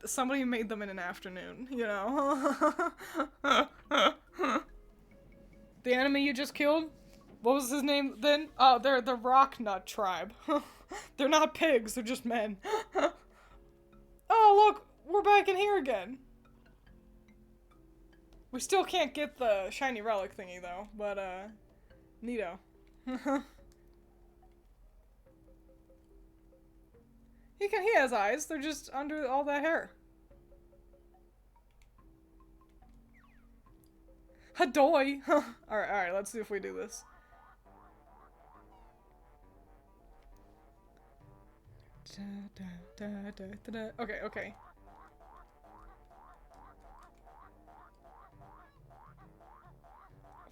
somebody made them in an afternoon, you know? The enemy you just killed? What was his name then? Oh, they're the Rocknut tribe. They're not pigs, they're just men. Oh, look! We're back in here again. We still can't get the shiny relic thingy, though, but, neato. He has eyes, they're just under all that hair. Hadoy! Alright, let's see if we do this. Okay.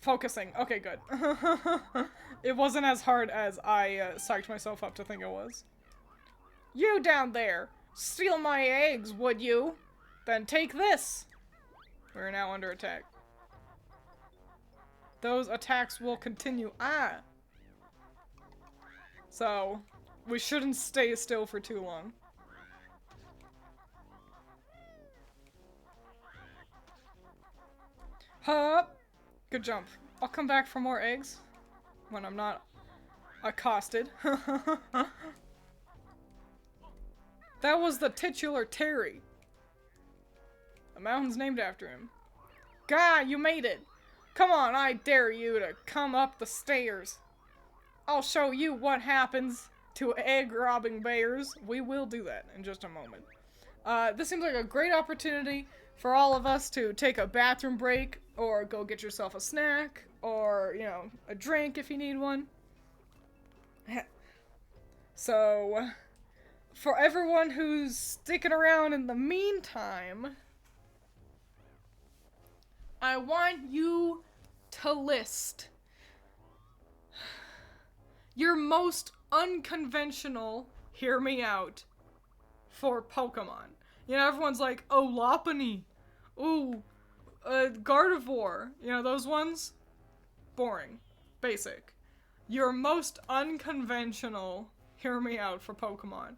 Focusing. Okay, good. It wasn't as hard as I psyched myself up to think it was. You down there! Steal my eggs, would you? Then take this! We're now under attack. Those attacks will continue. Ah! So, we shouldn't stay still for too long. Hup! Good jump. I'll come back for more eggs when I'm not accosted. That was the titular Terry. The mountain's named after him. Gah, you made it! Come on, I dare you to come up the stairs. I'll show you what happens to egg-robbing bears. We will do that in just a moment. This seems like a great opportunity for all of us to take a bathroom break, or go get yourself a snack, or, you know, a drink if you need one. So, for everyone who's sticking around in the meantime, I want you to list your most unconventional, hear me out, for Pokemon. You know, everyone's like, oh, Lopunny, ooh, Gardevoir, you know, those ones? Boring. Basic. Your most unconventional, hear me out, for Pokemon.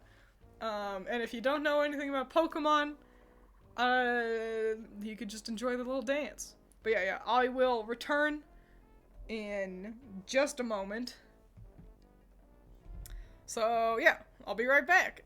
And if you don't know anything about Pokemon, you could just enjoy the little dance. But yeah, I will return in just a moment. So yeah, I'll be right back.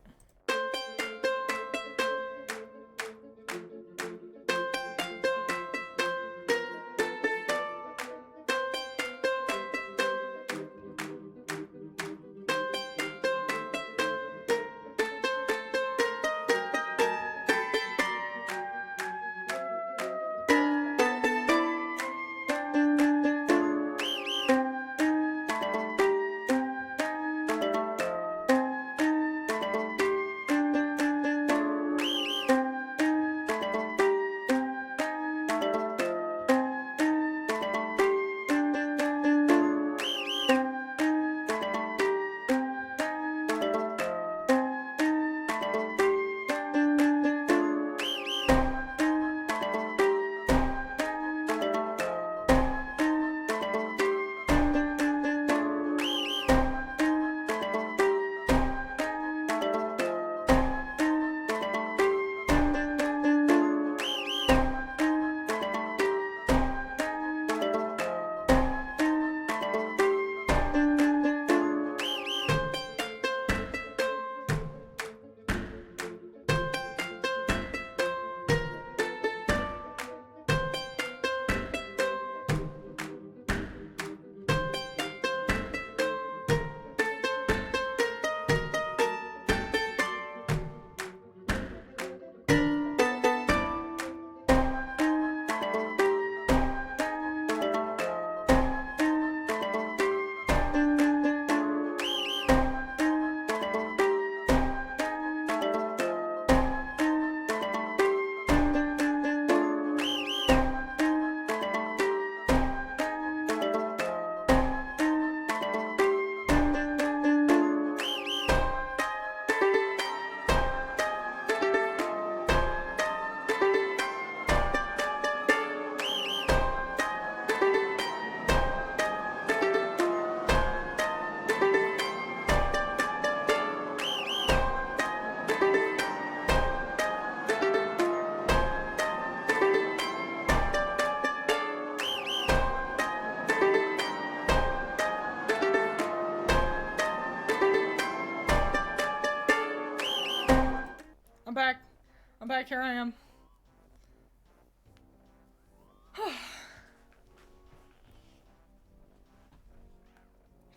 back, here I am.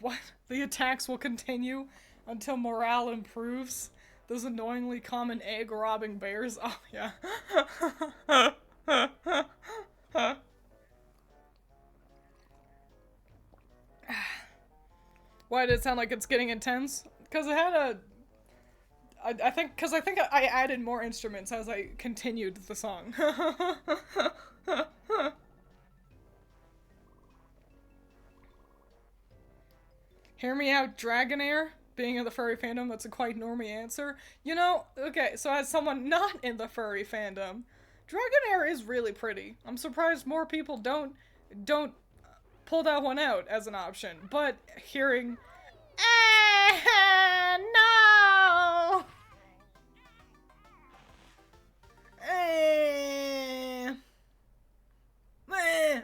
What? The attacks will continue until morale improves? Those annoyingly common egg-robbing bears? Oh, yeah. Why did it sound like it's getting intense? Because it had a... I think I added more instruments as I continued the song. Hear me out, Dragonair? Being in the furry fandom, that's a quite normie answer. You know, okay, so as someone not in the furry fandom, Dragonair is really pretty. I'm surprised more people don't pull that one out as an option. But hearing, no,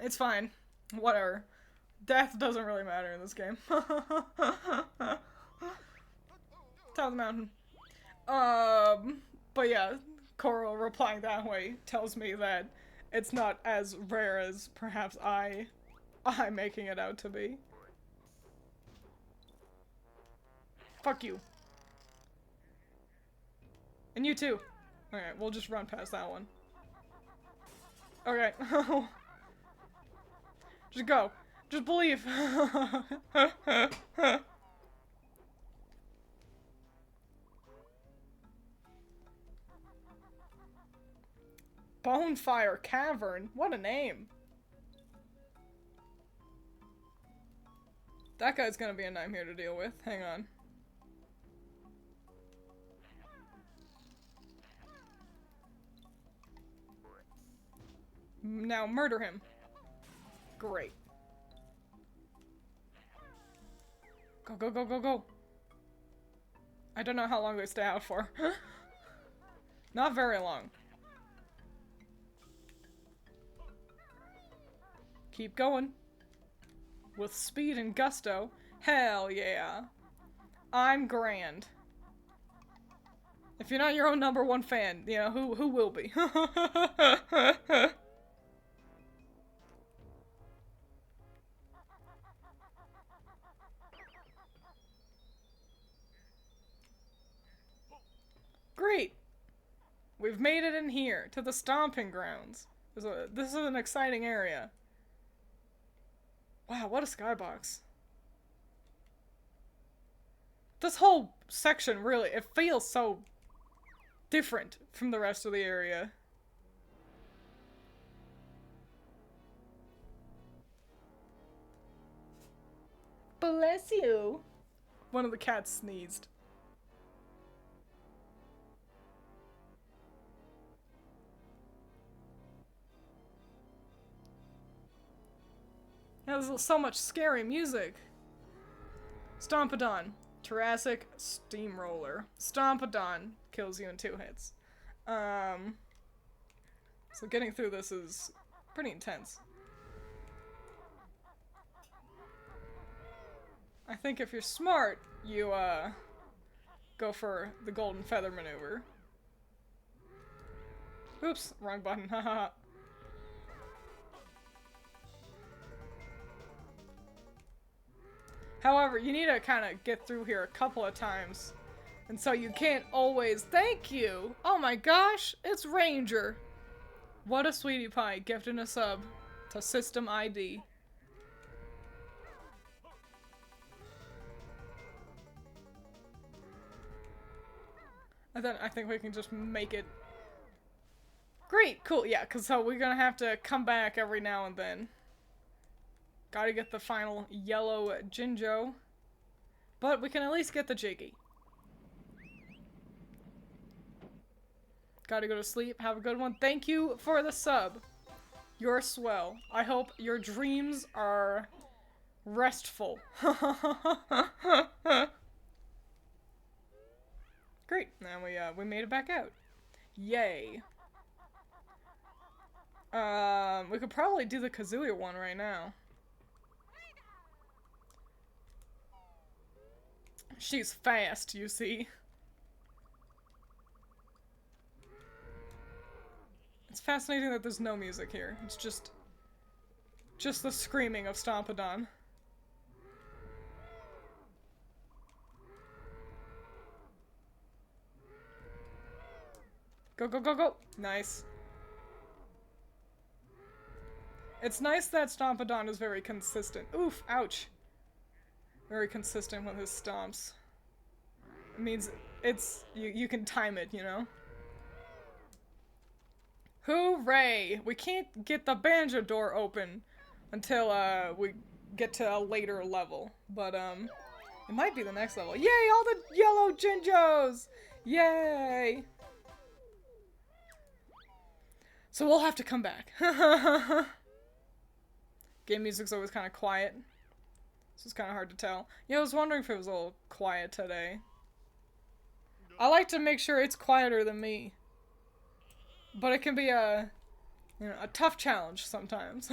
it's fine. Whatever. Death doesn't really matter in this game. Top of the mountain. But yeah, Coral replying that way tells me that it's not as rare as perhaps I'm making it out to be. Fuck you. And you too. Alright, we'll just run past that one. Okay. Just go. Just believe. Bonefire Cavern? What a name. That guy's gonna be a nightmare to deal with. Hang on. Now murder him. Great. Go, go, go, go, go. I don't know how long they stay out for. Not very long. Keep going. With speed and gusto. Hell yeah. I'm grand. If you're not your own #1 fan, you know, who will be? Great! We've made it in here, to the stomping grounds. This is an exciting area. Wow, what a skybox. This whole section really, it feels so different from the rest of the area. Bless you. One of the cats sneezed. There's so much scary music. Stompadon. Jurassic Steamroller. Stompadon kills you in 2 hits. So getting through this is pretty intense. I think if you're smart, you, go for the golden feather maneuver. Oops, wrong button, haha. However, you need to kind of get through here a couple of times. And so you can't always... Thank you! Oh my gosh, it's Ranger! What a sweetie pie, gifting a sub to System ID. And then I think we can just make it... Great, cool, yeah, because so we're gonna have to come back every now and then. Gotta get the final yellow Jinjo. But we can at least get the Jiggy. Gotta go to sleep. Have a good one. Thank you for the sub. You're swell. I hope your dreams are restful. Great. Now we made it back out. Yay. We could probably do the Kazuya one right now. She's fast, you see. It's fascinating that there's no music here. It's just the screaming of Stompodon. Go, go, go, go! Nice. It's nice that Stompodon is very consistent. Oof, ouch. Very consistent with his stomps. It means you can time it, you know? Hooray! We can't get the banjo door open until we get to a later level. But it might be the next level. Yay, all the yellow Jinjos! Yay! So we'll have to come back. Game music's always kind of quiet. So it's kind of hard to tell. Yeah, I was wondering if it was a little quiet today. I like to make sure it's quieter than me. But it can be a tough challenge sometimes.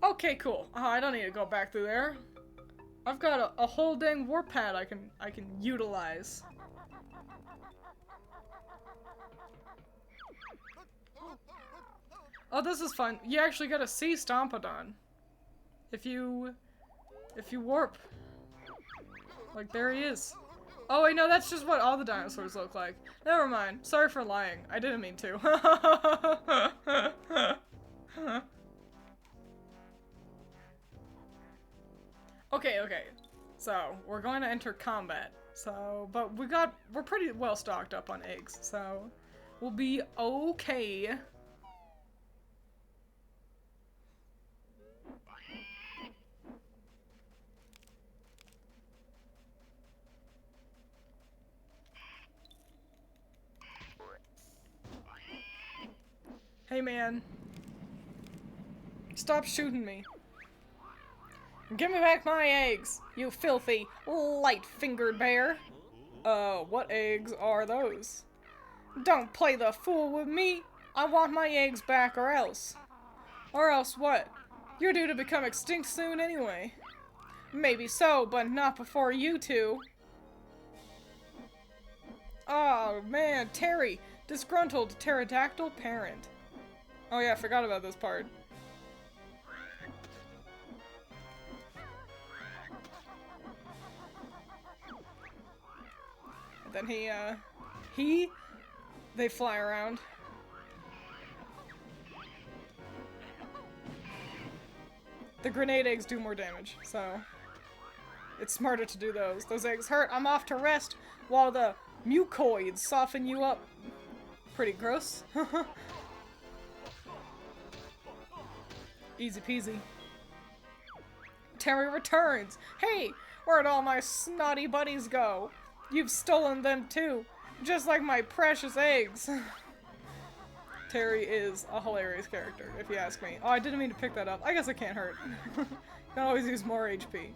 Okay, cool. Oh, I don't need to go back through there. I've got a whole dang warp pad I can utilize. Oh, this is fun. You actually gotta see Stompodon. If you warp. Like, there he is. Oh wait, no, that's just what all the dinosaurs look like. Never mind. Sorry for lying. I didn't mean to. Okay. So, we're going to enter combat. So, but we're pretty well stocked up on eggs, so we'll be okay. Hey man. Stop shooting me. Give me back my eggs, you filthy, light-fingered bear. What eggs are those? Don't play the fool with me. I want my eggs back or else. Or else what? You're due to become extinct soon anyway. Maybe so, but not before you two. Oh man, Terry, disgruntled pterodactyl parent. Oh yeah, I forgot about this part. And then they fly around. The grenade eggs do more damage, so it's smarter to do those. Those eggs hurt. I'm off to rest while the mucoids soften you up. Pretty gross. Easy peasy. Terry returns. Hey, where'd all my snotty buddies go? You've stolen them too, just like my precious eggs. Terry is a hilarious character, if you ask me. Oh, I didn't mean to pick that up. I guess it can't hurt. You can always use more HP.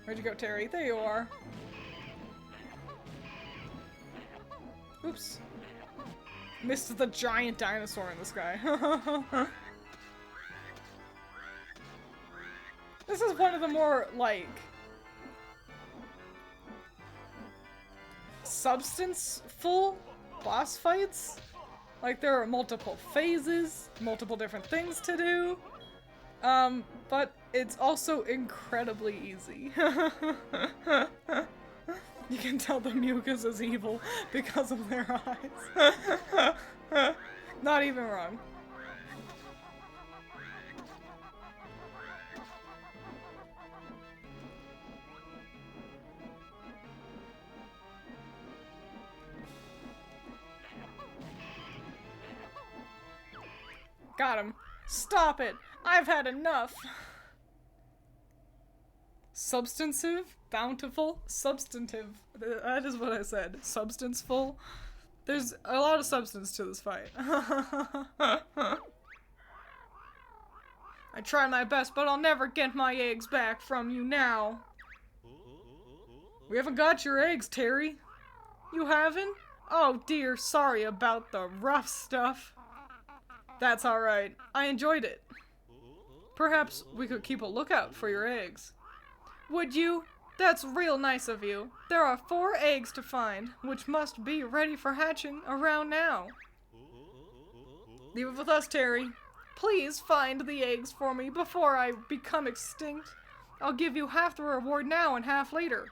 Where'd you go, Terry? There you are. Oops. Missed the giant dinosaur in the sky. This is one of the more, like, substance-full boss fights. Like, there are multiple phases, multiple different things to do. But it's also incredibly easy. You can tell the mucus is evil because of their eyes. Not even wrong. Got him. Stop it! I've had enough! Substantive? Bountiful? Substantive. That is what I said. Substanceful? There's a lot of substance to this fight. I tried my best, but I'll never get my eggs back from you now. We haven't got your eggs, Terry. You haven't? Oh dear, sorry about the rough stuff. That's alright. I enjoyed it. Perhaps we could keep a lookout for your eggs. Would you? That's real nice of you. There are 4 eggs to find, which must be ready for hatching around now. Leave it with us, Terry. Please find the eggs for me before I become extinct. I'll give you half the reward now and half later.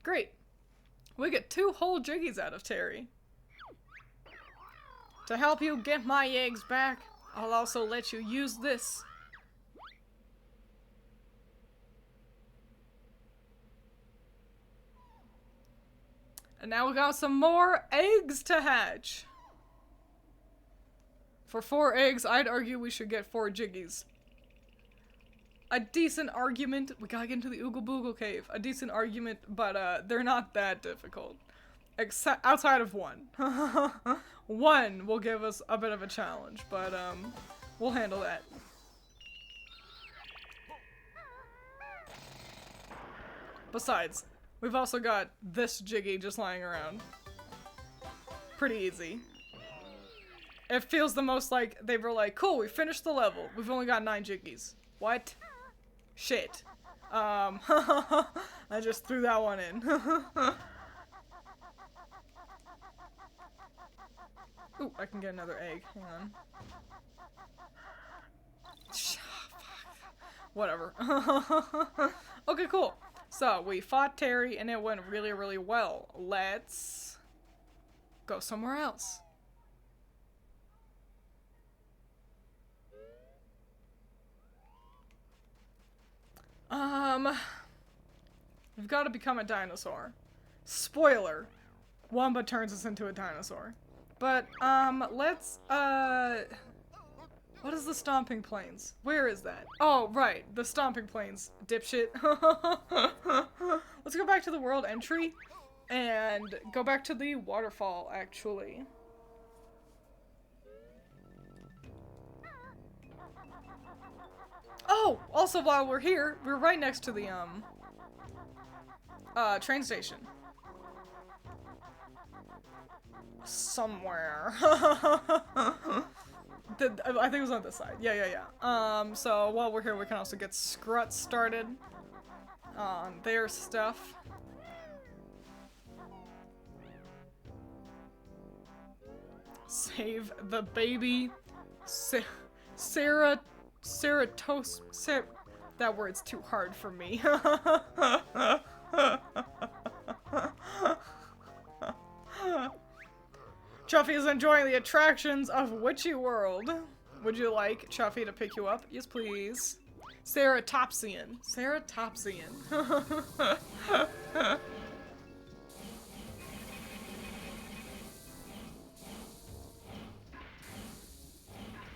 Great. We get 2 whole jiggies out of Terry. To help you get my eggs back, I'll also let you use this. And now we got some more eggs to hatch. For 4 eggs, I'd argue we should get 4 jiggies. A decent argument. We gotta get into the Oogle Boogle cave. A decent argument, but they're not that difficult. Except outside of one. One will give us a bit of a challenge, but we'll handle that. Besides, we've also got this jiggy just lying around. Pretty easy. It feels the most like they were like, cool, we finished the level. We've only got 9 jiggies. What? Shit. I just threw that one in. Ooh, I can get another egg. Hang on. Whatever. Okay, cool. So, we fought Terry and it went really, really well. Let's go somewhere else. We've got to become a dinosaur. Spoiler. Wamba turns us into a dinosaur. But, let's, what is the Stomping Plains? Where is that? Oh, right. The Stomping Plains, dipshit. Let's go back to the world entry and go back to the waterfall, actually. Oh! Also, while we're here, we're right next to the, train station. Somewhere. I think it was on this side. Yeah. So while we're here, we can also get Scrut started on their stuff. Save the baby. That word's too hard for me. Chuffy is enjoying the attractions of Witchy World. Would you like Chuffy to pick you up? Yes, please. Ceratopsian. Ceratopsian.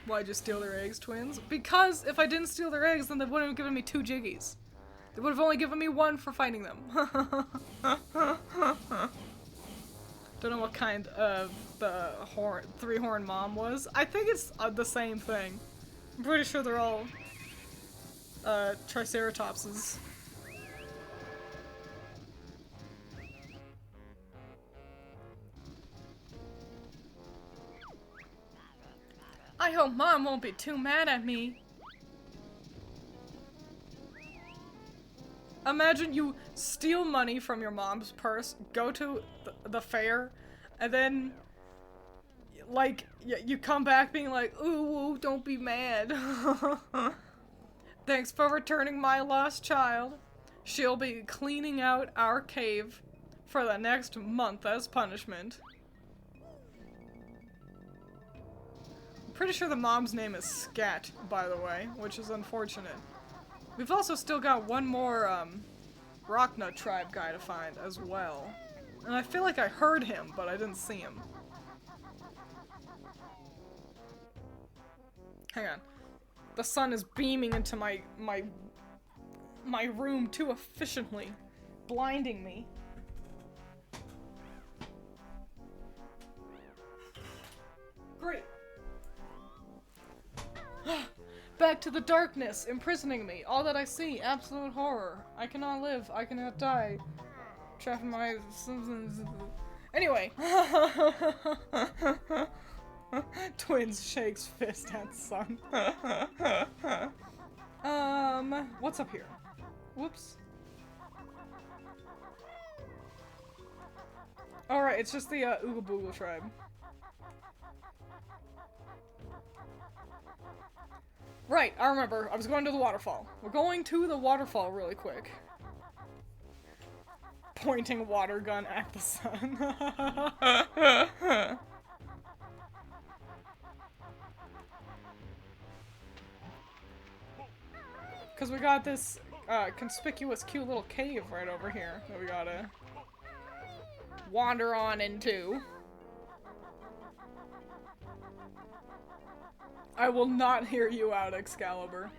Why'd you steal their eggs, twins? Because if I didn't steal their eggs, then they wouldn't have given me 2 jiggies. They would have only given me 1 for fighting them. Don't know what kind of the 3-horn mom was. I think it's the same thing. I'm pretty sure they're all Triceratopses. I hope Mom won't be too mad at me. Imagine you steal money from your mom's purse, go to the fair, and then, like, you come back being like, ooh, don't be mad. Thanks for returning my lost child. She'll be cleaning out our cave for the next month as punishment. I'm pretty sure the mom's name is Scat, by the way, which is unfortunate. We've also still got one more, Rocknut tribe guy to find as well. And I feel like I heard him, but I didn't see him. Hang on. The sun is beaming into my room too efficiently, blinding me. Great. Back to the darkness, imprisoning me. All that I see, absolute horror. I cannot live, I cannot die. Trapped in my... Anyway. Twiins shakes fist at sun. What's up here? Whoops. Alright, it's just the Ooga Booga tribe. Right, I remember. I was going to the waterfall. We're going to the waterfall really quick. Pointing water gun at the sun. Because we got this conspicuous cute little cave right over here that we gotta wander on into. I will not hear you out, Excalibur.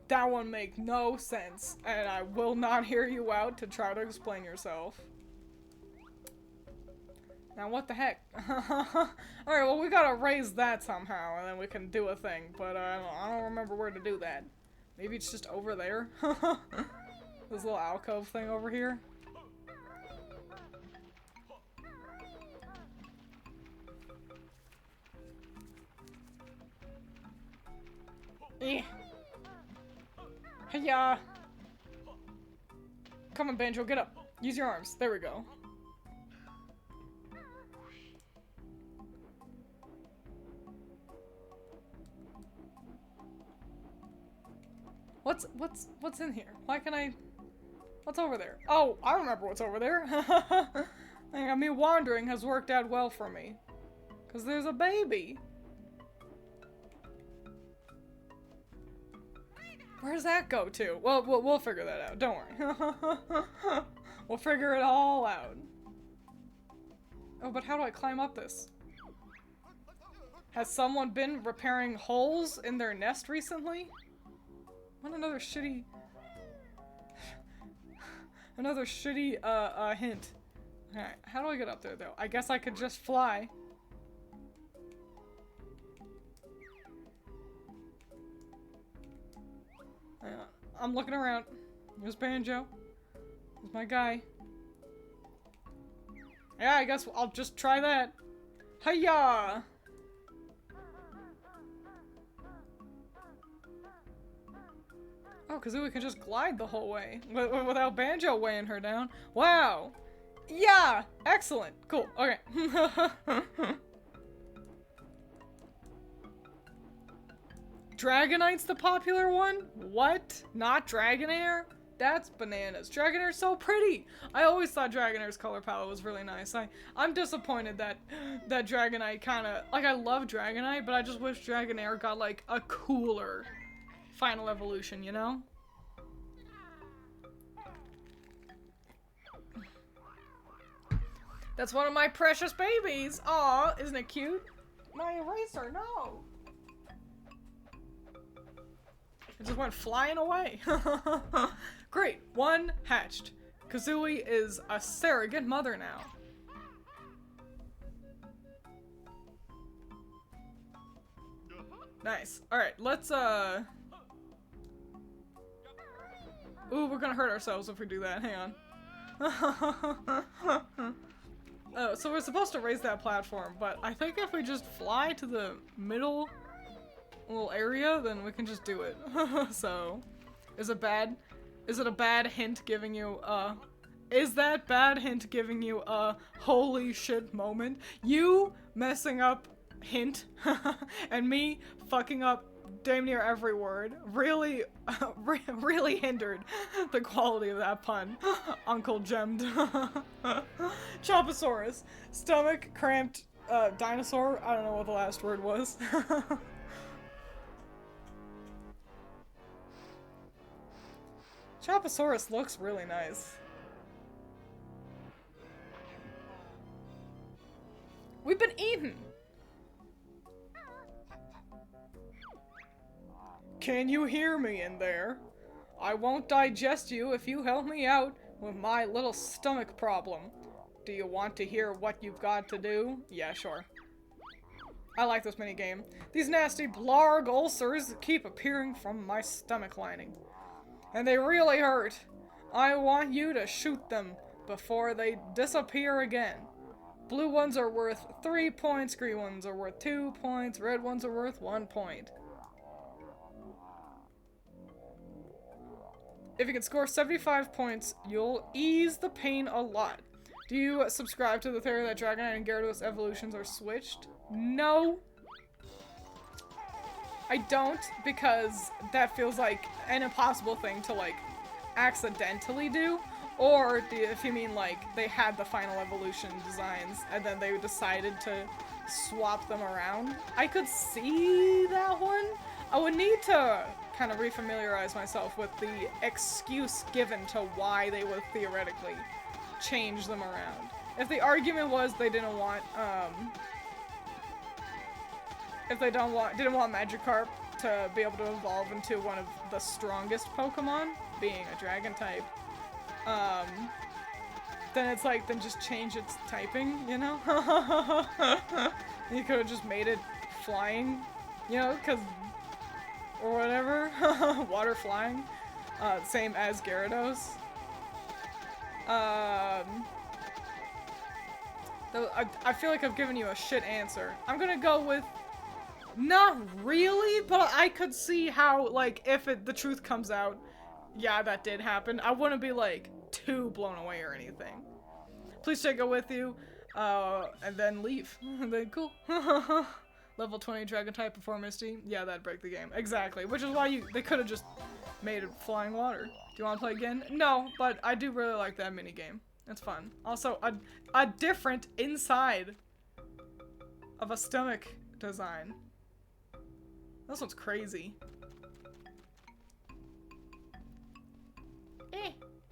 That one make no sense, and I will not hear you out to try to explain yourself. Now what the heck? Alright, well we gotta raise that somehow, and then we can do a thing, but I don't remember where to do that. Maybe it's just over there? This little alcove thing over here? Eh. Hiya! Come on, Banjo, get up. Use your arms. There we go. What's in here? Why can I... What's over there? Oh, I remember what's over there. I mean, wandering has worked out well for me. Because there's a baby. Where does that go to? Well, we'll figure that out. Don't worry. We'll figure it all out. Oh, but how do I climb up this? Has someone been repairing holes in their nest recently? What another shitty... Another shitty, hint. Alright, how do I get up there, though? I guess I could just fly. I'm looking around. There's Banjo. There's my guy. Yeah, I guess I'll just try that. Hiya! Oh, Kazooie can just glide the whole way without Banjo weighing her down. Wow! Yeah! Excellent! Cool. Okay. Dragonite's the popular one? What? Not Dragonair? That's bananas. Dragonair's so pretty! I always thought Dragonair's color palette was really nice. I'm disappointed that Dragonite kinda... Like, I love Dragonite, but I just wish Dragonair got, like, a cooler final evolution, you know? That's one of my precious babies! Aw, isn't it cute? My eraser, no! It just went flying away. Great, one hatched. Kazooie is a surrogate mother now. Nice. Alright, let's, Ooh, we're gonna hurt ourselves if we do that. Hang on. Oh, so we're supposed to raise that platform, but I think if we just fly to the middle little area, then we can just do it. So, is it a bad hint giving you, is that bad hint giving you a holy shit moment? You messing up hint, and me fucking up damn near every word really, really hindered the quality of that pun. Uncle Gemmed. Choposaurus. Stomach cramped, dinosaur. I don't know what the last word was. Choposaurus looks really nice. We've been eaten! Can you hear me in there? I won't digest you if you help me out with my little stomach problem. Do you want to hear what you've got to do? Yeah, sure. I like this minigame. These nasty blarg ulcers keep appearing from my stomach lining. And they really hurt. I want you to shoot them before they disappear again. Blue ones are worth 3 points, green ones are worth 2 points, red ones are worth 1 point. If you can score 75 points, you'll ease the pain a lot. Do you subscribe to the theory that Dragonite and Gyarados evolutions are switched? No. I don't, because that feels like an impossible thing to, like, accidentally do. Or if you mean, like, they had the final evolution designs and then they decided to swap them around. I could see that one. I would need to kind of refamiliarize myself with the excuse given to why they would theoretically change them around. If the argument was they didn't want, if they didn't want Magikarp to be able to evolve into one of the strongest Pokemon, being a Dragon type, then it's like, then just change its typing, you know? You could have just made it flying, you know, or whatever. Water flying. Same as Gyarados. I feel like I've given you a shit answer. I'm gonna go with not really, but I could see how, like, if the truth comes out, yeah, that did happen. I wouldn't be, like, too blown away or anything. Please take it with you, and then leave. And then cool. Level 20 Dragon type before Misty. Yeah, that'd break the game. Exactly. Which is why they could have just made it flying water. Do you want to play again? No, but I do really like that minigame. It's fun. Also, a different inside of a stomach design. This one's crazy.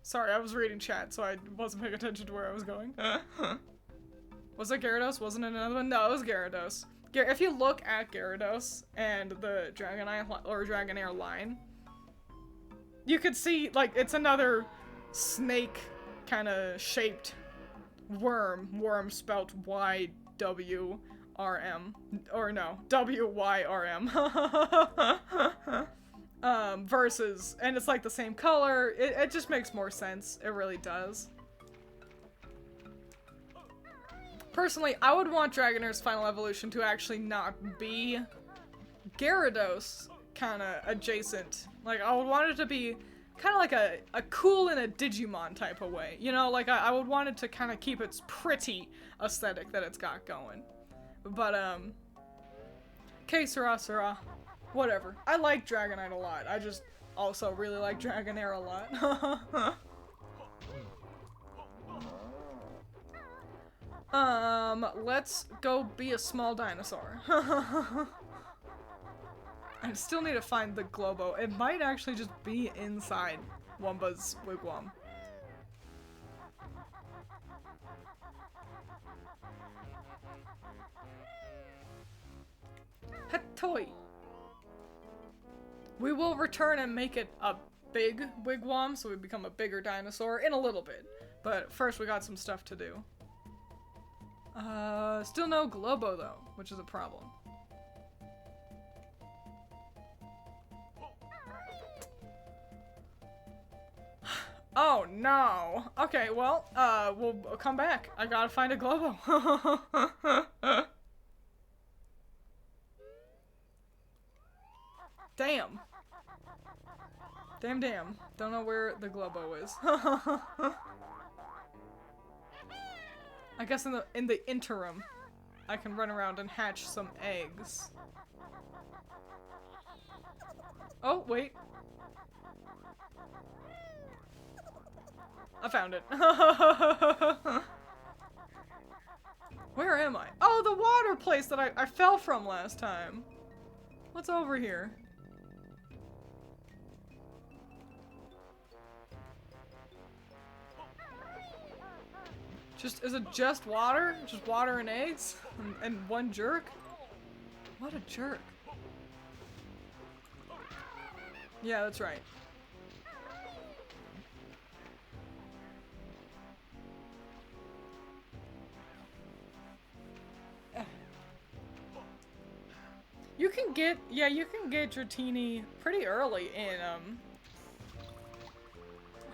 Sorry, I was reading chat, so I wasn't paying attention to where I was going. Was it Gyarados? Wasn't it another one? No, it was Gyarados. If you look at Gyarados and the Dragonite or Dragonair line, you could see, like, it's another snake kind of shaped worm spelt Y-W-R-M. Or no, W-Y-R-M. Versus, and it's like the same color. It just makes more sense. It really does. Personally, I would want Dragonair's final evolution to actually not be Gyarados kind of adjacent. Like, I would want it to be kind of like a cool in a Digimon type of way. You know, like, I would want it to kind of keep its pretty aesthetic that it's got going. But, que sera, sera. Whatever. I like Dragonite a lot. I just also really like Dragonair a lot. Let's go be a small dinosaur. I still need to find the Globo. It might actually just be inside Wumba's wigwam. Hatoi! We will return and make it a big wigwam, so we become a bigger dinosaur in a little bit. But first we got some stuff to do. Still no Globo though, which is a problem. Oh no! Okay, well, we'll come back. I gotta find a Globo. Damn. Damn. Don't know where the Globo is. I guess in the interim, I can run around and hatch some eggs. Oh, wait. I found it. Where am I? Oh, the water place that I fell from last time. What's over here? Is it just water? Just water and eggs? And one jerk? What a jerk. Yeah, that's right. You can get, yeah, you can get Dratini pretty early in,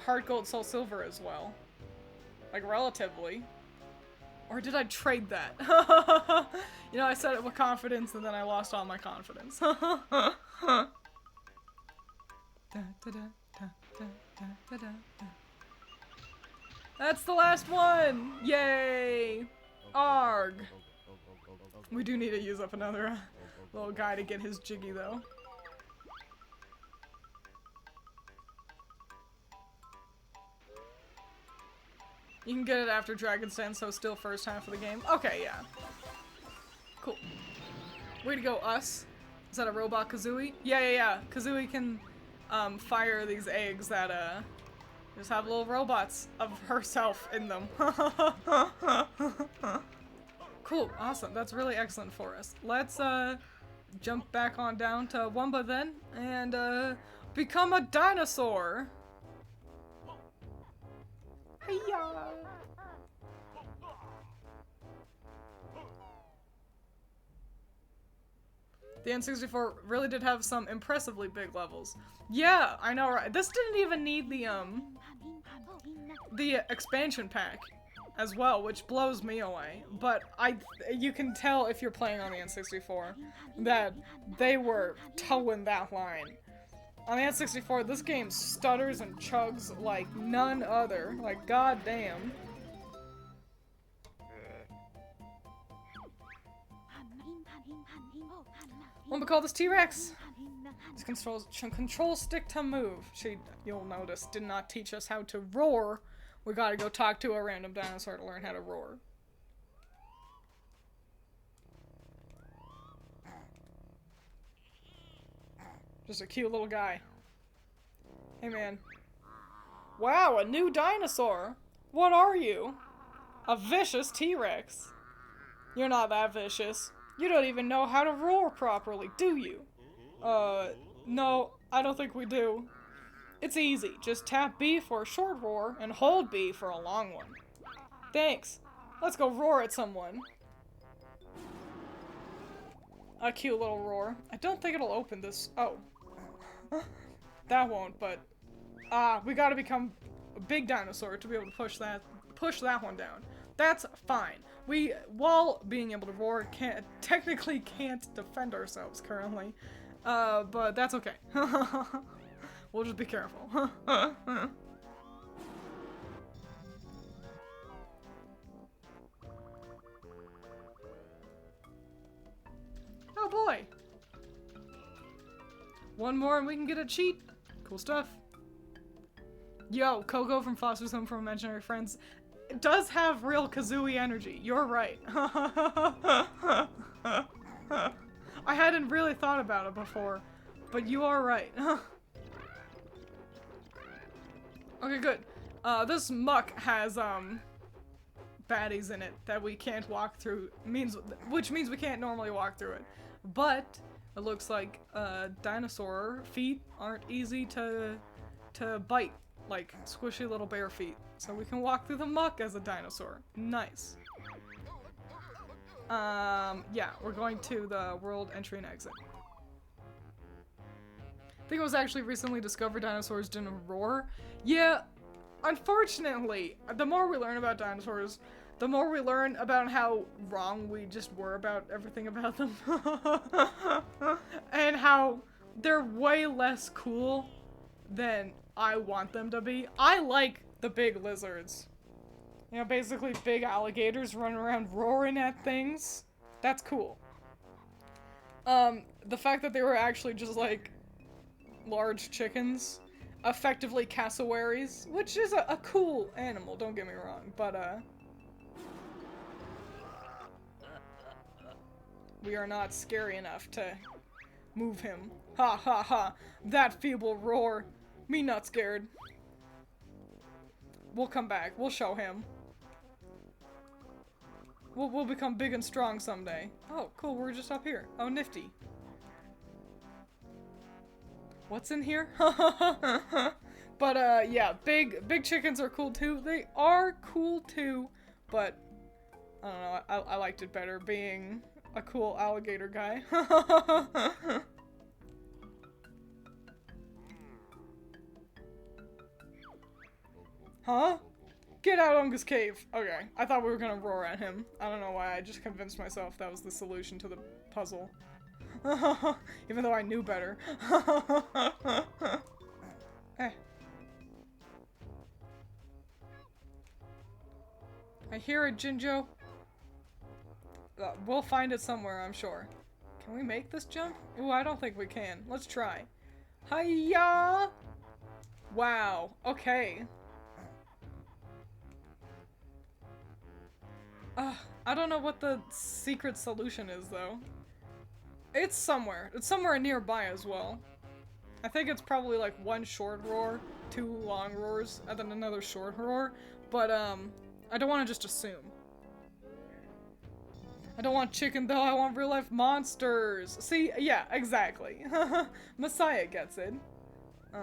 heart gold, soul silver as well. Like, relatively. Or did I trade that? You know, I said it with confidence and then I lost all my confidence. That's the last one! Yay! Arg! We do need to use up another little guy to get his jiggy, though. You can get it after Dragon's Den, so still first half of the game. Okay, yeah. Cool. Way to go, us. Is that a robot Kazooie? Yeah. Kazooie can fire these eggs that just have little robots of herself in them. Cool, awesome. That's really excellent for us. Let's jump back on down to Wumba then and become a dinosaur. Hiya! The N64 really did have some impressively big levels. Yeah, I know, right? This didn't even need the expansion pack as well, which blows me away. But you can tell if you're playing on the N64 that they were towing that line. On the N64, this game stutters and chugs like none other. Like, goddamn. What we call this T-Rex? This control stick to move. You'll notice, did not teach us how to roar. We gotta go talk to a random dinosaur to learn how to roar. Just a cute little guy. Hey man. Wow, a new dinosaur! What are you? A vicious T-Rex. You're not that vicious. You don't even know how to roar properly, do you? No, I don't think we do. It's easy. Just tap B for a short roar and hold B for a long one. Thanks. Let's go roar at someone. A cute little roar. I don't think it'll open this. Oh. That won't, but we gotta become a big dinosaur to be able to push that one down. That's fine. We, while being able to roar, technically can't defend ourselves currently. But that's okay. We'll just be careful. Oh boy! One more and we can get a cheat. Cool stuff. Yo, Coco from Foster's Home for Imaginary Friends does have real Kazooie energy. You're right. I hadn't really thought about it before, but you are right. Okay, good. This muck has, baddies in it that we can't walk through, which means we can't normally walk through it. But it looks like, dinosaur feet aren't easy to bite, like squishy little bear feet. So we can walk through the muck as a dinosaur. Nice. Yeah, we're going to the world entry and exit. I think it was actually recently discovered dinosaurs didn't roar. Yeah, unfortunately, the more we learn about dinosaurs, the more we learn about how wrong we just were about everything about them. And how they're way less cool than I want them to be. I like the big lizards. You know, basically big alligators running around roaring at things. That's cool. The fact that they were actually just like large chickens, effectively cassowaries, which is a cool animal, don't get me wrong, but we are not scary enough to move him. Ha ha ha, that feeble roar. Me not scared. We'll come back, we'll show him. We'll become big and strong someday. Oh, cool, we're just up here. Oh, nifty. What's in here? But, yeah, big chickens are cool too. They are cool too, but I don't know, I liked it better being a cool alligator guy. Huh? Get out, Ungus Cave! Okay, I thought we were gonna roar at him. I don't know why, I just convinced myself that was the solution to the puzzle. Even though I knew better. Eh. I hear it, Jinjo. We'll find it somewhere, I'm sure. Can we make this jump? Ooh, I don't think we can. Let's try. Hiya! Wow. Okay. I don't know what the secret solution is, though. It's somewhere. It's somewhere nearby as well. I think it's probably like one short roar, 2 long roars, and then another short roar. But, I don't want to just assume. I don't want chicken though, I want real life monsters! See? Yeah, exactly. Messiah gets it. Oh.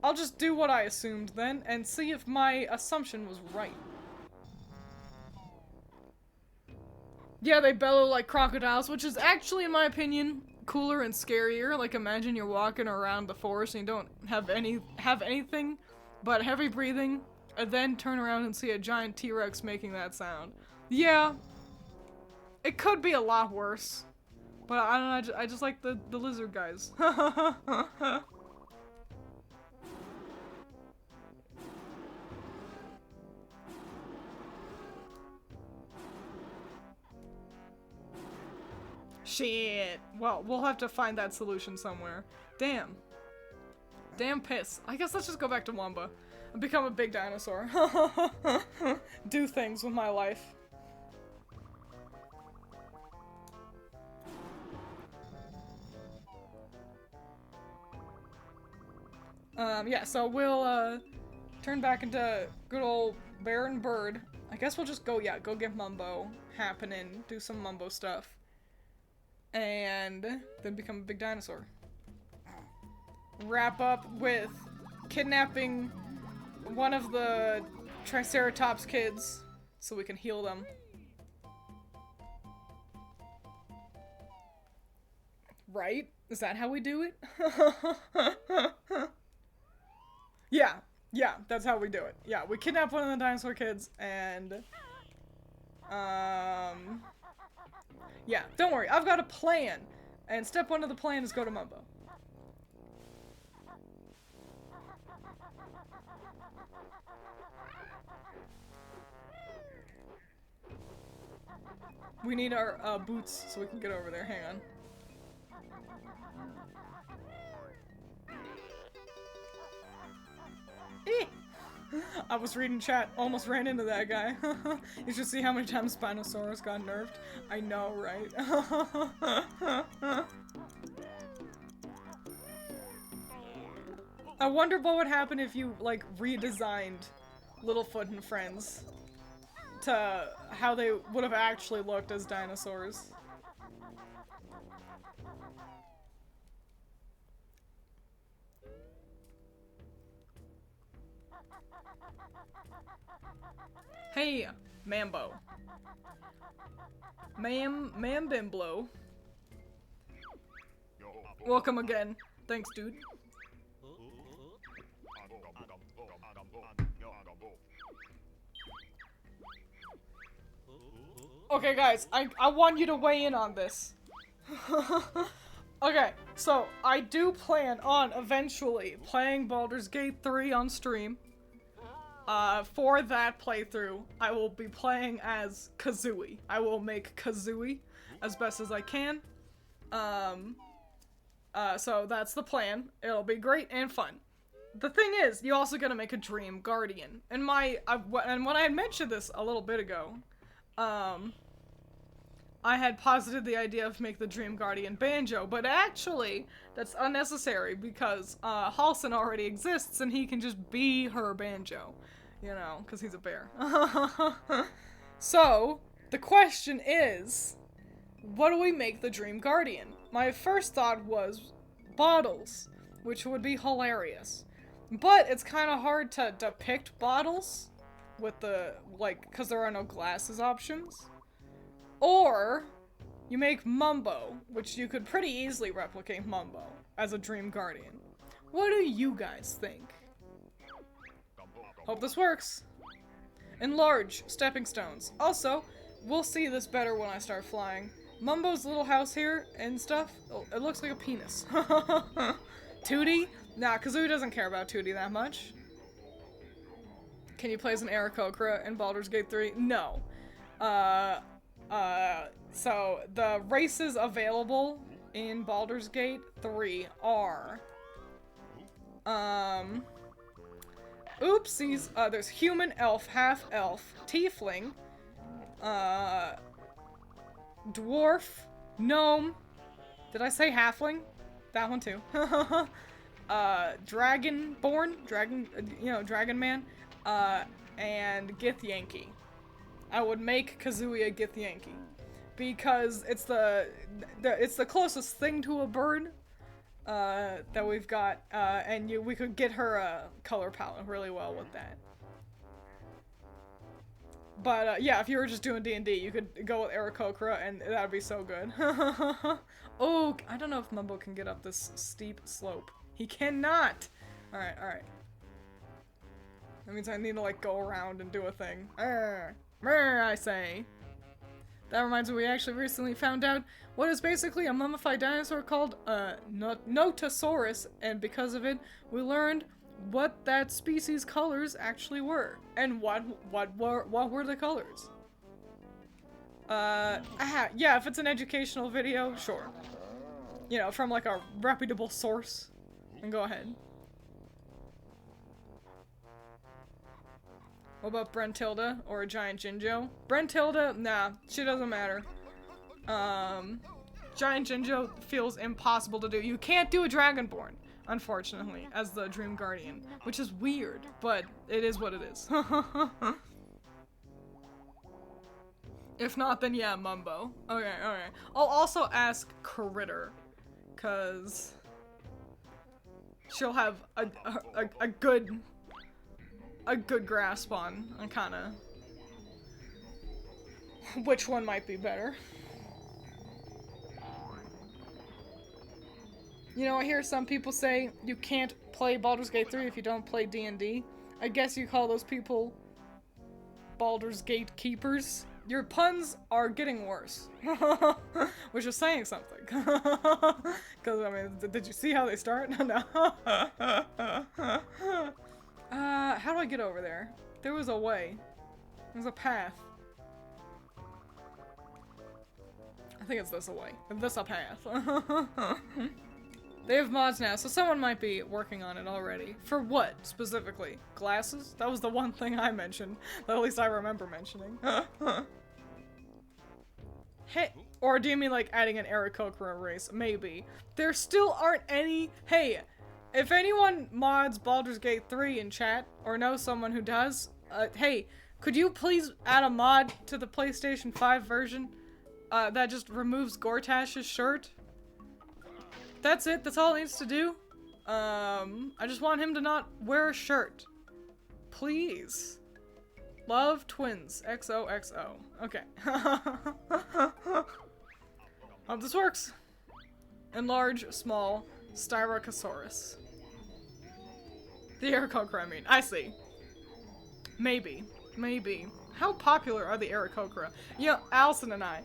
I'll just do what I assumed then, and see if my assumption was right. Yeah, they bellow like crocodiles, which is actually, in my opinion, cooler and scarier. Like, imagine you're walking around the forest and you don't have anything but heavy breathing, and then turn around and see a giant T-Rex making that sound. Yeah, it could be a lot worse, but I don't know, I just like the lizard guys. Shit. Well, we'll have to find that solution somewhere. Damn. Damn piss. I guess let's just go back to Wamba and become a big dinosaur. Do things with my life. Yeah, so we'll, turn back into good old bear and bird. I guess we'll just go get Mumbo happening, do some Mumbo stuff. And then become a big dinosaur. Wrap up with kidnapping one of the Triceratops kids so we can heal them. Right? Is that how we do it? Yeah, that's how we do it. Yeah, we kidnap one of the dinosaur kids and yeah, don't worry, I've got a plan. And step 1 of the plan is go to Mumbo. We need our boots so we can get over there. Hang on. I was reading chat, almost ran into that guy. You should see how many times Spinosaurus got nerfed. I know, right? I wonder what would happen if you, like, redesigned Littlefoot and Friends to how they would have actually looked as dinosaurs. Hey, Mambo. Ma'am Bimblo. Welcome again. Thanks, dude. Okay, guys, I want you to weigh in on this. Okay, so I do plan on eventually playing Baldur's Gate 3 on stream. For that playthrough, I will be playing as Kazooie. I will make Kazooie as best as I can. So that's the plan. It'll be great and fun. The thing is, you also gotta make a Dream Guardian. And when I had mentioned this a little bit ago, I had posited the idea of make the Dream Guardian Banjo, but actually, that's unnecessary because, Halsin already exists and he can just be her Banjo. You know, because he's a bear. So, the question is, what do we make the Dream Guardian? My first thought was bottles, which would be hilarious. But it's kind of hard to depict bottles with the, like, because there are no glasses options. Or You make Mumbo, which you could pretty easily replicate Mumbo as a Dream Guardian. What do you guys think? Hope this works. Enlarge stepping stones. Also, we'll see this better when I start flying. Mumbo's little house here and stuff, it looks like a penis. Tootie? Nah, Kazooie doesn't care about Tootie that much. Can you play as an Aarakocra in Baldur's Gate 3? No. So the races available in Baldur's Gate 3 are, oopsies, there's human, elf, half-elf, tiefling, dwarf, gnome, did I say halfling? That one too. Dragonborn, Dragon Man, and Githyanki. I would make Kazooie a Githyanki because it's the closest thing to a bird that we've got, and we could get her color palette really well with that. But yeah, if you were just doing D&D, you could go with Aarakocra, and that'd be so good. Oh, I don't know if Mumbo can get up this steep slope. He cannot! Alright, alright. That means I need to, like, go around and do a thing. I say. That reminds me, we actually recently found out what is basically a mummified dinosaur called Notosaurus, and because of it, we learned what that species' colors actually were. And what were the colors? Yeah, if it's an educational video, sure. You know, from like a reputable source. And go ahead. What about Brentilda or a giant Jinjo? Brentilda, nah, she doesn't matter. Giant Jinjo feels impossible to do. You can't do a Dragonborn, unfortunately, as the Dream Guardian, which is weird, but it is what it is. If not, then yeah, Mumbo. Okay, okay. I'll also ask Critter, cause she'll have a good grasp on kinda which one might be better. You know, I hear some people say you can't play Baldur's Gate 3 if you don't play D&D. I guess you call those people Baldur's Gate keepers. Your puns are getting worse. Which is saying something. Because, I mean, did you see how they start? No. How do I get over there? There was a way. There's a path. I think it's this a way. This a path. They have mods now, so someone might be working on it already. For what, specifically? Glasses? That was the one thing I mentioned. That at least I remember mentioning. Hey, or do you mean like adding an Aarakocra race? Maybe. There still aren't any- Hey, if anyone mods Baldur's Gate 3 in chat, or knows someone who does, hey, could you please add a mod to the PlayStation 5 version that just removes Gortash's shirt? That's it, that's all it needs to do. I just want him to not wear a shirt. Please. Love Twiins. XOXO. Okay. Hope this works. Enlarge, small, Styracosaurus. The Aarakocra, I mean. I see. Maybe. Maybe. How popular are the Aarakocra? You know, Allison and I,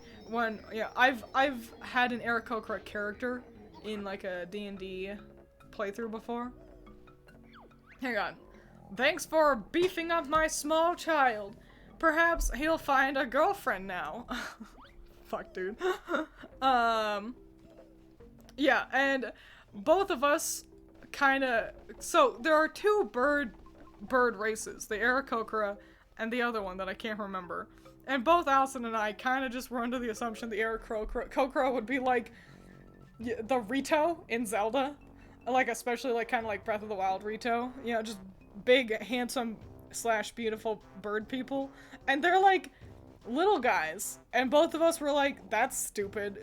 I've had an Aarakocra character in like a D&D playthrough before. Hang on. Thanks for beefing up my small child. Perhaps he'll find a girlfriend now. Fuck, dude. Yeah, and both of us kinda... So, there are two bird races. The Aarakocra and the other one that I can't remember. And both Allison and I kinda just were under the assumption the Aarakocra would be like the Rito in Zelda. Like, especially like kinda like Breath of the Wild Rito. You know, just big, handsome / beautiful bird people. And they're like little guys. And both of us were like, that's stupid.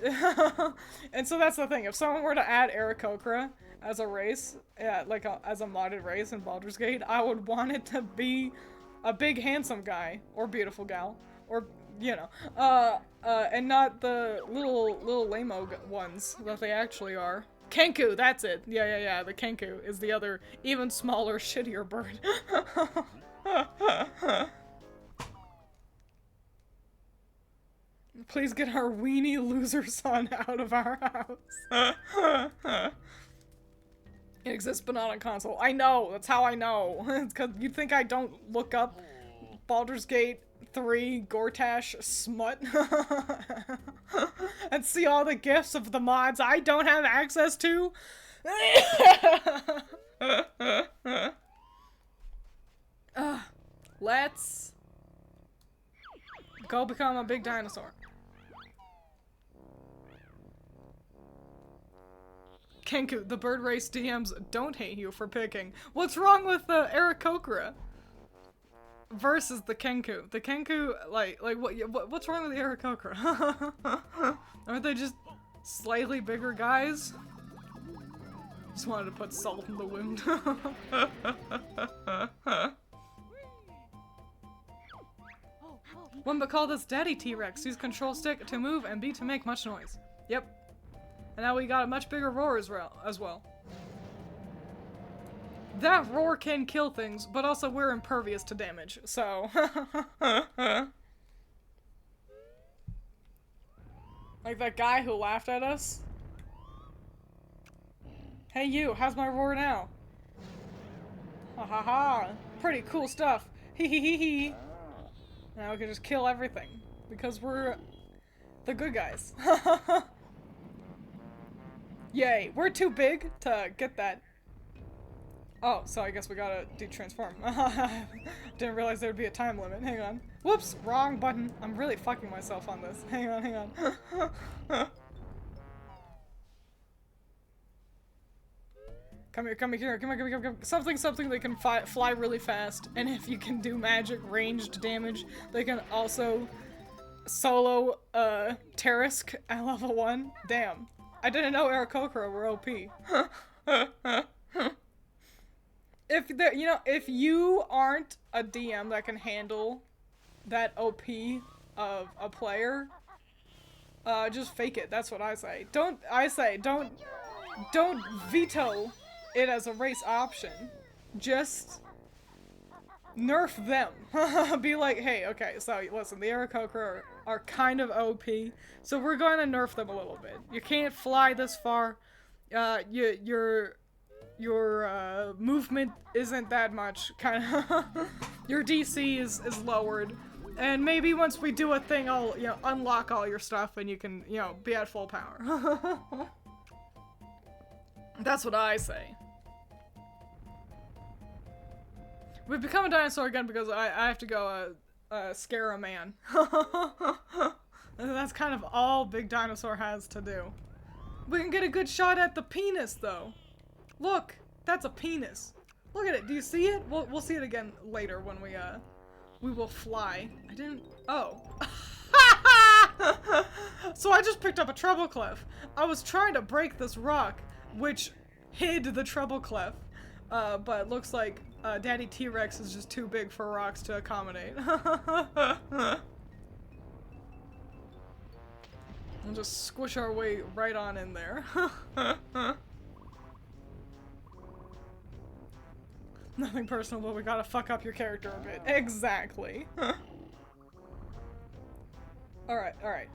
And so that's the thing. If someone were to add Aarakocra as a race, yeah, like as a modded race in Baldur's Gate, I would want it to be a big, handsome guy. Or beautiful gal. Or you know, and not the little lame-o ones that they actually are. Kenku, that's it. Yeah, the Kenku is the other, even smaller, shittier bird. Please get our weenie loser son out of our house. It exists but not on console. I know, that's how I know. It's cause you think I don't look up Baldur's Gate 3 Gortash smut and see all the gifs of the mods I don't have access to? Let's go become a big dinosaur. Kenku, the bird race DMs don't hate you for picking. What's wrong with the Aarakocra versus the Kenku? The Kenku, what's wrong with the Aarakocra? Aren't they just slightly bigger guys? Just wanted to put salt in the wound. One but call this Daddy T-Rex. Use control stick to move and B to make much noise. Yep. And now we got a much bigger roar as well. That roar can kill things, but also we're impervious to damage, so... Like that guy who laughed at us? Hey you, how's my roar now? Ha ha ha! Pretty cool stuff! Hee hee hee hee! Now we can just kill everything, because we're the good guys. Yay, we're too big to get that. Oh, so I guess we gotta de-transform. Didn't realize there would be a time limit. Hang on. Whoops, wrong button. I'm really fucking myself on this. Hang on. Come here. Something that can fly really fast. And if you can do magic ranged damage, they can also solo Terisk at level 1. Damn. I didn't know Aarakocra were OP. If you aren't a DM that can handle that OP of a player, just fake it. That's what I say. Don't veto it as a race option. Just nerf them. Be like, hey, okay, so listen, the Aarakocra are kind of OP, so we're going to nerf them a little bit. You can't fly this far. Your movement isn't that much. Kind of. Your DC is lowered, and maybe once we do a thing, I'll unlock all your stuff, and you can be at full power. That's what I say. We've become a dinosaur again because I have to go scare a man. That's kind of all Big Dinosaur has to do. We can get a good shot at the penis, though. Look, that's a penis. Look at it. Do you see it? We'll see it again later when we will fly. I didn't. Oh. So I just picked up a treble clef. I was trying to break this rock, which hid the treble clef, but it looks like Daddy T-Rex is just too big for rocks to accommodate. We'll just squish our way right on in there. Nothing personal, but we gotta fuck up your character a bit. Exactly. Alright.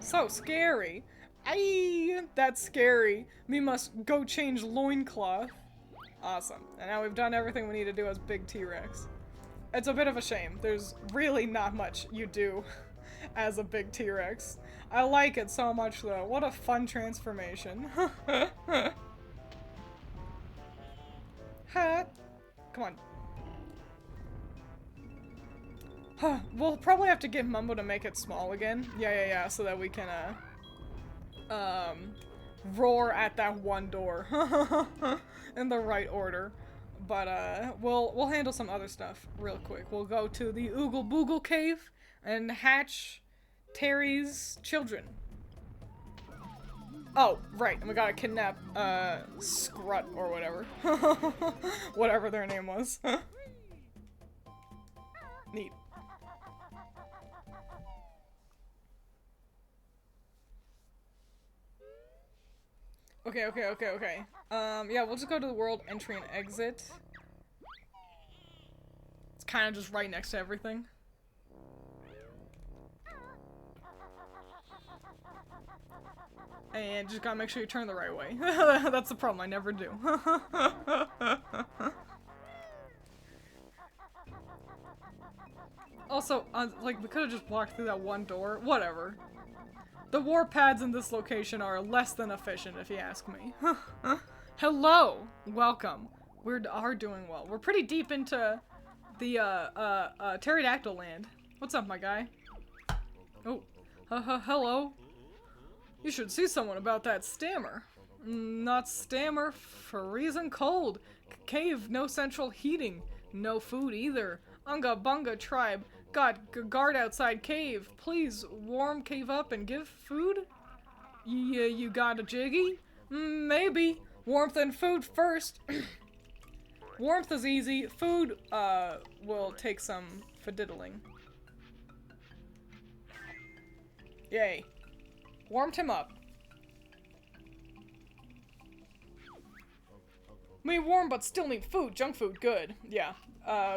So scary. Aye, that's scary. Me must go change loincloth. Awesome. And now we've done everything we need to do as Big T-Rex. It's a bit of a shame. There's really not much you do as a Big T-Rex. I like it so much though. What a fun transformation. Ha! Come on. We'll probably have to get Mumbo to make it small again. Yeah, so that we can, roar at that one door. In the right order. But, we'll handle some other stuff real quick. We'll go to the Oogle Boogle Cave and hatch Terry's children. Oh, right, and we gotta kidnap, Scrut or whatever. Whatever their name was. Neat. Okay. Yeah, we'll just go to the world entry and exit. It's kind of just right next to everything. And just gotta make sure you turn the right way. That's the problem, I never do. Also, like, we could've just walked through that one door. Whatever. The warp pads in this location are less than efficient, if you ask me. Hello! Welcome. We are doing well. We're pretty deep into the, pterodactyl land. What's up, my guy? Oh. Hello. You should see someone about that stammer. Not stammer, freezing cold. Cave, no central heating. No food either. Unga Bunga tribe. Got guard outside cave. Please warm cave up and give food? Yeah, you got a jiggy? Maybe. Warmth and food first. Warmth is easy. Food, will take some fiddling. Yay. Warmed him up. We warm but still need food. Junk food, good. Yeah.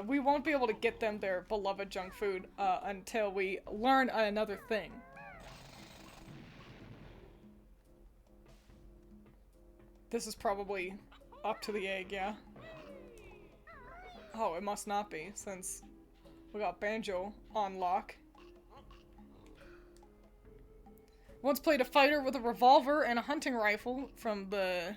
We won't be able to get them their beloved junk food, until we learn another thing. This is probably up to the egg, yeah? Oh, it must not be, since we got Banjo on lock. Once played a fighter with a revolver and a hunting rifle from the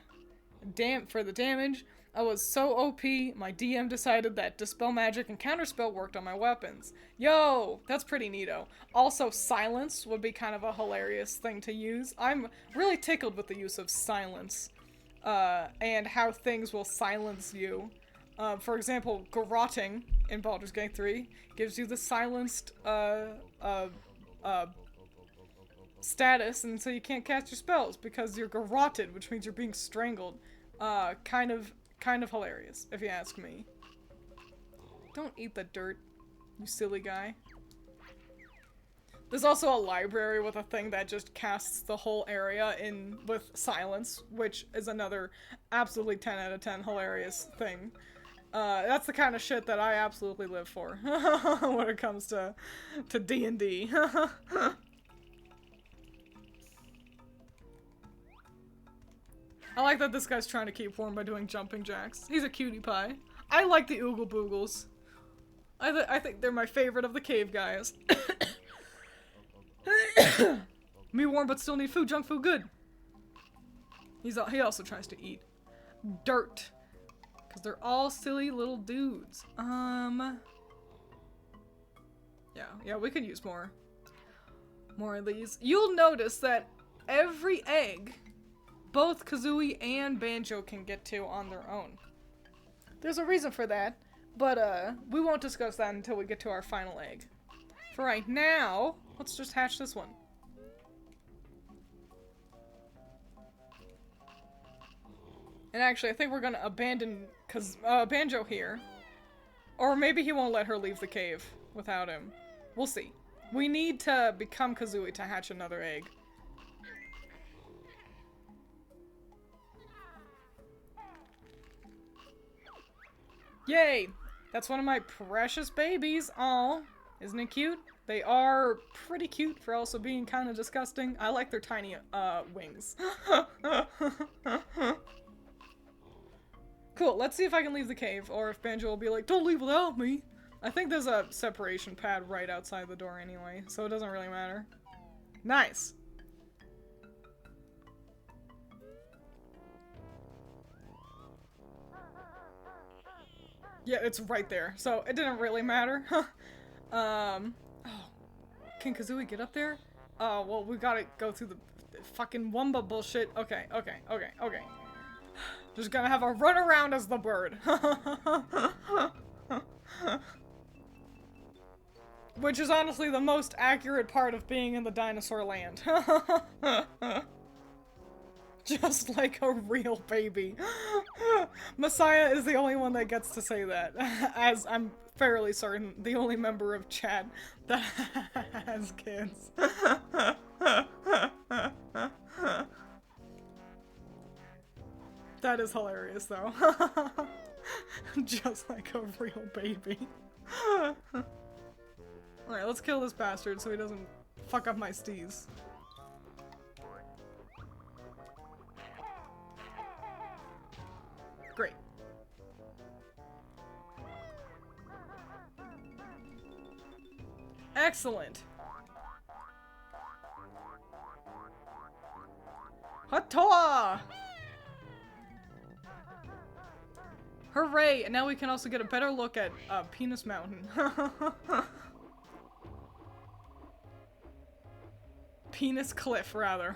for the damage. I was so OP, my DM decided that Dispel Magic and Counterspell worked on my weapons. Yo, that's pretty neato. Also, Silence would be kind of a hilarious thing to use. I'm really tickled with the use of Silence, and how things will silence you. For example, garroting in Baldur's Gate 3 gives you the silenced, status, and so you can't cast your spells because you're garroted, which means you're being strangled. Kind of hilarious, if you ask me. Don't eat the dirt, you silly guy. There's also a library with a thing that just casts the whole area in with silence, which is another absolutely 10 out of 10 hilarious thing. That's the kind of shit that I absolutely live for when it comes to D&D. I like that this guy's trying to keep warm by doing jumping jacks. He's a cutie pie. I like the Oogle Boogles. I think they're my favorite of the cave guys. Me warm but still need food. Junk food good. He also tries to eat dirt. Because they're all silly little dudes. Yeah, we could use more of these. You'll notice that every egg both Kazooie and Banjo can get to on their own. There's a reason for that, but we won't discuss that until we get to our final egg. For right now, let's just hatch this one. And actually, I think we're gonna abandon Banjo here. Or maybe he won't let her leave the cave without him. We'll see. We need to become Kazooie to hatch another egg. Yay! That's one of my precious babies. Aw, isn't it cute? They are pretty cute for also being kind of disgusting. I like their tiny, wings. Cool, let's see if I can leave the cave, or if Banjo will be like, don't leave without me! I think there's a separation pad right outside the door anyway, so it doesn't really matter. Nice! Yeah, it's right there, so it didn't really matter. Oh. Can Kazooie get up there? Oh, well, we gotta go through the fucking Wumba bullshit. Okay. Just gonna have a run around as the bird. Which is honestly the most accurate part of being in the dinosaur land. Just like a real baby. Messiah is the only one that gets to say that, as I'm fairly certain the only member of chat that has kids. That is hilarious, though. Just like a real baby. Alright, let's kill this bastard so he doesn't fuck up my steez. Great. Excellent. Hatoa! Hooray! And now we can also get a better look at Penis Mountain. Penis Cliff, rather.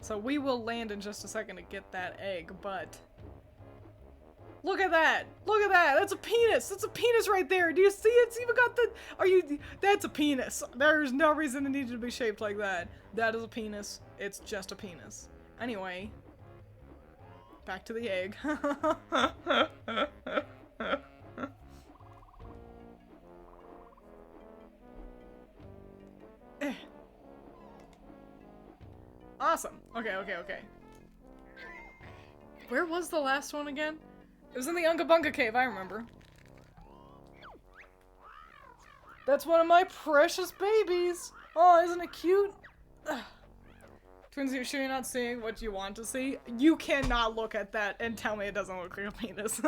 So we will land in just a second to get that egg, but... Look at that! Look at that! That's a penis! That's a penis right there! Do you see it? It's even got the... That's a penis! There's no reason it needed to be shaped like that. That is a penis. It's just a penis. Anyway... Back to the egg. Awesome. Okay. Where was the last one again? It was in the Unga Bunga cave, I remember. That's one of my precious babies! Oh, isn't it cute? Ugh. Twins, you sure you're not seeing what you want to see? You cannot look at that and tell me it doesn't look like a penis.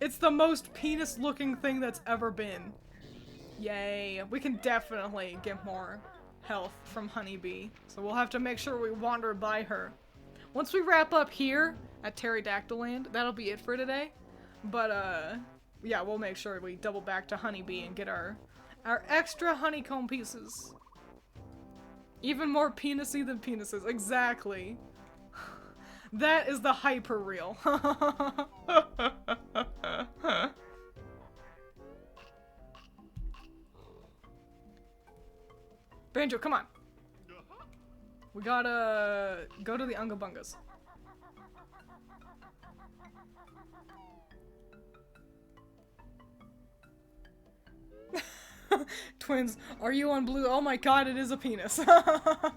It's the most penis-looking thing that's ever been. Yay. We can definitely get more health from Honeybee. So we'll have to make sure we wander by her. Once we wrap up here at Pterodactyl Land, that'll be it for today. But, yeah, we'll make sure we double back to Honeybee and get our extra honeycomb pieces. Even more penisy than penises. Exactly. That is the hyper real. Banjo, come on. We gotta go to the Unga Bungas. Twins, are you on blue? Oh my god, it is a penis. I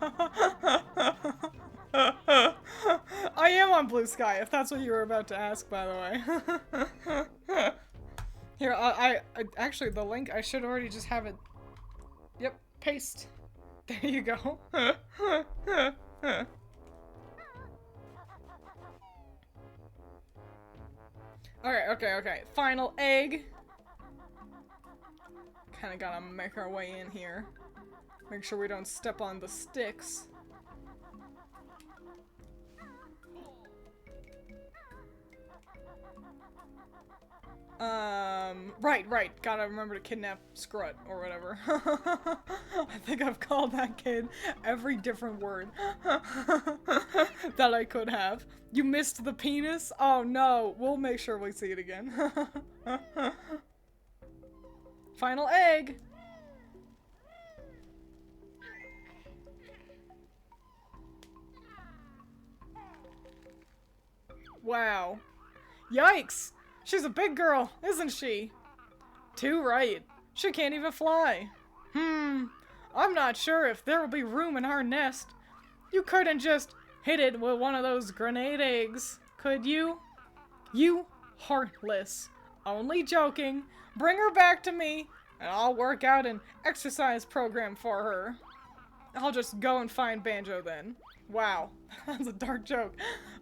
am on blue sky, if that's what you were about to ask, by the way. Here, I actually, the link, I should already just have it. Yep, paste. There you go. Okay. Final egg. Kinda gotta make our way in here. Make sure we don't step on the sticks. Right. Gotta remember to kidnap Scrut, or whatever. I think I've called that kid every different word that I could have. You missed the penis? Oh no, we'll make sure we see it again. Final egg! Wow. Yikes! She's a big girl, isn't she? Too right. She can't even fly. I'm not sure if there'll be room in our nest. You couldn't just hit it with one of those grenade eggs, could you? You heartless. Only joking. Bring her back to me, and I'll work out an exercise program for her. I'll just go and find Banjo then. Wow, that's a dark joke.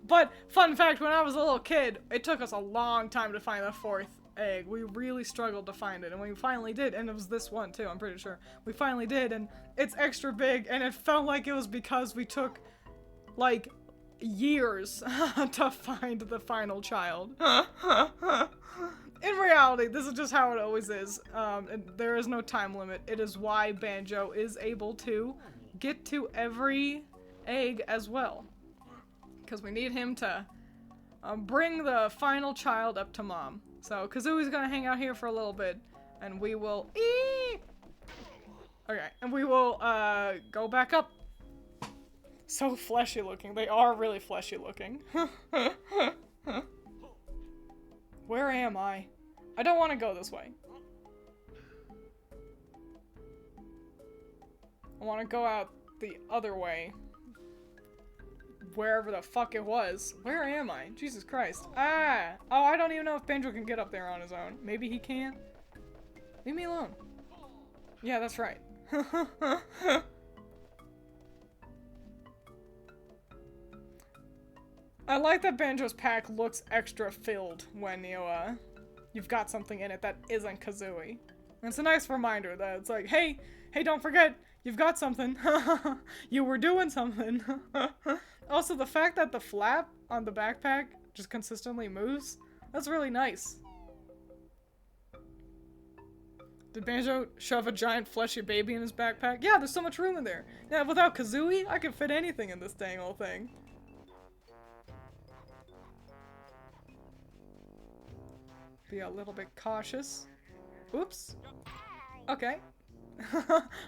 But, fun fact, when I was a little kid, it took us a long time to find the fourth egg. We really struggled to find it, and we finally did, and it was this one too, I'm pretty sure. We finally did, and it's extra big, and it felt like it was because we took, like, years to find the final child. In reality, this is just how it always is. There is no time limit. It is why Banjo is able to get to every egg as well. Because we need him to bring the final child up to mom. So, Kazooie's gonna hang out here for a little bit, and we will Okay, and we will go back up. So fleshy looking. They are really fleshy looking. Where am I? I don't want to go this way. I want to go out the other way. Wherever the fuck it was. Where am I? Jesus Christ. Ah! Oh, I don't even know if Banjo can get up there on his own. Maybe he can? Leave me alone. Yeah, that's right. I like that Banjo's pack looks extra filled when you've got something in it that isn't Kazooie. And it's a nice reminder that it's like, hey, don't forget, you've got something. You were doing something. Also, the fact that the flap on the backpack just consistently moves, that's really nice. Did Banjo shove a giant fleshy baby in his backpack? Yeah, there's so much room in there. Yeah, without Kazooie, I could fit anything in this dang old thing. Be a little bit cautious. Oops. Okay.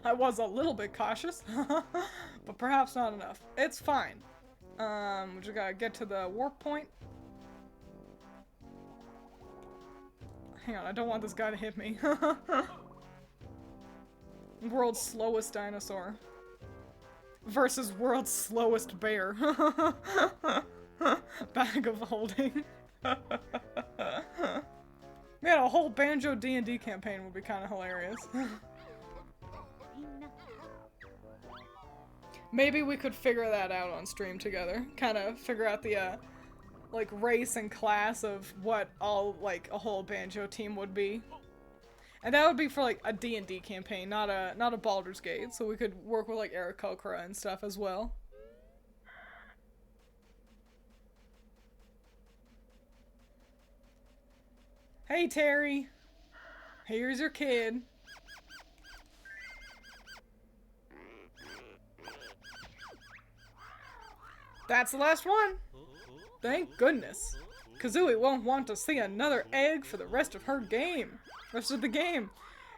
I was a little bit cautious, but perhaps not enough. It's fine. We just gotta get to the warp point. Hang on, I don't want this guy to hit me. World's slowest dinosaur. Versus world's slowest bear. Bag of holding. Man, a whole Banjo D&D campaign would be kind of hilarious. Maybe we could figure that out on stream together. Kind of figure out the, like, race and class of what all, like, a whole Banjo team would be. And that would be for, like, a D&D campaign, not a Baldur's Gate. So we could work with, like, Aarakocra and stuff as well. Hey, Terry. Here's your kid. That's the last one. Thank goodness. Kazooie won't want to see another egg for the rest of the game.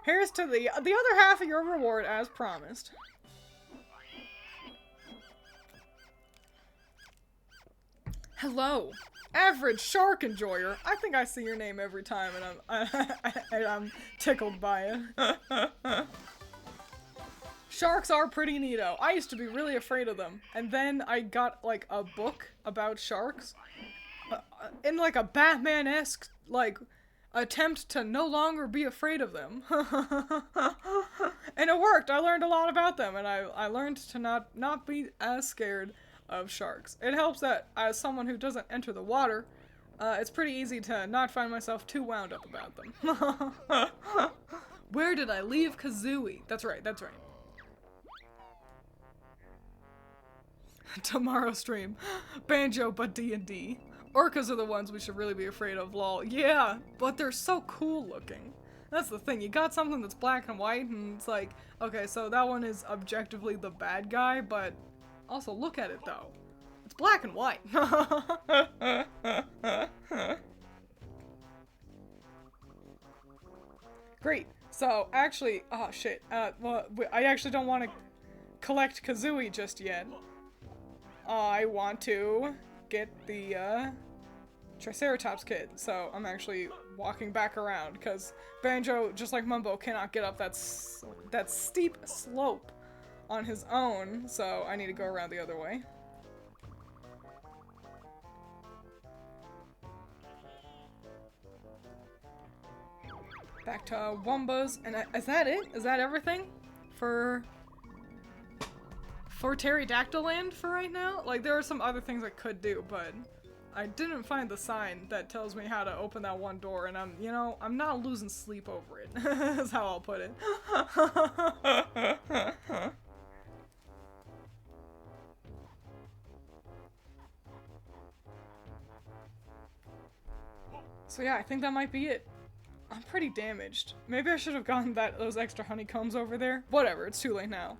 Here's to the other half of your reward as promised. Hello, average shark enjoyer. I think I see your name every time, and I'm tickled by it. Sharks are pretty neato. I used to be really afraid of them, and then I got like a book about sharks, in like a Batman-esque like attempt to no longer be afraid of them. And it worked. I learned a lot about them, and I learned to not be as scared of sharks. It helps that as someone who doesn't enter the water, it's pretty easy to not find myself too wound up about them. Where did I leave Kazooie? That's right. Tomorrow stream. Banjo but D&D. Orcas are the ones we should really be afraid of, lol. Yeah, but they're so cool looking. That's the thing, you got something that's black and white, and it's like, okay, so that one is objectively the bad guy, but also look at it though. It's black and white. Great. So, actually, oh shit, well, I actually don't want to collect Kazooie just yet. I want to get the, Triceratops kid, so I'm actually walking back around, because Banjo, just like Mumbo, cannot get up that steep slope on his own, so I need to go around the other way. Back to Wombas, and is that it? Is that everything? For Pterodactyl Land for right now? Like, there are some other things I could do, but I didn't find the sign that tells me how to open that one door, and I'm not losing sleep over it. That's how I'll put it. So yeah, I think that might be it. I'm pretty damaged. Maybe I should have gotten those extra honeycombs over there. Whatever, it's too late now.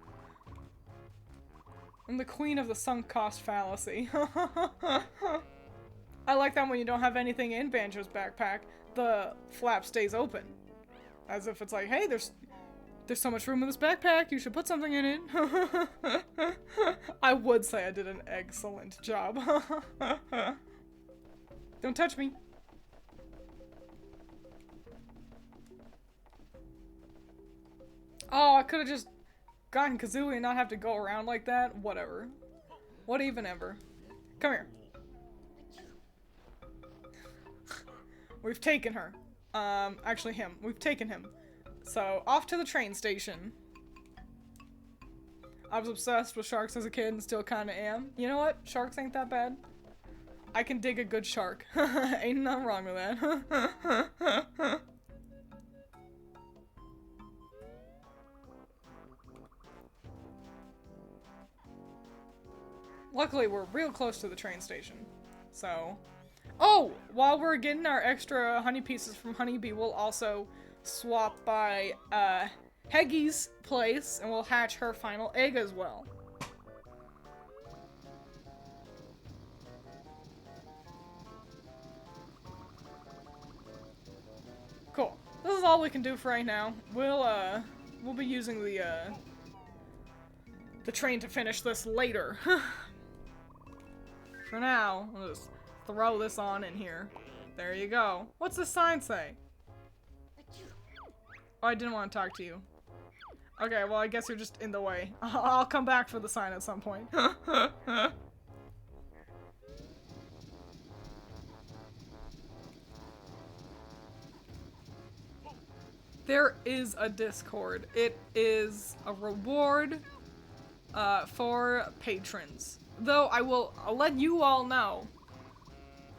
I'm the queen of the sunk cost fallacy. I like that when you don't have anything in Banjo's backpack, the flap stays open. As if it's like, hey, there's so much room in this backpack, you should put something in it. I would say I did an excellent job. Don't touch me. Oh, I could have just gotten Kazooie and not have to go around like that. Whatever. What even ever. Come here. We've taken her. Actually him. We've taken him. So, off to the train station. I was obsessed with sharks as a kid and still kinda am. You know what? Sharks ain't that bad. I can dig a good shark. Ain't nothing wrong with that. Luckily, we're real close to the train station. So... Oh! While we're getting our extra honey pieces from Honeybee, we'll also swap by, Heggy's place, and we'll hatch her final egg as well. Cool. This is all we can do for right now. We'll be using the train to finish this later. For now, we'll just throw this on in here. There you go. What's the sign say? Oh, I didn't want to talk to you. Okay, well, I guess you're just in the way. I'll come back for the sign at some point. There is a Discord. It is a reward for patrons. Though I'll let you all know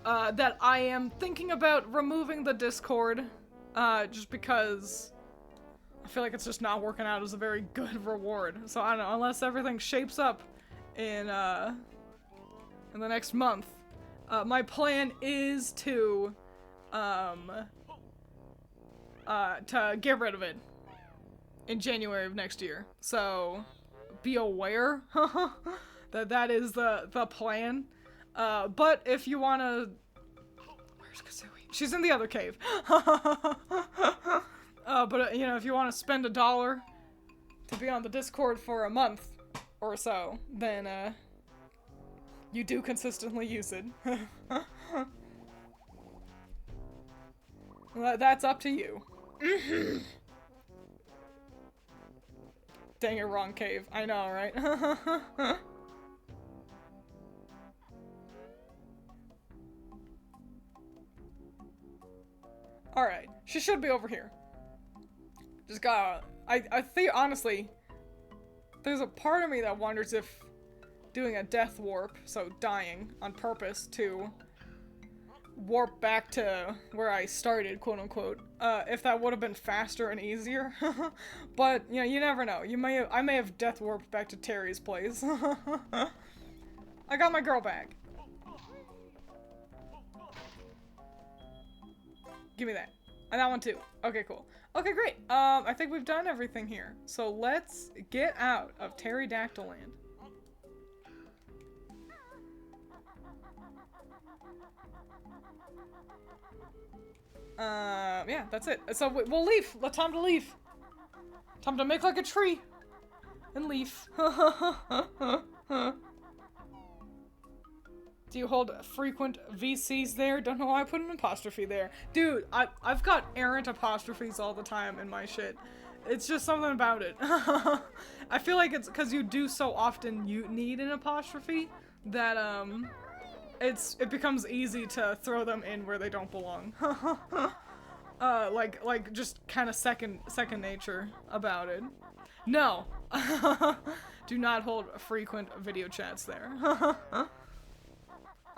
that I am thinking about removing the Discord just because I feel like it's just not working out as a very good reward. So I don't know, unless everything shapes up in the next month, my plan is to get rid of it in January of next year. So be aware that is the plan. But if you wanna... Where's Kazooie? She's in the other cave. But, you know, if you want to spend $1 to be on the Discord for a month or so, then, you do consistently use it. That's up to you. Dang it, wrong cave. I know, right? Alright, she should be over here. Just gotta... I think, honestly, there's a part of me that wonders if doing a death warp, so dying on purpose to warp back to where I started, quote unquote, if that would have been faster and easier. But, you know, you never know. I may have death warped back to Terry's place. I got my girl back. Give me that. And that one too. Okay, cool. Okay, great. I think we've done everything here. So let's get out of Pterodactyl Land. Yeah, that's it. So we'll leave. Time to leave. Time to make like a tree. And leave. Do you hold frequent VCs there? Don't know why I put an apostrophe there. Dude, I've got errant apostrophes all the time in my shit. It's just something about it. I feel like it's because you do so often you need an apostrophe that, it becomes easy to throw them in where they don't belong. Like just kind of second nature about it. No. Do not hold frequent video chats there.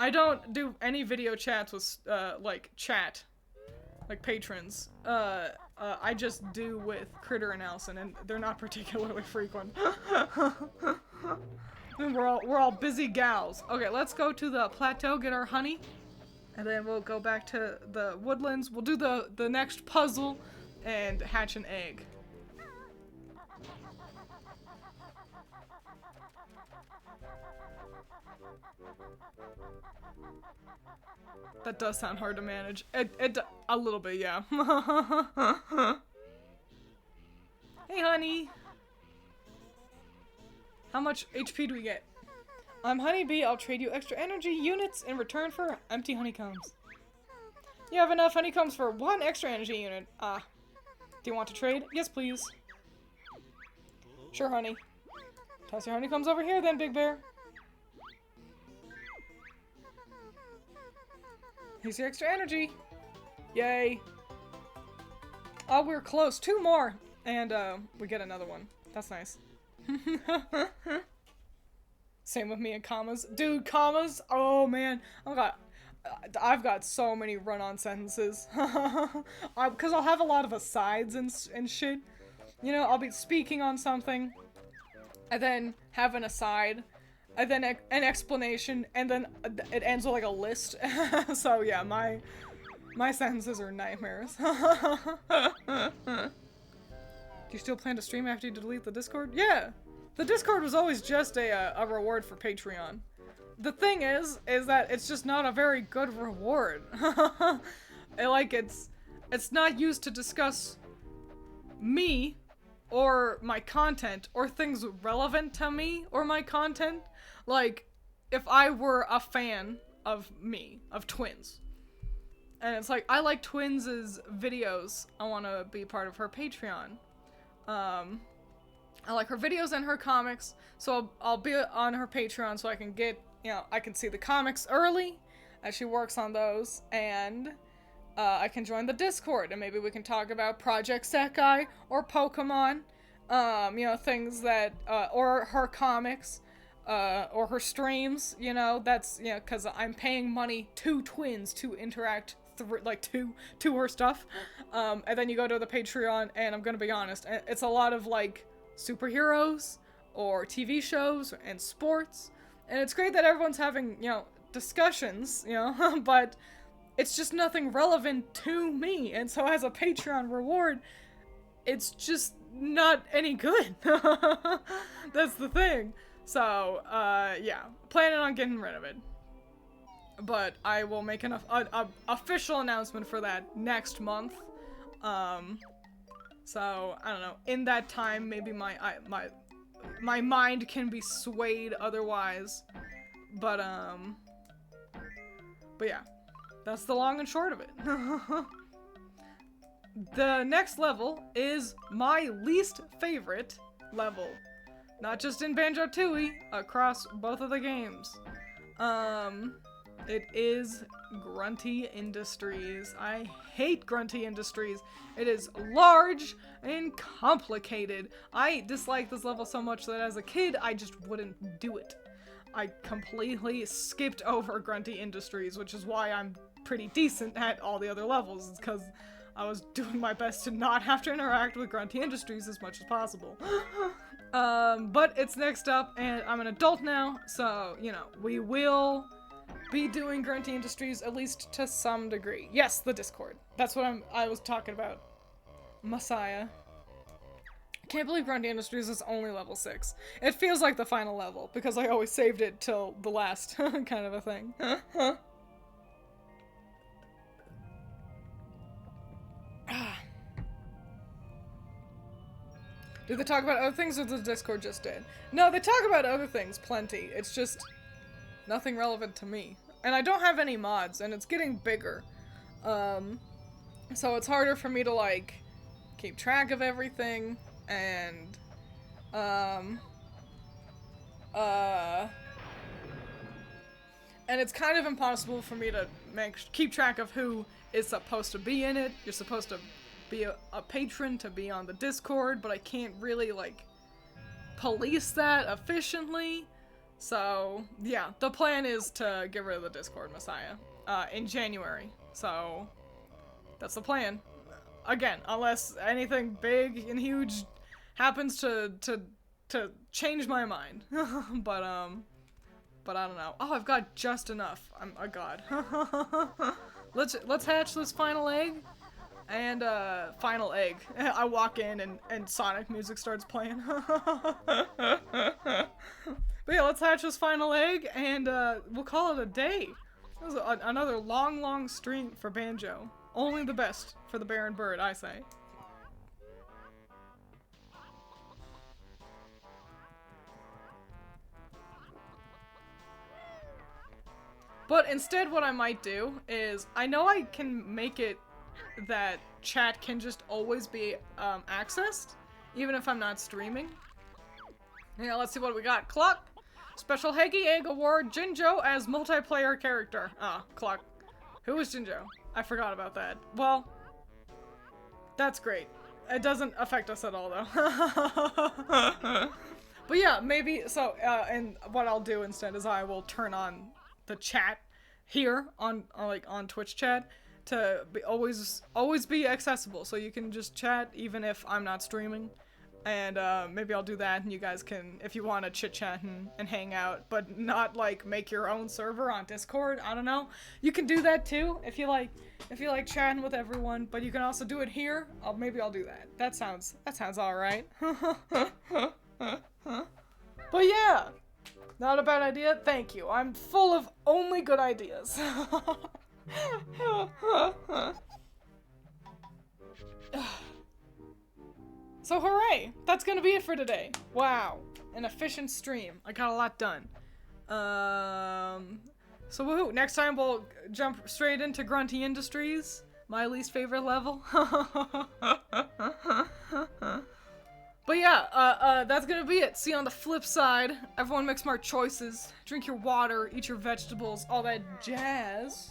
I don't do any video chats with, like, chat. Like, patrons. I just do with Critter and Allison, and they're not particularly frequent. We're all busy gals. Okay, let's go to the plateau, get our honey, and then we'll go back to the woodlands. We'll do the next puzzle and hatch an egg. That does sound hard to manage. A little bit, yeah. Hey, honey. How much HP do we get? I'm Honeybee. I'll trade you extra energy units in return for empty honeycombs. You have enough honeycombs for 1 extra energy unit. Ah. Do you want to trade? Yes, please. Sure, honey. Toss your honeycombs over here then, Big Bear. Here's your extra energy. Yay. Oh, we're close. 2 more. And, we get another one. That's nice. Same with me and commas. Dude, commas? Oh, man. I've got so many run-on sentences. Because I'll have a lot of asides and shit. You know, I'll be speaking on something, and then have an aside, and then an explanation, and then it ends with like a list. So yeah, my sentences are nightmares. Do you still plan to stream after you delete the Discord? Yeah! The Discord was always just a reward for Patreon. The thing is that it's just not a very good reward. It's not used to discuss me, or my content, or things relevant to me or my content. Like, if I were a fan of me, of Twiins, and it's like, I like Twiins' videos, I want to be part of her Patreon. I like her videos and her comics, so I'll be on her Patreon so I can get, you know, I can see the comics early as she works on those, and I can join the Discord, and maybe we can talk about Project Sekai, or Pokemon, you know, things that, or her comics, or her streams, you know, that's, you know, because I'm paying money to Twiins to interact, to her stuff, and then you go to the Patreon, and I'm gonna be honest, it's a lot of, like, superheroes, or TV shows, and sports, and it's great that everyone's having, you know, discussions, you know, but it's just nothing relevant to me, and so as a Patreon reward, it's just not any good. That's the thing. So, yeah, planning on getting rid of it. But I will make an official announcement for that next month. So, I don't know, in that time, maybe my mind can be swayed otherwise. But yeah. That's the long and short of it. The next level is my least favorite level. Not just in Banjo-Tooie, across both of the games. It is Grunty Industries. I hate Grunty Industries. It is large and complicated. I dislike this level so much that as a kid, I just wouldn't do it. I completely skipped over Grunty Industries, which is why I'm pretty decent at all the other levels. It's because I was doing my best to not have to interact with Grunty Industries as much as possible. But it's next up, and I'm an adult now, so, you know, we will be doing Grunty Industries, at least to some degree. Yes, the Discord. That's what I was talking about. Messiah. I can't believe Grunty Industries is only level 6. It feels like the final level, because I always saved it till the last, kind of a thing. Did they talk about other things, or the Discord just did? No, they talk about other things plenty. It's just nothing relevant to me. And I don't have any mods, and it's getting bigger. So it's harder for me to, like, keep track of everything, and, and it's kind of impossible for me to keep track of who is supposed to be in it. You're supposed to be a patron to be on the Discord, but I can't really, like, police that efficiently. So, yeah, the plan is to get rid of the Discord, Messiah, in January. So, that's the plan. Again, unless anything big and huge happens to change my mind. But I don't know. Oh, I've got just enough. I'm a god. Let's hatch this final egg. And, final egg. I walk in and Sonic music starts playing. But yeah, let's hatch this final egg, and, we'll call it a day. It was another long stream for Banjo. Only the best for the Baron Bird, I say. But instead what I might do is, I know I can make it that chat can just always be accessed, even if I'm not streaming. Yeah, let's see what we got. Cluck! Special Heggy Egg Award, Jinjo as multiplayer character. Ah, Cluck. Who is Jinjo? I forgot about that. Well, that's great. It doesn't affect us at all, though. But yeah, maybe, so, and what I'll do instead is I will turn on the chat here on Twitch chat to be always be accessible, so you can just chat even if I'm not streaming. And maybe I'll do that, and you guys can, if you want to chit-chat and hang out, but not, like, make your own server on Discord. I don't know. You can do that, too, if you like chatting with everyone, but you can also do it here. Maybe I'll do that. That sounds alright. But yeah, not a bad idea. Thank you. I'm full of only good ideas. So hooray! That's gonna be it for today. Wow, an efficient stream. I got a lot done. So woohoo! Next time we'll jump straight into Grunty Industries, my least favorite level. But yeah, that's gonna be it. See you on the flip side. Everyone make smart choices. Drink your water, eat your vegetables, all that jazz.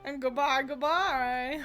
And goodbye.